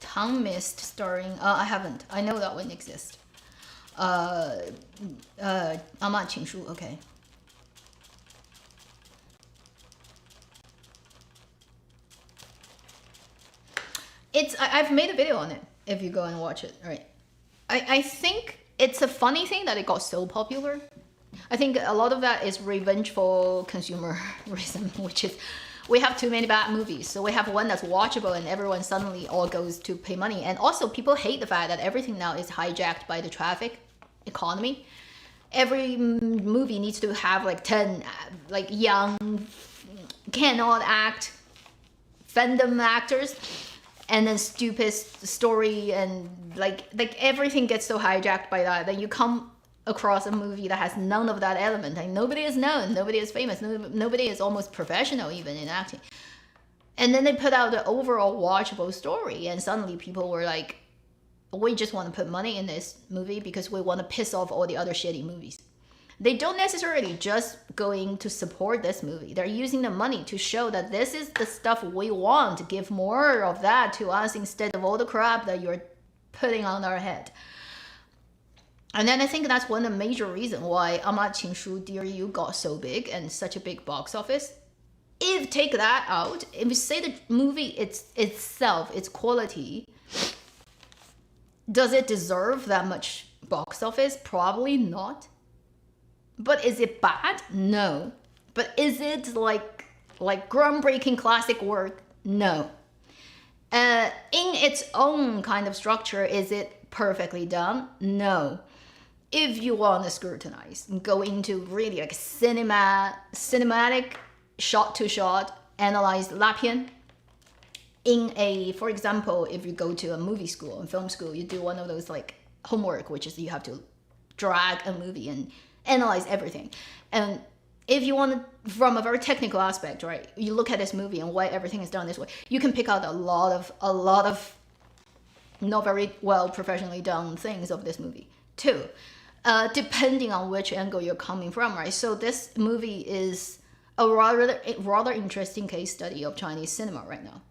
Tongue Mist starring I haven't. I know that one exists. Ama Qingshu, okay. I've made a video on it if you go and watch it, right? I think it's a funny thing that it got so popular. I think a lot of that is revengeful consumerism, which is we have too many bad movies. So we have one that's watchable and everyone suddenly all goes to pay money. And also people hate the fact that everything now is hijacked by the traffic economy. Every movie needs to have like 10 like young, cannot act, fandom actors. and then stupid story, and like everything gets so hijacked by that. Then you come across a movie that has none of that element. Like nobody is known, nobody is famous, nobody is almost professional even in acting. And then they put out the overall watchable story, and suddenly people were like, we just want to put money in this movie because we want to piss off all the other shitty movies. They don't necessarily just going to support this movie. They're using the money to show that this is the stuff we want. Give more of that to us instead of all the crap that you're putting on our head. And then I think that's one of the major reasons why Ama Qingshu Dear You got so big and such a big box office. If take that out, if you say the movie itself, its quality, does it deserve that much box office? Probably not. But is it bad? No. But is it like groundbreaking classic work? No. In its own kind of structure, is it perfectly done? No. If you want to scrutinize and go into really like cinematic shot to shot, analyze 拉片, for example, if you go to a movie school and film school, you do one of those like homework, which is you have to drag a movie and analyze everything. And if you want to, from a very technical aspect, right, you look at this movie and why everything is done this way, you can pick out a lot of not very well professionally done things of this movie too, depending on which angle you're coming from, right? So this movie is a rather interesting case study of Chinese cinema right now.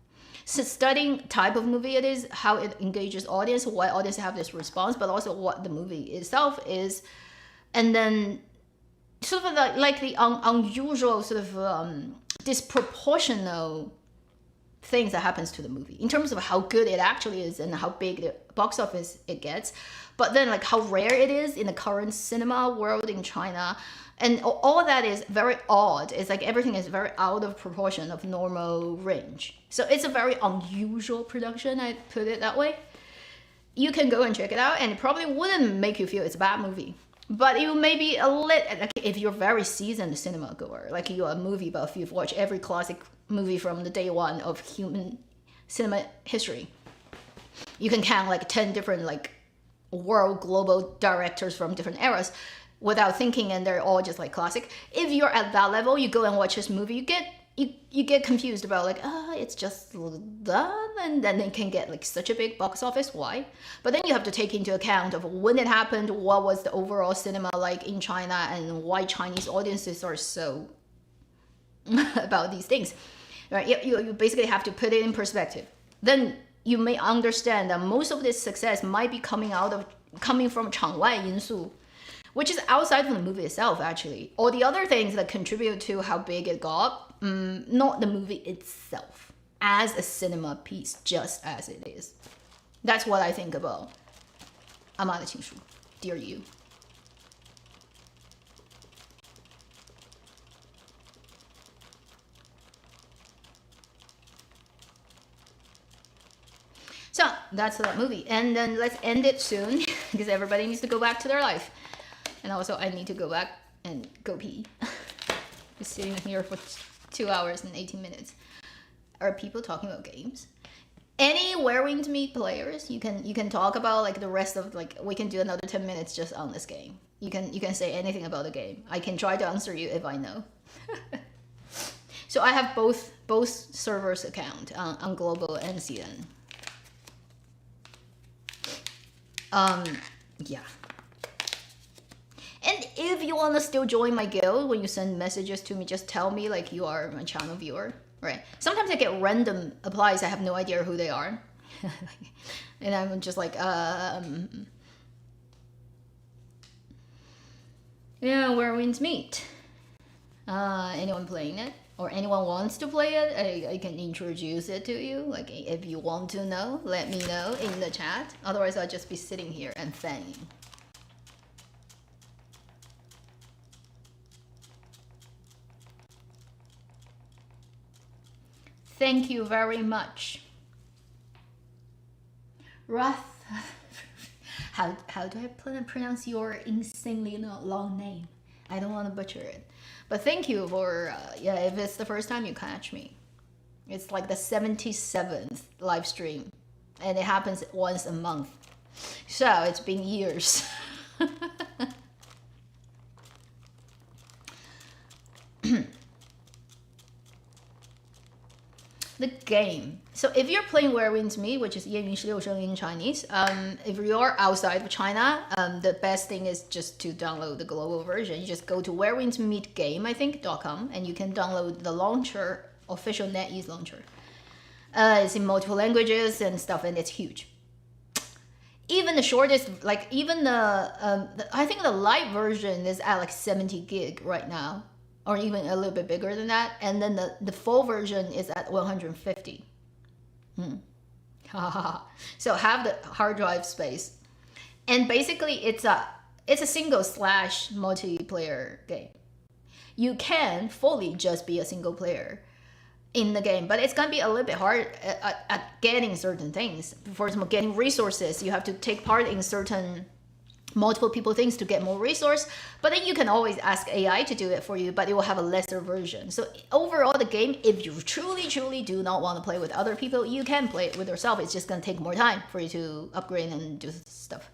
So studying type of movie it is, how it engages audience, why audience have this response, but also what the movie itself is. And then sort of like the unusual sort of disproportional things that happens to the movie in terms of how good it actually is and how big the box office it gets. But then like how rare it is in the current cinema world in China. And all that is very odd. It's like everything is very out of proportion of normal range. So it's a very unusual production, I'd put it that way. You can go and check it out and it probably wouldn't make you feel it's a bad movie. But it may be a little, like if you're very seasoned cinema goer, like you're a movie buff, you've watched every classic movie from the day one of human cinema history. You can count like 10 different like world global directors from different eras without thinking, and they're all just like classic. If you're at that level, you go and watch this movie, you get confused about like, it's just that, and then it can get like such a big box office. Why? But then you have to take into account of when it happened, what was the overall cinema like in China, and why Chinese audiences are so about these things, right? You basically have to put it in perspective. Then you may understand that most of this success might be coming from 场外因素, which is outside from the movie itself, actually. All the other things that contribute to how big it got, not the movie itself, as a cinema piece, just as it is. That's what I think about 阿妈的情书, Dear You. So that's that movie. And then let's end it soon, because everybody needs to go back to their life. And also, I need to go back and go pee. Just sitting here for 2 hours and 18 minutes. Are people talking about games? Any Where Wings Meet players? You can talk about like the rest of like we can do another 10 minutes just on this game. You can say anything about the game. I can try to answer you if I know. So I have both servers account on global and CN. Yeah. And if you want to still join my guild, when you send messages to me, just tell me like you are my channel viewer, right? Sometimes I get random applies, I have no idea who they are. And I'm just like, yeah, Where Winds Meet. Anyone playing it? Or anyone wants to play it, I can introduce it to you. Like, if you want to know, let me know in the chat. Otherwise, I'll just be sitting here and fanning. Thank you very much. Wrath. How do I pronounce your insanely long name? I don't want to butcher it. But thank you for, yeah, if it's the first time you catch me. It's like the 77th live stream, and it happens once a month. So it's been years. The game. So if you're playing Where Winds Meet, which is 夜云16声 in Chinese, if you're outside of China, the best thing is just to download the global version. You just go to wherewindsmeetgame, I think, .com, and you can download the launcher, official NetEase launcher. It's in multiple languages and stuff, and it's huge. Even the shortest, like even I think the light version is at like 70 gig right now, or even a little bit bigger than that. And then the full version is at 150. So have the hard drive space. And basically it's a single slash multiplayer game. You can fully just be a single player in the game, but it's gonna be a little bit hard at getting certain things. For example, getting resources, you have to take part in certain multiple people things to get more resource, but then you can always ask AI to do it for you, but it will have a lesser version. So overall, the game, if you truly do not want to play with other people, you can play it with yourself. It's just gonna take more time for you to upgrade and do stuff,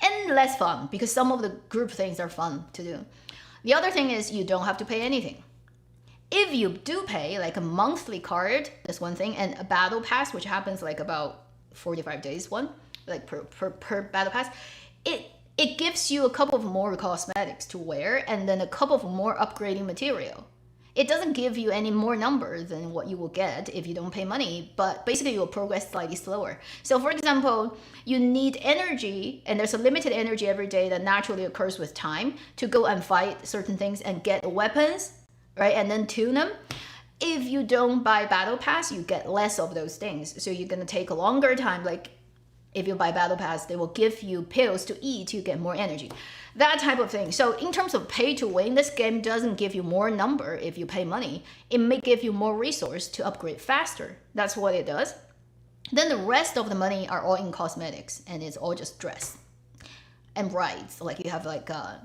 and less fun, because some of the group things are fun to do. The other thing is you don't have to pay anything. If you do pay like a monthly card, that's one thing, and a battle pass, which happens like about 45 days one, like per battle pass, it gives you a couple of more cosmetics to wear and then a couple of more upgrading material. It doesn't give you any more number than what you will get if you don't pay money, but basically you'll progress slightly slower. So for example, you need energy, and there's a limited energy every day that naturally occurs with time to go and fight certain things and get weapons, right? And then tune them. If you don't buy battle pass, you get less of those things. So you're gonna take a longer time. Like if you buy battle pass, they will give you pills to eat to get more energy. That type of thing. So in terms of pay to win, this game doesn't give you more number if you pay money. It may give you more resource to upgrade faster. That's what it does. Then the rest of the money are all in cosmetics, and it's all just dress and rides. Like you have like a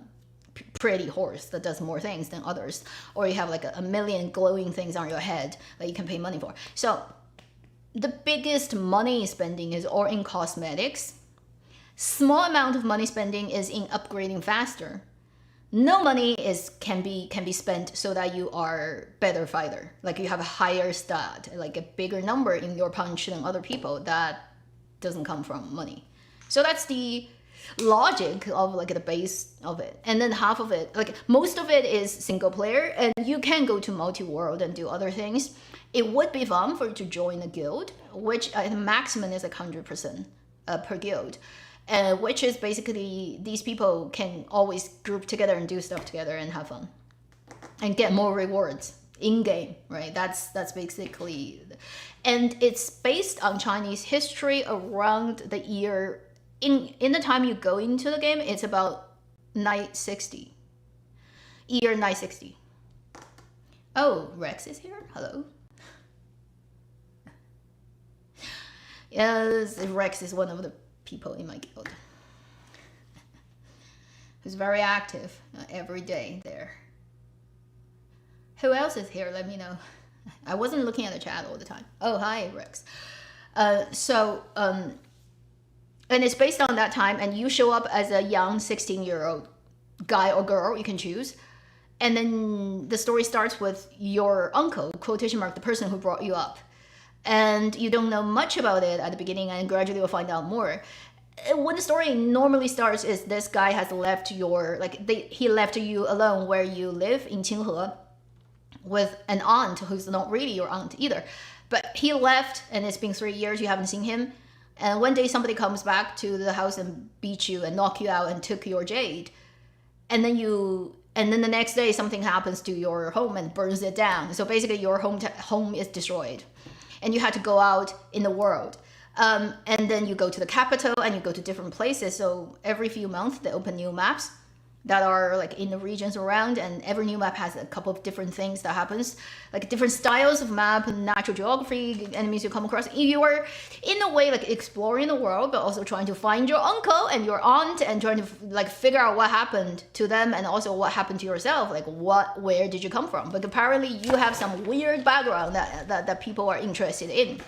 pretty horse that does more things than others, or you have like a million glowing things on your head that you can pay money for. So the biggest money spending is all in cosmetics. Small amount of money spending is in upgrading faster. No money can be spent so that you are better fighter. Like you have a higher stat, like a bigger number in your punch than other people. That doesn't come from money. So that's the logic of like the base of it. And then half of it, like most of it is single player, and you can go to multi-world and do other things. It would be fun for you to join a guild, which the maximum is like 100% per guild. Which is basically these people can always group together and do stuff together and have fun and get more rewards in game, right? That's basically, and it's based on Chinese history around the year in the time you go into the game. It's about 960, year 960. Oh, Rex is here. Hello. Yes, Rex is one of the people in my guild who's very active every day there. Who else is here? Let me know. I wasn't looking at the chat all the time. Oh, hi, Rex. And it's based on that time, and you show up as a young 16-year-old guy or girl, you can choose. And then the story starts with your uncle, quotation mark, the person who brought you up. And you don't know much about it at the beginning, and gradually you'll find out more. When the story normally starts is this guy has left he left you alone where you live in Qinghe with an aunt who's not really your aunt either. But he left, and it's been 3 years, you haven't seen him. And one day somebody comes back to the house and beat you and knock you out and took your jade. And then the next day something happens to your home and burns it down. So basically your home is destroyed. And you had to go out in the world. And then you go to the capital and you go to different places. So every few months they open new maps. that are like in the regions around, and every new map has a couple of different things that happens, like different styles of map, natural geography, enemies you come across. You are in a way like exploring the world, but also trying to find your uncle and your aunt and trying to like figure out what happened to them and also what happened to yourself, like where did you come from. But apparently you have some weird background that people are interested in.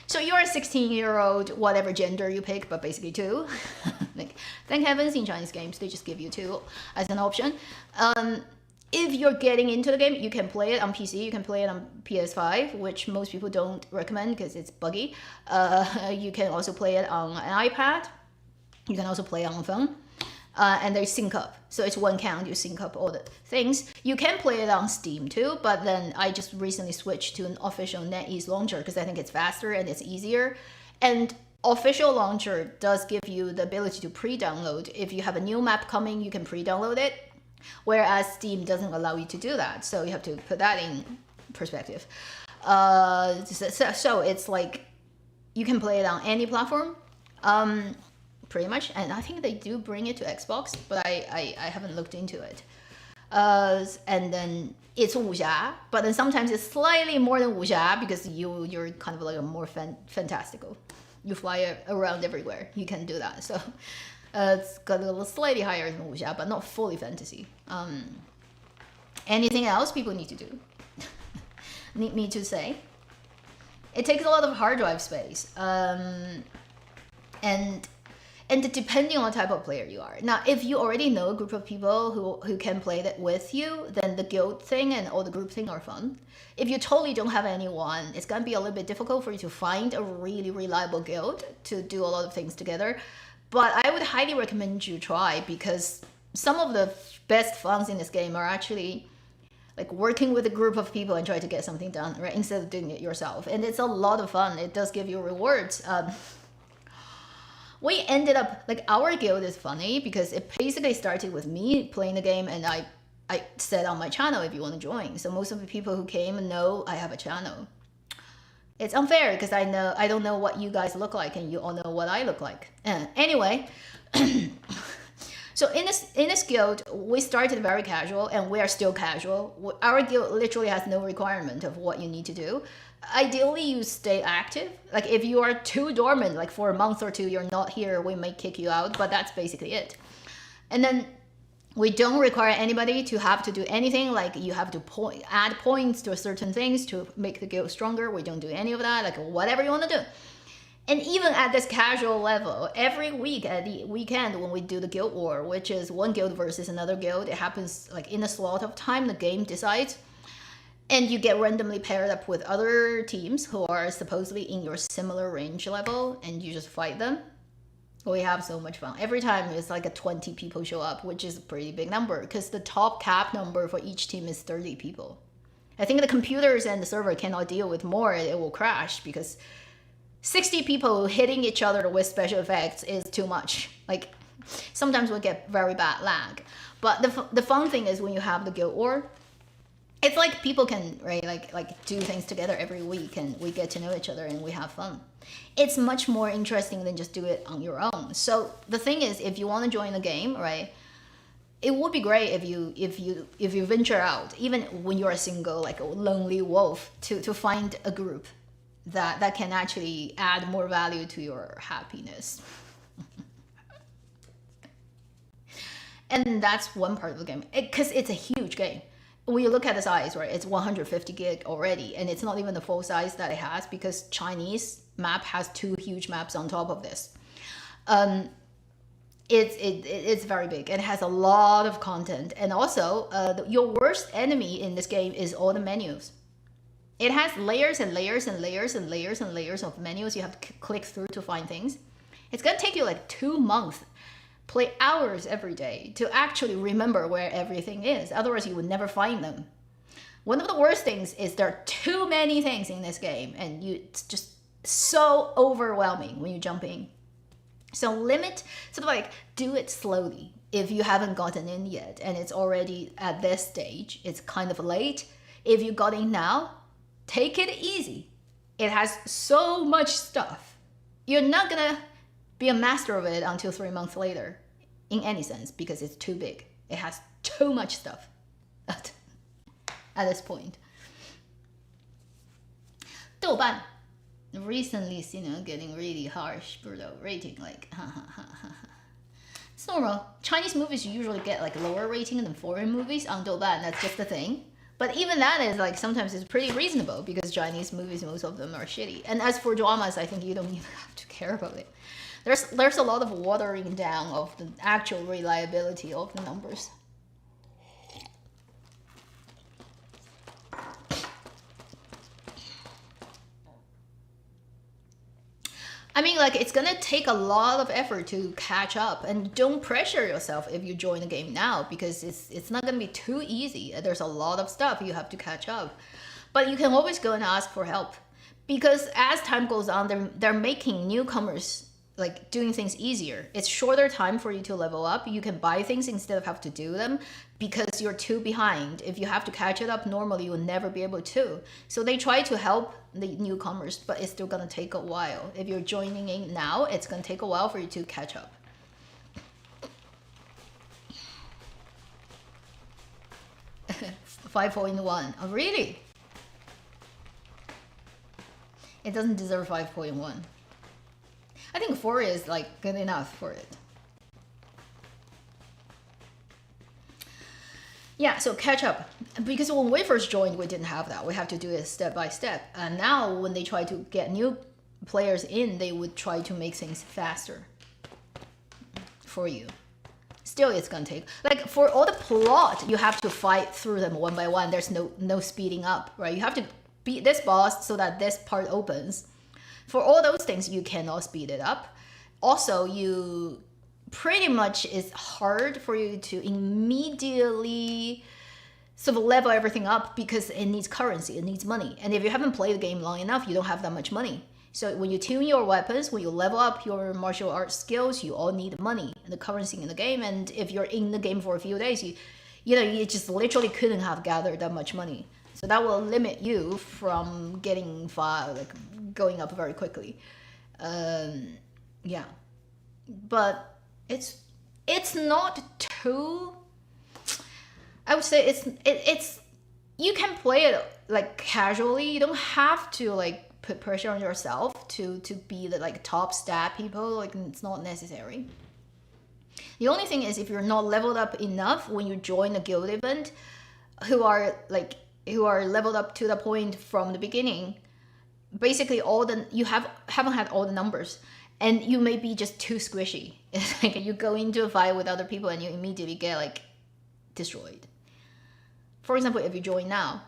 So you're a 16-year-old, whatever gender you pick, but basically two. Like, thank heavens in Chinese games, they just give you two as an option. If you're getting into the game, you can play it on PC, you can play it on PS5, which most people don't recommend because it's buggy. You can also play it on an iPad. You can also play it on a phone. And they sync up. So it's one count, you sync up all the things. You can play it on Steam too, but then I just recently switched to an official NetEase launcher because I think it's faster and it's easier. And official launcher does give you the ability to pre-download. If you have a new map coming, you can pre-download it. Whereas Steam doesn't allow you to do that. So you have to put that in perspective. So it's like, you can play it on any platform. Pretty much, and I think they do bring it to Xbox, but I haven't looked into it. And then it's wuxia, but then sometimes it's slightly more than wuxia because you're kind of like a more fantastical. You fly around everywhere. You can do that. So it's got a little slightly higher than wuxia, but not fully fantasy. Anything else people need to do? Need me to say? It takes a lot of hard drive space. And depending on the type of player you are. Now, if you already know a group of people who can play that with you, then the guild thing and all the group thing are fun. If you totally don't have anyone, it's going to be a little bit difficult for you to find a really reliable guild to do a lot of things together. But I would highly recommend you try, because some of the best funs in this game are actually like working with a group of people and try to get something done, right? Instead of doing it yourself. And it's a lot of fun. It does give you rewards. We ended up, like, our guild is funny because it basically started with me playing the game, and I said on my channel if you want to join. So most of the people who came know I have a channel. It's unfair because I don't know what you guys look like and you all know what I look like. Anyway, so in this guild, we started very casual and we are still casual. Our guild literally has no requirement of what you need to do. Ideally, you stay active. Like, if you are too dormant, like for a month or two, you're not here, we may kick you out, but that's basically it. And then we don't require anybody to have to do anything, like you have to add points to certain things to make the guild stronger. We don't do any of that, like whatever you want to do. And even at this casual level, every week at the weekend when we do the guild war, which is one guild versus another guild, it happens like in a slot of time, the game decides. And you get randomly paired up with other teams who are supposedly in your similar range level, and you just fight them. We have so much fun. Every time it's like 20 people show up, which is a pretty big number because the top cap number for each team is 30 people. I think the computers and the server cannot deal with more. It will crash because 60 people hitting each other with special effects is too much. Like, sometimes we get very bad lag. But the fun thing is when you have the guild war, it's like people can, right, like do things together every week and we get to know each other and we have fun. It's much more interesting than just do it on your own. So the thing is, if you want to join the game, right, it would be great if you venture out, even when you're a single, like a lonely wolf, to find a group that can actually add more value to your happiness. And that's one part of the game, because it's a huge game. When you look at the size, right, it's 150 gig already, and it's not even the full size that it has because Chinese map has 2 huge maps on top of this. It's very big. It has a lot of content, and also your worst enemy in this game is all the menus. It has layers and layers and layers and layers and layers of menus you have to click through to find things. It's gonna take you like 2 months. Play hours every day to actually remember where everything is. Otherwise, you would never find them. One of the worst things is there are too many things in this game, and it's just so overwhelming when you jump in. So sort of like, do it slowly. If you haven't gotten in yet, and it's already at this stage, it's kind of late. If you got in now, take it easy. It has so much stuff. You're not gonna be a master of it until 3 months later, in any sense, because it's too big. It has too much stuff at this point. 豆瓣 recently seen it getting really harsh for the rating, like it's normal. Chinese movies usually get like lower rating than foreign movies on 豆瓣. That's just the thing. But even that is like sometimes it's pretty reasonable because Chinese movies, most of them are shitty. And as for dramas, I think you don't even have to care about it. There's a lot of watering down of the actual reliability of the numbers. I mean, like, it's gonna take a lot of effort to catch up, and don't pressure yourself if you join the game now, because it's not gonna be too easy. There's a lot of stuff you have to catch up, but you can always go and ask for help, because as time goes on, they're making newcomers like doing things easier. It's shorter time for you to level up. You can buy things instead of have to do them because you're too behind. If you have to catch it up, normally you will never be able to. So they try to help the newcomers, but it's still gonna take a while. If you're joining in now, it's gonna take a while for you to catch up. $5.1. Oh, really? It doesn't deserve 5.1. I think 4 is like good enough for it. Yeah, so catch up. Because when we first joined, we didn't have that. We have to do it step by step. And now when they try to get new players in, they would try to make things faster for you. Still, it's gonna take, like, for all the plot, you have to fight through them one by one. There's no speeding up, right? You have to beat this boss so that this part opens. For all those things, you cannot speed it up. Also, you pretty much it's hard for you to immediately sort of level everything up because it needs currency, it needs money. And if you haven't played the game long enough, you don't have that much money. So when you tune your weapons, when you level up your martial arts skills, you all need money and the currency in the game. And if you're in the game for a few days, you just literally couldn't have gathered that much money. So that will limit you from getting far, like going up very quickly. Yeah, but it's not too. I would say it's you can play it like casually. You don't have to like put pressure on yourself to be the like top stat people. Like, it's not necessary. The only thing is if you're not leveled up enough when you join a guild event, who are leveled up to the point from the beginning, basically you haven't had all the numbers, and you may be just too squishy. It's like you go into a fight with other people and you immediately get like destroyed. For example, if you join now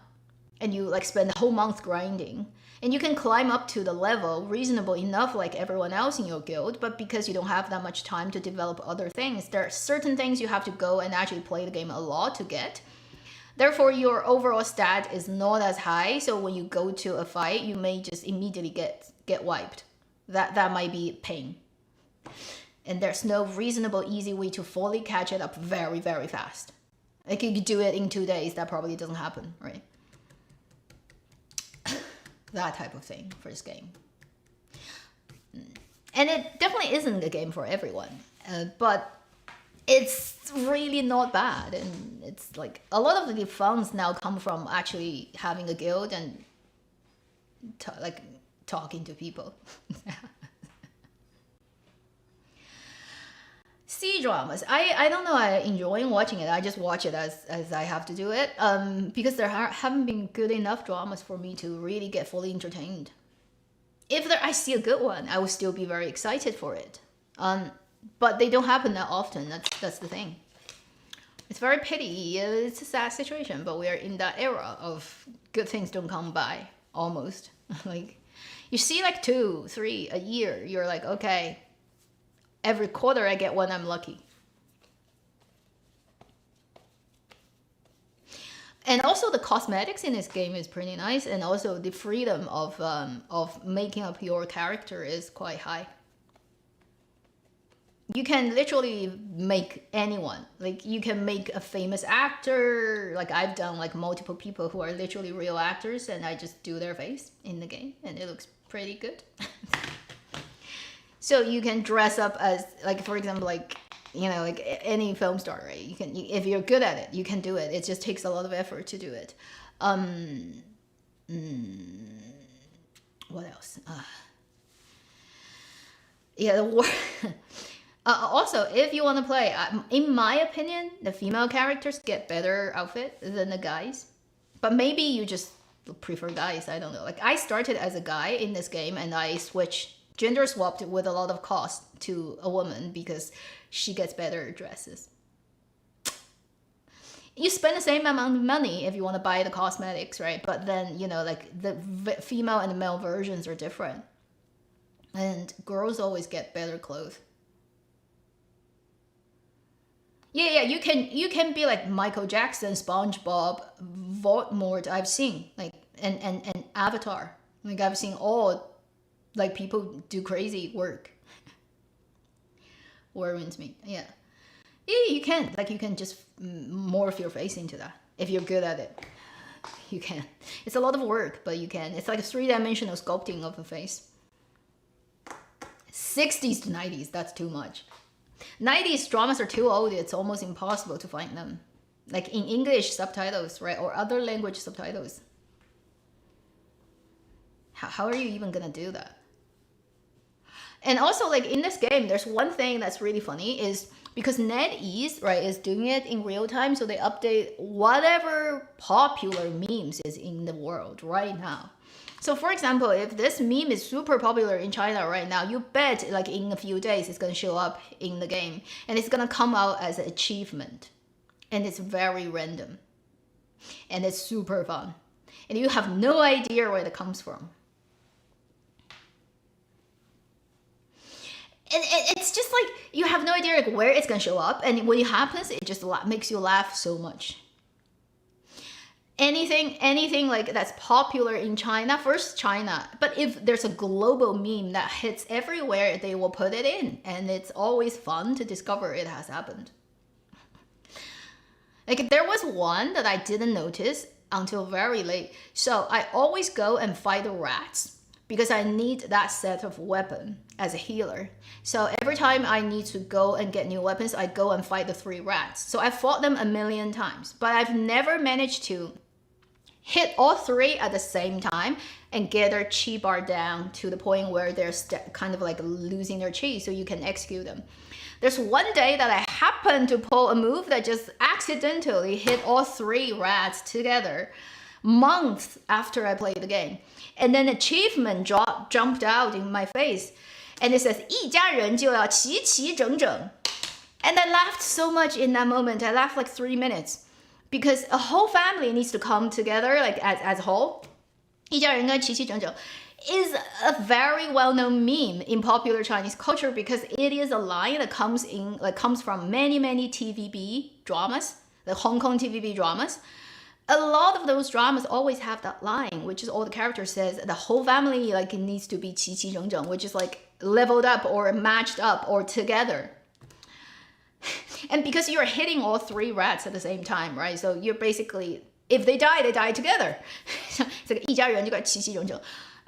and you like spend the whole month grinding, and you can climb up to the level reasonable enough like everyone else in your guild, but because you don't have that much time to develop other things, there are certain things you have to go and actually play the game a lot to get. Therefore, your overall stat is not as high, so when you go to a fight, you may just immediately get wiped. That might be pain. And there's no reasonable, easy way to fully catch it up very, very fast. Like, you could do it in 2 days, that probably doesn't happen, right? That type of thing for this game. And it definitely isn't a game for everyone, but it's really not bad. And it's like a lot of the funds now come from actually having a guild and talking to people. C-dramas. I don't know, I enjoy watching it. I just watch it as I have to do it, because there haven't been good enough dramas for me to really get fully entertained. If I see a good one, I will still be very excited for it. But they don't happen that often. That's the thing. It's very pity. It's a sad situation, but we are in that era of good things don't come by, almost. Like, you see like 2, 3 a year, you're like, okay, every quarter I get one, I'm lucky. And also the cosmetics in this game is pretty nice, and also the freedom of making up your character is quite high. You can literally make anyone. Like, you can make a famous actor. Like, I've done like multiple people who are literally real actors, and I just do their face in the game, and it looks pretty good. So you can dress up as, like, for example, like You know, like any film star, right? If you're good at it, you can do it. It just takes a lot of effort to do it. What else? Yeah, the war. Also, if you want to play, in my opinion, the female characters get better outfit than the guys. But maybe you just prefer guys. I don't know. Like I started as a guy in this game, and I switched gender swapped with a lot of cost to a woman because she gets better dresses. You spend the same amount of money if you want to buy the cosmetics, right? But then, you know, like the female and the male versions are different. And girls always get better clothes. Yeah, you can be like Michael Jackson, SpongeBob, Voldemort. I've seen like and Avatar. Like I've seen all like people do crazy work. Worries me. Yeah, you can like you can just morph your face into that if you're good at it. You can. It's a lot of work, but you can. It's like a 3-dimensional sculpting of a face. 60s to 90s, that's too much. 90s dramas are too old, it's almost impossible to find them. Like in English subtitles, right? Or other language subtitles. How are you even gonna do that? And also, like in this game, there's one thing that's really funny is because NetEase, right, is doing it in real time, so they update whatever popular memes is in the world right now. So for example, if this meme is super popular in China right now, you bet like in a few days it's gonna show up in the game and it's gonna come out as an achievement. And it's very random. And it's super fun. And you have no idea where it comes from. And it's just like you have no idea like where it's gonna show up, and when it happens, it just makes you laugh so much. Anything like that's popular in China, first China. But if there's a global meme that hits everywhere, they will put it in, and it's always fun to discover it has happened. Like there was one that I didn't notice until very late. So I always go and fight the rats because I need that set of weapon as a healer. So every time I need to go and get new weapons, I go and fight the 3 rats. So I fought them a million times, but I've never managed to hit all 3 at the same time and get their chi bar down to the point where they're kind of like losing their chi so you can execute them. There's one day that I happened to pull a move that just accidentally hit all 3 rats together months after I played the game. And then achievement jumped out in my face. And it says, 一家人就要齐齐整整. And I laughed so much in that moment. I laughed like 3 minutes. Because a whole family needs to come together like as a whole. 一家人要齐齐整整 is a very well-known meme in popular Chinese culture because it is a line that comes from many TVB dramas, the Hong Kong TVB dramas. A lot of those dramas always have that line, which is all the characters says the whole family like it needs to be 齐齐整整, which is like leveled up or matched up or together. And because you're hitting all 3 rats at the same time, right? So you're basically, if they die together. It's like 一家人就该齐齐整整.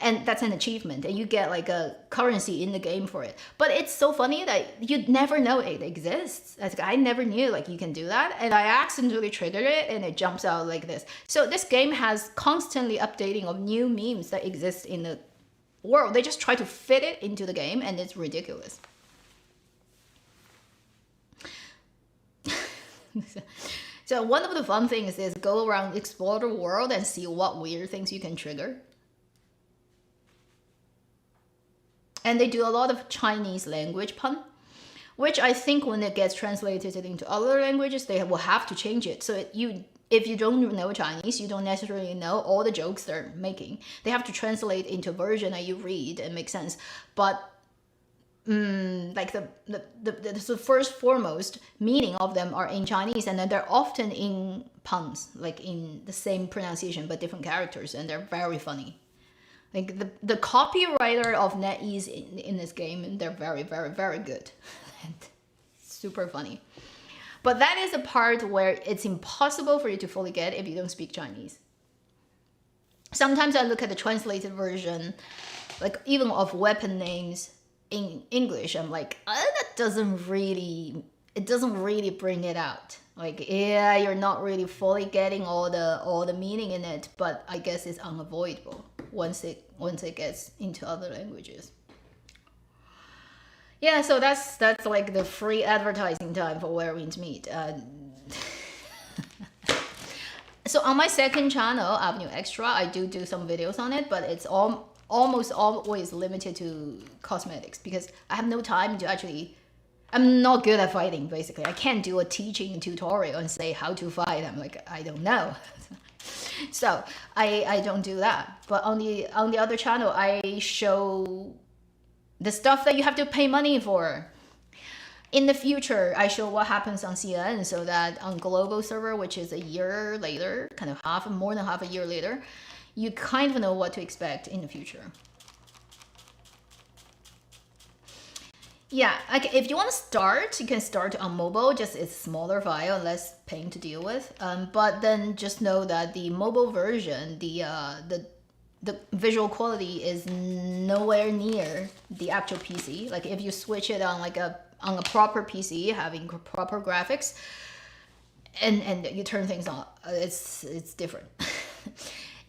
And that's an achievement, and you get like a currency in the game for it. But it's so funny that you'd never know it exists. Like, I never knew like you can do that, and I accidentally triggered it, and it jumps out like this. So this game has constantly updating of new memes that exist in the world. They just try to fit it into the game, and it's ridiculous. So one of the fun things is go around, explore the world, and see what weird things you can trigger. And they do a lot of Chinese language pun, which I think when it gets translated into other languages, they will have to change it. So if you don't know Chinese, you don't necessarily know all the jokes they're making. They have to translate into a version that you read and make sense. But like the first foremost meaning of them are in Chinese, and then they're often in puns, like in the same pronunciation but different characters, and they're very funny. Like the copywriter of NetEase in this game, and they're very good. Super funny. But that is a part where it's impossible for you to fully get if you don't speak Chinese. Sometimes I look at the translated version, like even of weapon names in English, I'm like, that doesn't really it doesn't really bring it out. Like, yeah, you're not really fully getting all the meaning in it, but I guess it's unavoidable once it gets into other languages. Yeah, so that's like the free advertising time for Where Winds Meet. So on my second channel, Avenue Extra, I do some videos on it, but it's almost always limited to cosmetics because I have no time to actually. I'm not good at fighting, basically. I can't do a teaching tutorial and say how to fight. I'm like, I don't know. So I don't do that. But on the other channel, I show the stuff that you have to pay money for. In the future, I show what happens on CN so that on global server, which is a year later, kind of more than half a year later, you kind of know what to expect in the future. Yeah, like if you want to start, you can start on mobile, just it's smaller file, less pain to deal with. But then just know that the mobile version, the visual quality is nowhere near the actual PC. Like if you switch it on on a proper PC, having proper graphics, and you turn things on, it's different.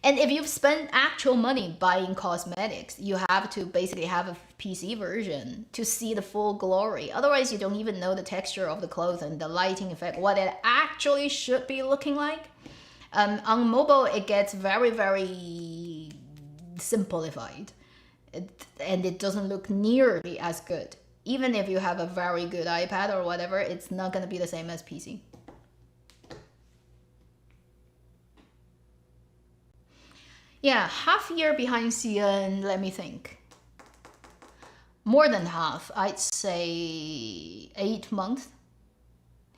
And if you've spent actual money buying cosmetics, you have to basically have a PC version to see the full glory. Otherwise, you don't even know the texture of the clothes and the lighting effect, what it actually should be looking like. On mobile, it gets very, very simplified. And it doesn't look nearly as good. Even if you have a very good iPad or whatever, it's not going to be the same as PC. Yeah, half year behind CN, let me think. More than half, I'd say 8 months.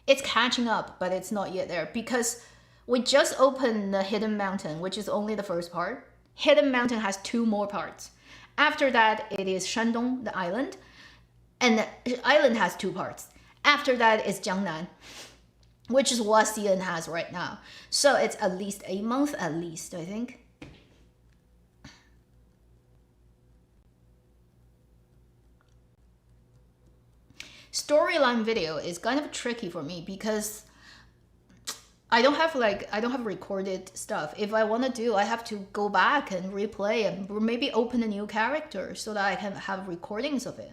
It's catching up, but it's not yet there because we just opened the Hidden Mountain, which is only the first part. Hidden Mountain has 2 more parts. After that, it is Shandong, the island, and the island has 2 parts. After that is Jiangnan, which is what CN has right now. So it's at least 8 months, at least, I think. Storyline video is kind of tricky for me because I don't have recorded stuff. If I want to do, I have to go back and replay and maybe open a new character so that I can have recordings of it.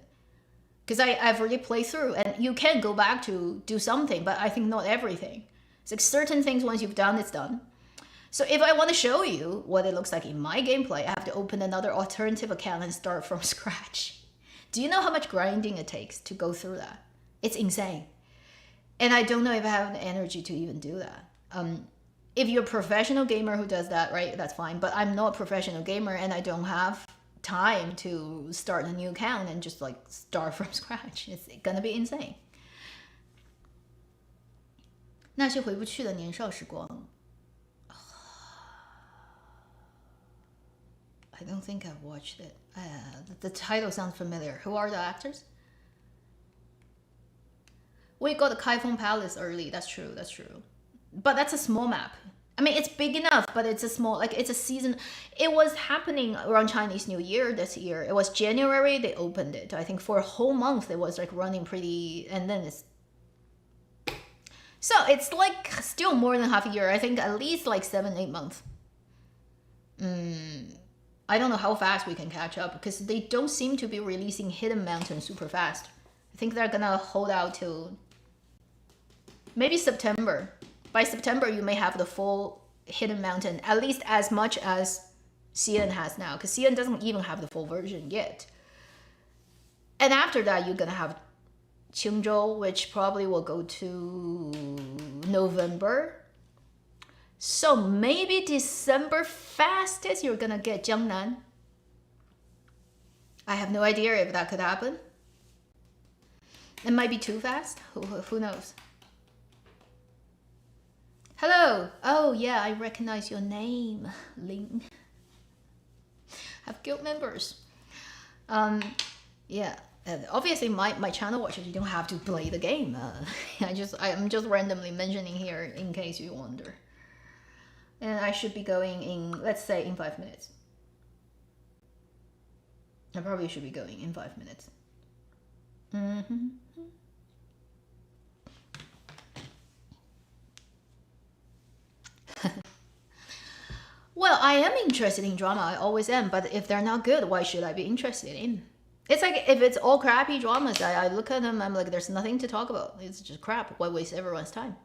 Because I've already played through, and you can go back to do something, but I think not everything. It's like certain things once you've done, it's done. So if I want to show you what it looks like in my gameplay, I have to open another alternative account and start from scratch. Do you know how much grinding it takes to go through that? It's insane. And I don't know if I have the energy to even do that. If you're a professional gamer who does that, right, that's fine. But I'm not a professional gamer and I don't have time to start a new account and just like start from scratch. It's gonna be insane. 那些回不去的年少时光. I don't think I've watched it. The title sounds familiar. Who are the actors? We got the Kaifeng Palace early. That's true. That's true. But that's a small map. I mean, it's big enough, but it's a small, like it's a season. It was happening around Chinese New Year this year. It was January. They opened it. I think for a whole month it was like running pretty, and then it's. So it's like still more than half a year. I think at least like 7-8 months. I don't know how fast we can catch up because they don't seem to be releasing Hidden Mountain super fast. I think they're gonna hold out till maybe September. By September, you may have the full Hidden Mountain, at least as much as CN has now, because CN doesn't even have the full version yet. And after that, you're gonna have Qingzhou, which probably will go to November. So maybe December fastest, you're gonna get Jiangnan. I have no idea if that could happen. It might be too fast. Who knows? Hello. Oh yeah, I recognize your name, Ling. Have guild members. Yeah. Obviously, my channel watchers, you don't have to play the game. I'm just randomly mentioning here in case you wonder. And I should be going in, let's say, in 5 minutes. I probably should be going in 5 minutes. Well, I am interested in drama. I always am. But if they're not good, why should I be interested in? It's like if it's all crappy dramas, I look at them, I'm like, there's nothing to talk about. It's just crap. Why waste everyone's time?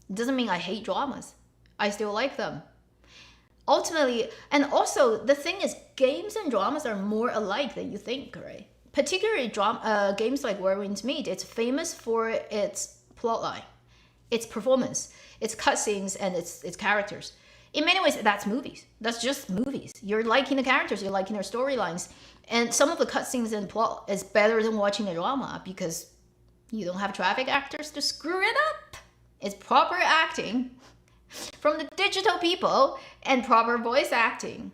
It doesn't mean I hate dramas. I still like them. Ultimately, and also the thing is, games and dramas are more alike than you think, right? Particularly games like Where Winds Meet, it's famous for its plotline, its performance, its cutscenes, and its characters. In many ways, that's movies. That's just movies. You're liking the characters, you're liking their storylines, and some of the cutscenes and plot is better than watching a drama because you don't have traffic actors to screw it up. It's proper acting from the digital people and proper voice acting.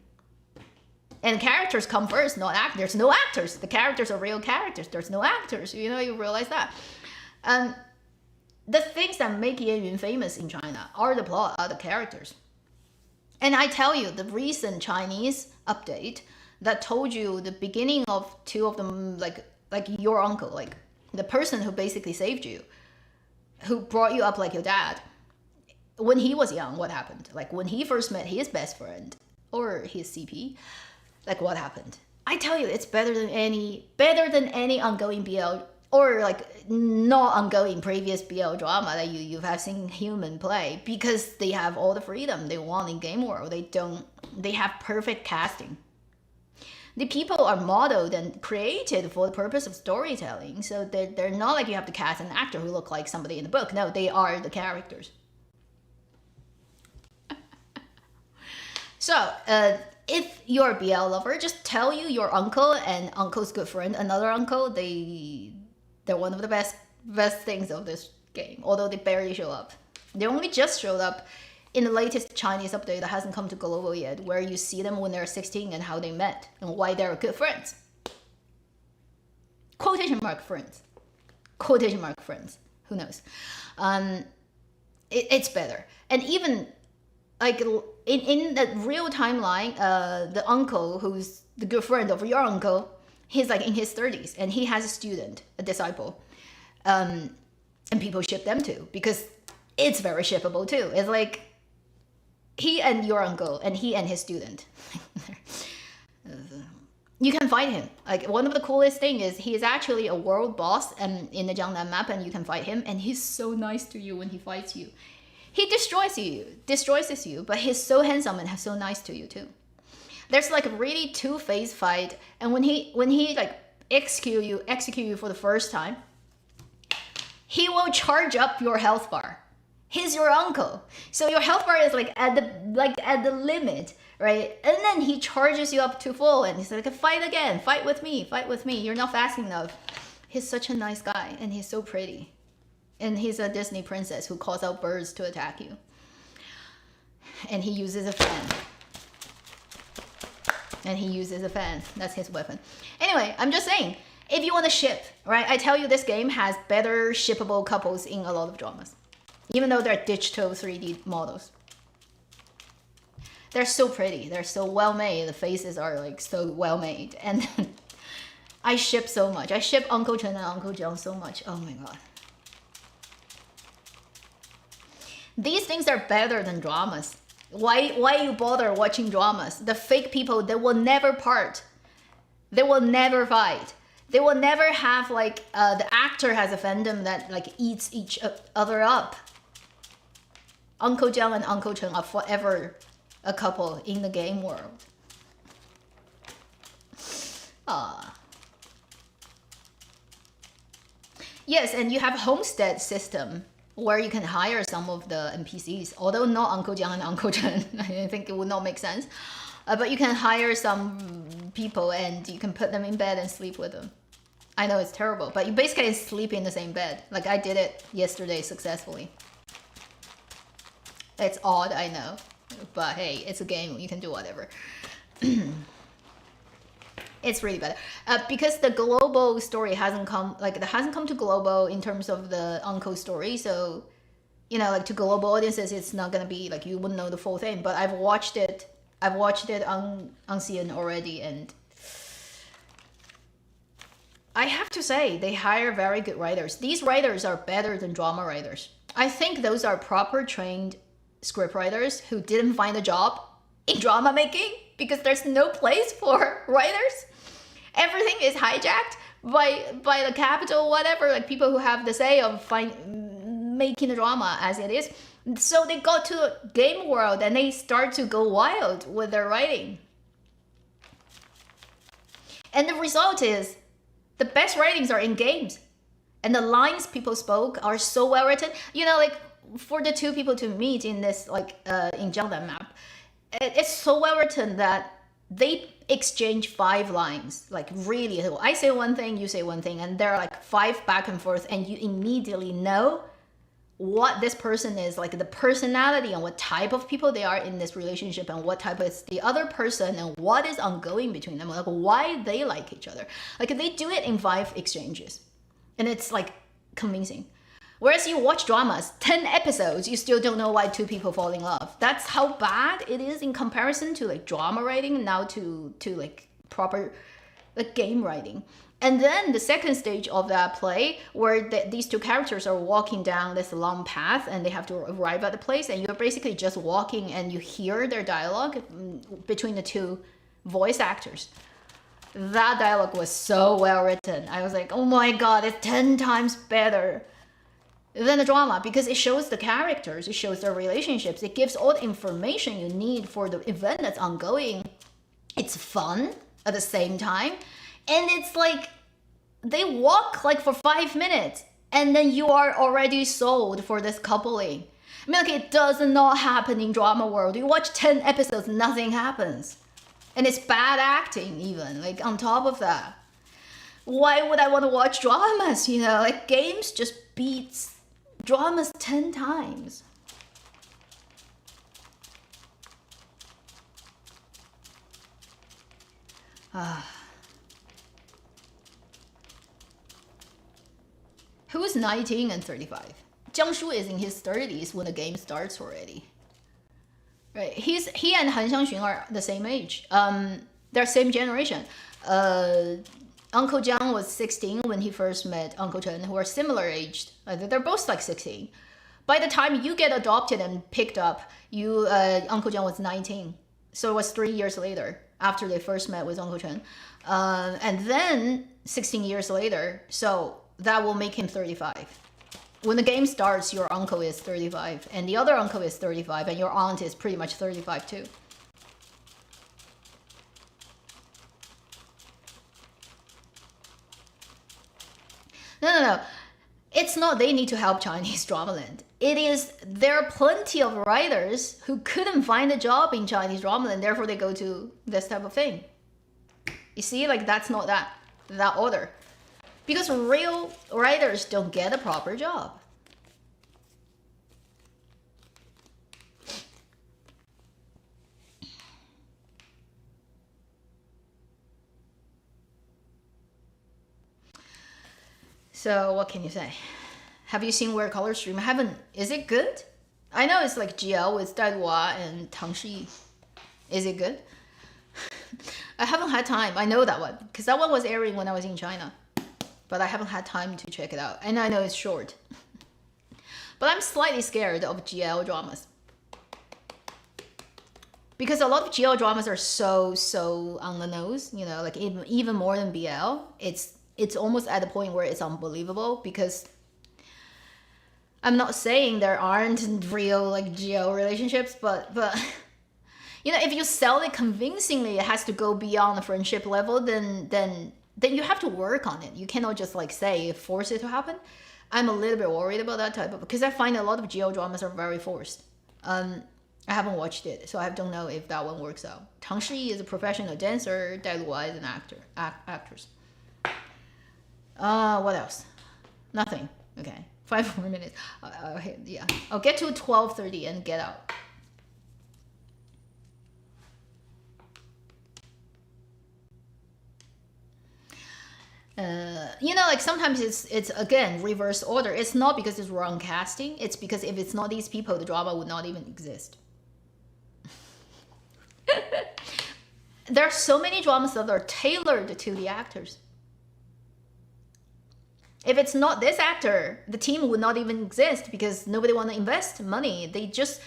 And characters come first, not actors. There's no actors. The characters are real characters. There's no actors. You realize that. The things that make Yan famous in China are the plot, are the characters. And I tell you, the recent Chinese update that told you the beginning of two of them, like your uncle, like the person who basically saved you, who brought you up like your dad. When he was young, what happened? Like when he first met his best friend or his CP, like what happened? I tell you, it's better than any ongoing BL or like not ongoing previous BL drama that you have seen human play, because they have all the freedom they want in game world. They have perfect casting. The people are modeled and created for the purpose of storytelling, so they're not like you have to cast an actor who look like somebody in the book. No, they are the characters. So, if you're a BL lover, just tell your uncle and uncle's good friend, another uncle, they're one of the best things of this game, although they barely show up. They only just showed up in the latest Chinese update that hasn't come to global yet, where you see them when they're 16 and how they met and why they're good friends. Quotation mark friends. Quotation mark friends. Who knows? It's better. And even like in the real timeline, the uncle who's the good friend of your uncle, he's like in his 30s and he has a student, a disciple, and people ship them too because it's very shippable too. It's like he and your uncle and he and his student. You can fight him. Like one of the coolest thing is he is actually a world boss and in the Jiangnan map, and you can fight him, and he's so nice to you when he fights you. He destroys you, but he's so handsome and so nice to you too. There's like a really two-phase fight, and when he like execute you for the first time, he will charge up your health bar. He's your uncle, so your health bar is like at the limit, right? And then he charges you up to full, and he's like, fight again, fight with me. You're not fast enough. He's such a nice guy, and he's so pretty. And he's a Disney princess who calls out birds to attack you. And he uses a fan. That's his weapon. Anyway, I'm just saying, if you want to ship, right? I tell you, this game has better shippable couples in a lot of dramas. Even though they're digital 3D models. They're so pretty. They're so well made. The faces are like so well made. And I ship so much. I ship Uncle Chen and Uncle Jiang so much. Oh my god. These things are better than dramas. Why you bother watching dramas? The fake people, they will never part. They will never fight. They will never have like the actor has a fandom that like eats each other up. Uncle Jiang and Uncle Chen are forever a couple in the game world. Yes, and you have homestead system where you can hire some of the NPCs, although not Uncle Jiang and Uncle Chen. I think it would not make sense. But you can hire some people and you can put them in bed and sleep with them. I know it's terrible, but you basically sleep in the same bed. Like I did it yesterday successfully. It's odd, I know. But hey, it's a game, you can do whatever. It's really better. Because the global story hasn't come to global in terms of the uncle story. So, like to global audiences, it's not gonna be like you wouldn't know the full thing. But I've watched it on unseen already, and I have to say they hire very good writers. These writers are better than drama writers. I think those are proper trained script writers who didn't find a job in drama making because there's no place for writers. Everything is hijacked by the capital, whatever, like people who have the say of making the drama as it is. So they go to the game world and they start to go wild with their writing. And the result is the best writings are in games. And the lines people spoke are so well written. You know, like for the two people to meet in this, like in Jiangnan map, it's so well written that they exchange 5 lines, like really. I say one thing, you say one thing, and there are like 5 back and forth, and you immediately know what this person is, like the personality and what type of people they are in this relationship, and what type is the other person, and what is ongoing between them, like why they like each other. Like they do it in 5 exchanges, and it's like convincing. Whereas you watch dramas, 10 episodes, you still don't know why 2 people fall in love. That's how bad it is in comparison to like drama writing, now to like proper like game writing. And then the second stage of that play, where these 2 characters are walking down this long path and they have to arrive at the place, and you're basically just walking and you hear their dialogue between the 2 voice actors. That dialogue was so well written. I was like, oh my god, it's 10 times better than the drama, because it shows the characters, it shows their relationships, it gives all the information you need for the event that's ongoing. It's fun at the same time, and it's like they walk like for 5 minutes and then you are already sold for this coupling. I mean, like, it does not happen in drama world. You watch 10 episodes, nothing happens, and it's bad acting even, like on top of that. Why would I want to watch dramas? You know, like games just beats dramas 10 times. Who's 19 and 35? Jiangshu is in his 30s when the game starts already. Right? He and Han Xiangxun are the same age. They're same generation. Uncle Jiang was 16 when he first met Uncle Chen, who are similar aged. They're both like 16. By the time you get adopted and picked up, Uncle Jiang was 19. So it was 3 years later after they first met with Uncle Chen. And then 16 years later, so that will make him 35. When the game starts, your uncle is 35, and the other uncle is 35, and your aunt is pretty much 35 too. No. It's not they need to help Chinese Dramaland. It is there are plenty of writers who couldn't find a job in Chinese Dramaland, therefore they go to this type of thing. You see, like that's not that order. Because real writers don't get a proper job. So what can you say? Have you seen Weird Color Stream? I haven't. Is it good? I know it's like GL with Dai Hua and Tang Shi. Is it good? I haven't had time. I know that one because that one was airing when I was in China, but I haven't had time to check it out. And I know it's short. But I'm slightly scared of GL dramas because a lot of GL dramas are so on the nose. You know, like even more than BL. It's almost at the point where it's unbelievable, because I'm not saying there aren't real like GL relationships, but you know, if you sell it convincingly, it has to go beyond the friendship level, then you have to work on it. You cannot just like say force it to happen. I'm a little bit worried about that type of, because I find a lot of GL dramas are very forced. I haven't watched it, so I don't know if that one works out. Tang Shi is a professional dancer, Dai Hua is an actress. What else? Nothing. Okay, 5 more minutes. Yeah, I'll get to 12:30 and get out. You know, like sometimes it's again reverse order. It's not because it's wrong casting. It's because if it's not these people, the drama would not even exist. There are so many dramas that are tailored to the actors. If it's not this actor, the team would not even exist because nobody want to invest money. They just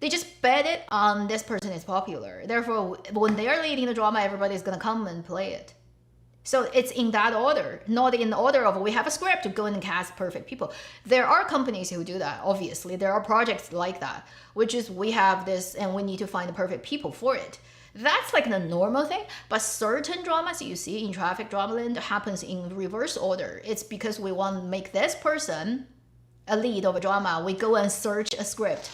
They just bet it on this person is popular. Therefore, when they are leading the drama, everybody's gonna come and play it. So it's in that order, not in the order of we have a script to go and cast perfect people. There are companies who do that, obviously. There are projects like that, which is we have this and we need to find the perfect people for it. That's like the normal thing, but certain dramas you see in Traffic Dramaland happens in reverse order. It's because we want to make this person a lead of a drama. We go and search a script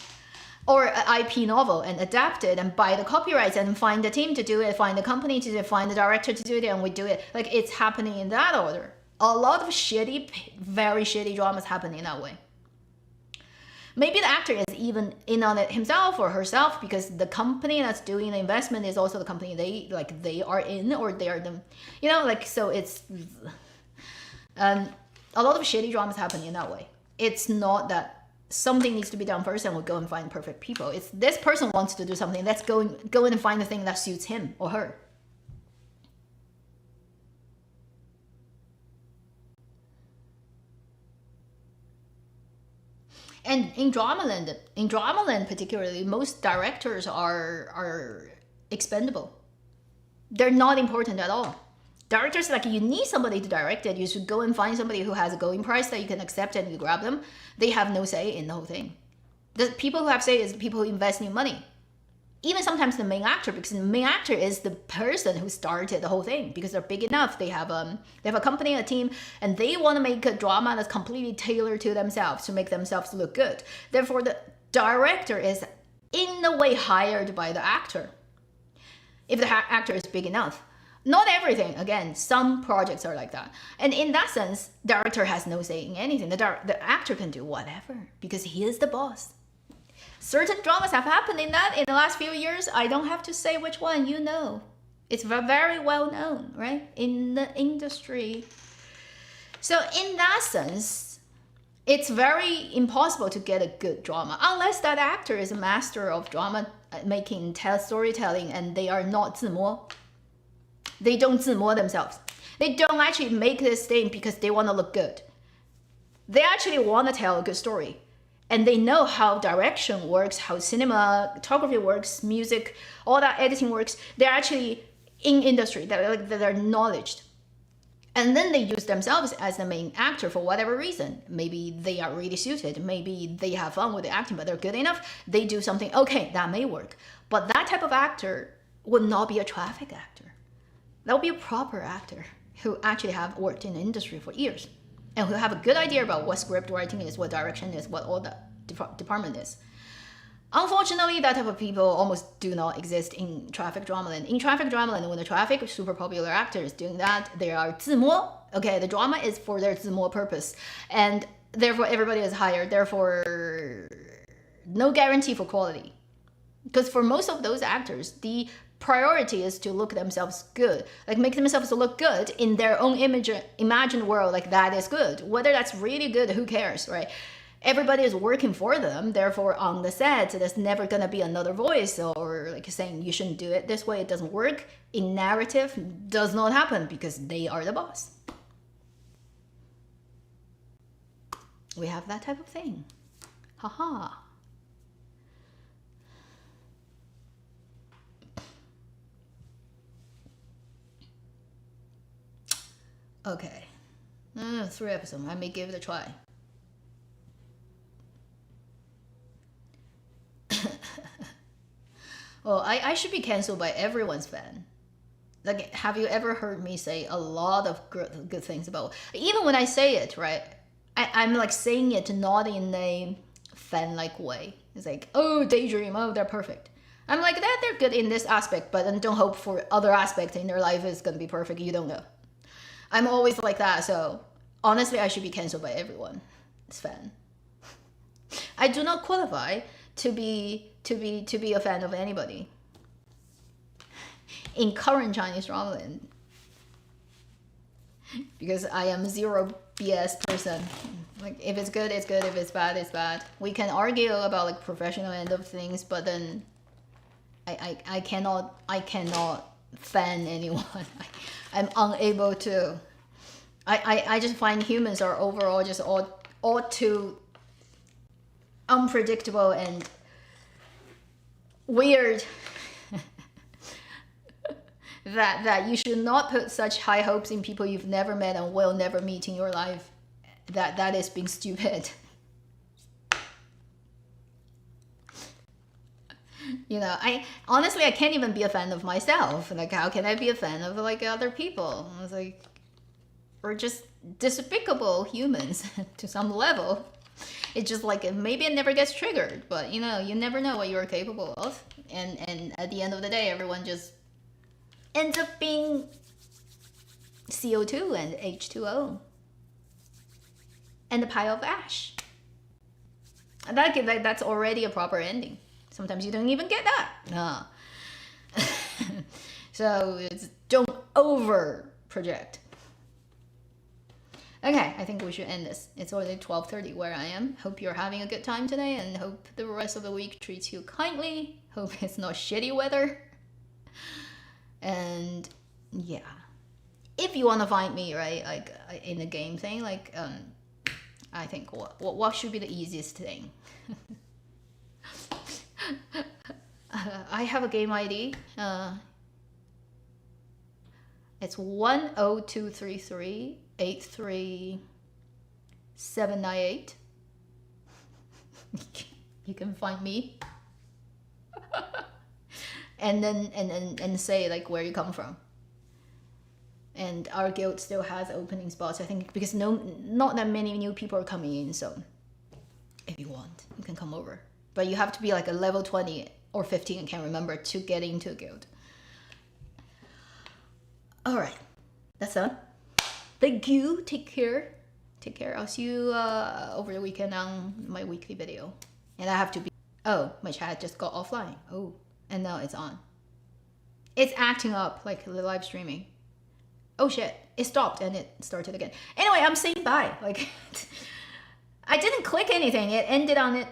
or an IP novel and adapt it and buy the copyrights and find the team to do it, find the company to do it, find the director to do it, and we do it. Like, it's happening in that order. A lot of shitty, very shitty dramas happen in that way. Maybe the actor is even in on it himself or herself because the company that's doing the investment is also the company they are in, or they are them, so it's a lot of shitty dramas happen in that way. It's not that something needs to be done first and we'll go and find perfect people. It's this person wants to do something, let's go in and find the thing that suits him or her. And in Dramaland particularly, most directors are expendable. They're not important at all. Directors, like, you need somebody to direct it. You should go and find somebody who has a going price that you can accept and you grab them. They have no say in the whole thing. The people who have say is the people who invest new money. Even sometimes the main actor, because the main actor is the person who started the whole thing, because they're big enough. They have a company, a team, and they want to make a drama that's completely tailored to themselves to make themselves look good. Therefore, the director is in a way hired by the actor, if the actor is big enough. Not everything, again, some projects are like that. And in that sense, director has no say in anything. The actor can do whatever because he is the boss. Certain dramas have happened in the last few years. I don't have to say which one, you know. It's very well known, right? In the industry. So in that sense, it's very impossible to get a good drama unless that actor is a master of drama making, storytelling, and they are not 自摸. They don't 自摸 themselves. They don't actually make this thing because they want to look good. They actually want to tell a good story. And they know how direction works, how cinematography works, music, all that editing works. They're actually in industry. They're knowledge. And then they use themselves as the main actor for whatever reason. Maybe they are really suited. Maybe they have fun with the acting, but they're good enough. They do something, okay, that may work. But that type of actor would not be a traffic actor. That would be a proper actor who actually have worked in the industry for years and who have a good idea about what script writing is, what direction is, what all that department is. Unfortunately, that type of people almost do not exist in Traffic Dramaland. In Traffic Dramaland, when the traffic super popular actor is doing that, they are 自摸. Okay, the drama is for their 自摸 purpose. And therefore, everybody is hired. Therefore, no guarantee for quality. Because for most of those actors, the priority is to look themselves good, like make themselves look good in their own imagined world, like that is good. Whether that's really good, who cares, right? Everybody is working for them. Therefore, on the set, there's never gonna be another voice or like saying you shouldn't do it this way. It doesn't work. In narrative, does not happen because they are the boss. We have that type of thing. Haha. Okay, 3 episodes. I may give it a try. Well, I should be cancelled by everyone's fan. Like, have you ever heard me say a lot of good things about? Even when I say it, right? I'm like saying it not in a fan-like way. It's like, oh, daydream, oh, they're perfect. I'm like, that they're good in this aspect, but then don't hope for other aspects in their life is gonna be perfect. You don't know. I'm always like that, so honestly, I should be cancelled by everyone. It's fan. I do not qualify to be a fan of anybody in current Chinese drama land because I am zero BS person. Like, if it's good, it's good. If it's bad, it's bad. We can argue about like professional end of things, but then I cannot fan anyone. I'm unable to. I just find humans are overall just all too unpredictable and weird that you should not put such high hopes in people you've never met and will never meet in your life. That is being stupid. You know, I honestly, I can't even be a fan of myself. Like, how can I be a fan of like other people? I was like, we're just despicable humans to some level. It's just like maybe it never gets triggered, but you know, you never know what you're capable of. And at the end of the day, everyone just ends up being CO2 and H2O and a pile of ash. And that's already a proper ending. Sometimes you don't even get that. No. So don't over project. Okay, I think we should end this. It's already 12:30 where I am. Hope you're having a good time today and hope the rest of the week treats you kindly. Hope it's not shitty weather. And yeah. If you want to find me, right, like in the game thing, like I think what should be the easiest thing? I have a game ID. It's 10233837798. You can find me. and then say like where you come from. And our guild still has opening spots, I think, because not that many new people are coming in. So if you want, you can come over. But you have to be like a level 20 or 15, I can't remember, to get into a guild. All right, that's done. Thank you. Take care. Take care. I'll see you over the weekend on my weekly video. And I have to be... Oh, my chat just got offline. Oh, and now it's on. It's acting up like the live streaming. Oh shit, it stopped and it started again. Anyway, I'm saying bye. Like, I didn't click anything. It ended on it.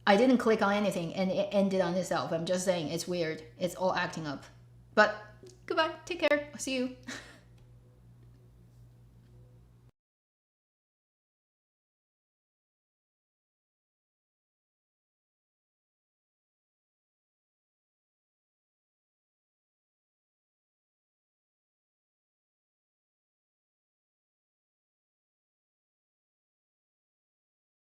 I didn't click on anything and it ended on itself. I'm just saying it's weird. It's all acting up. But goodbye. Take care. I'll see you.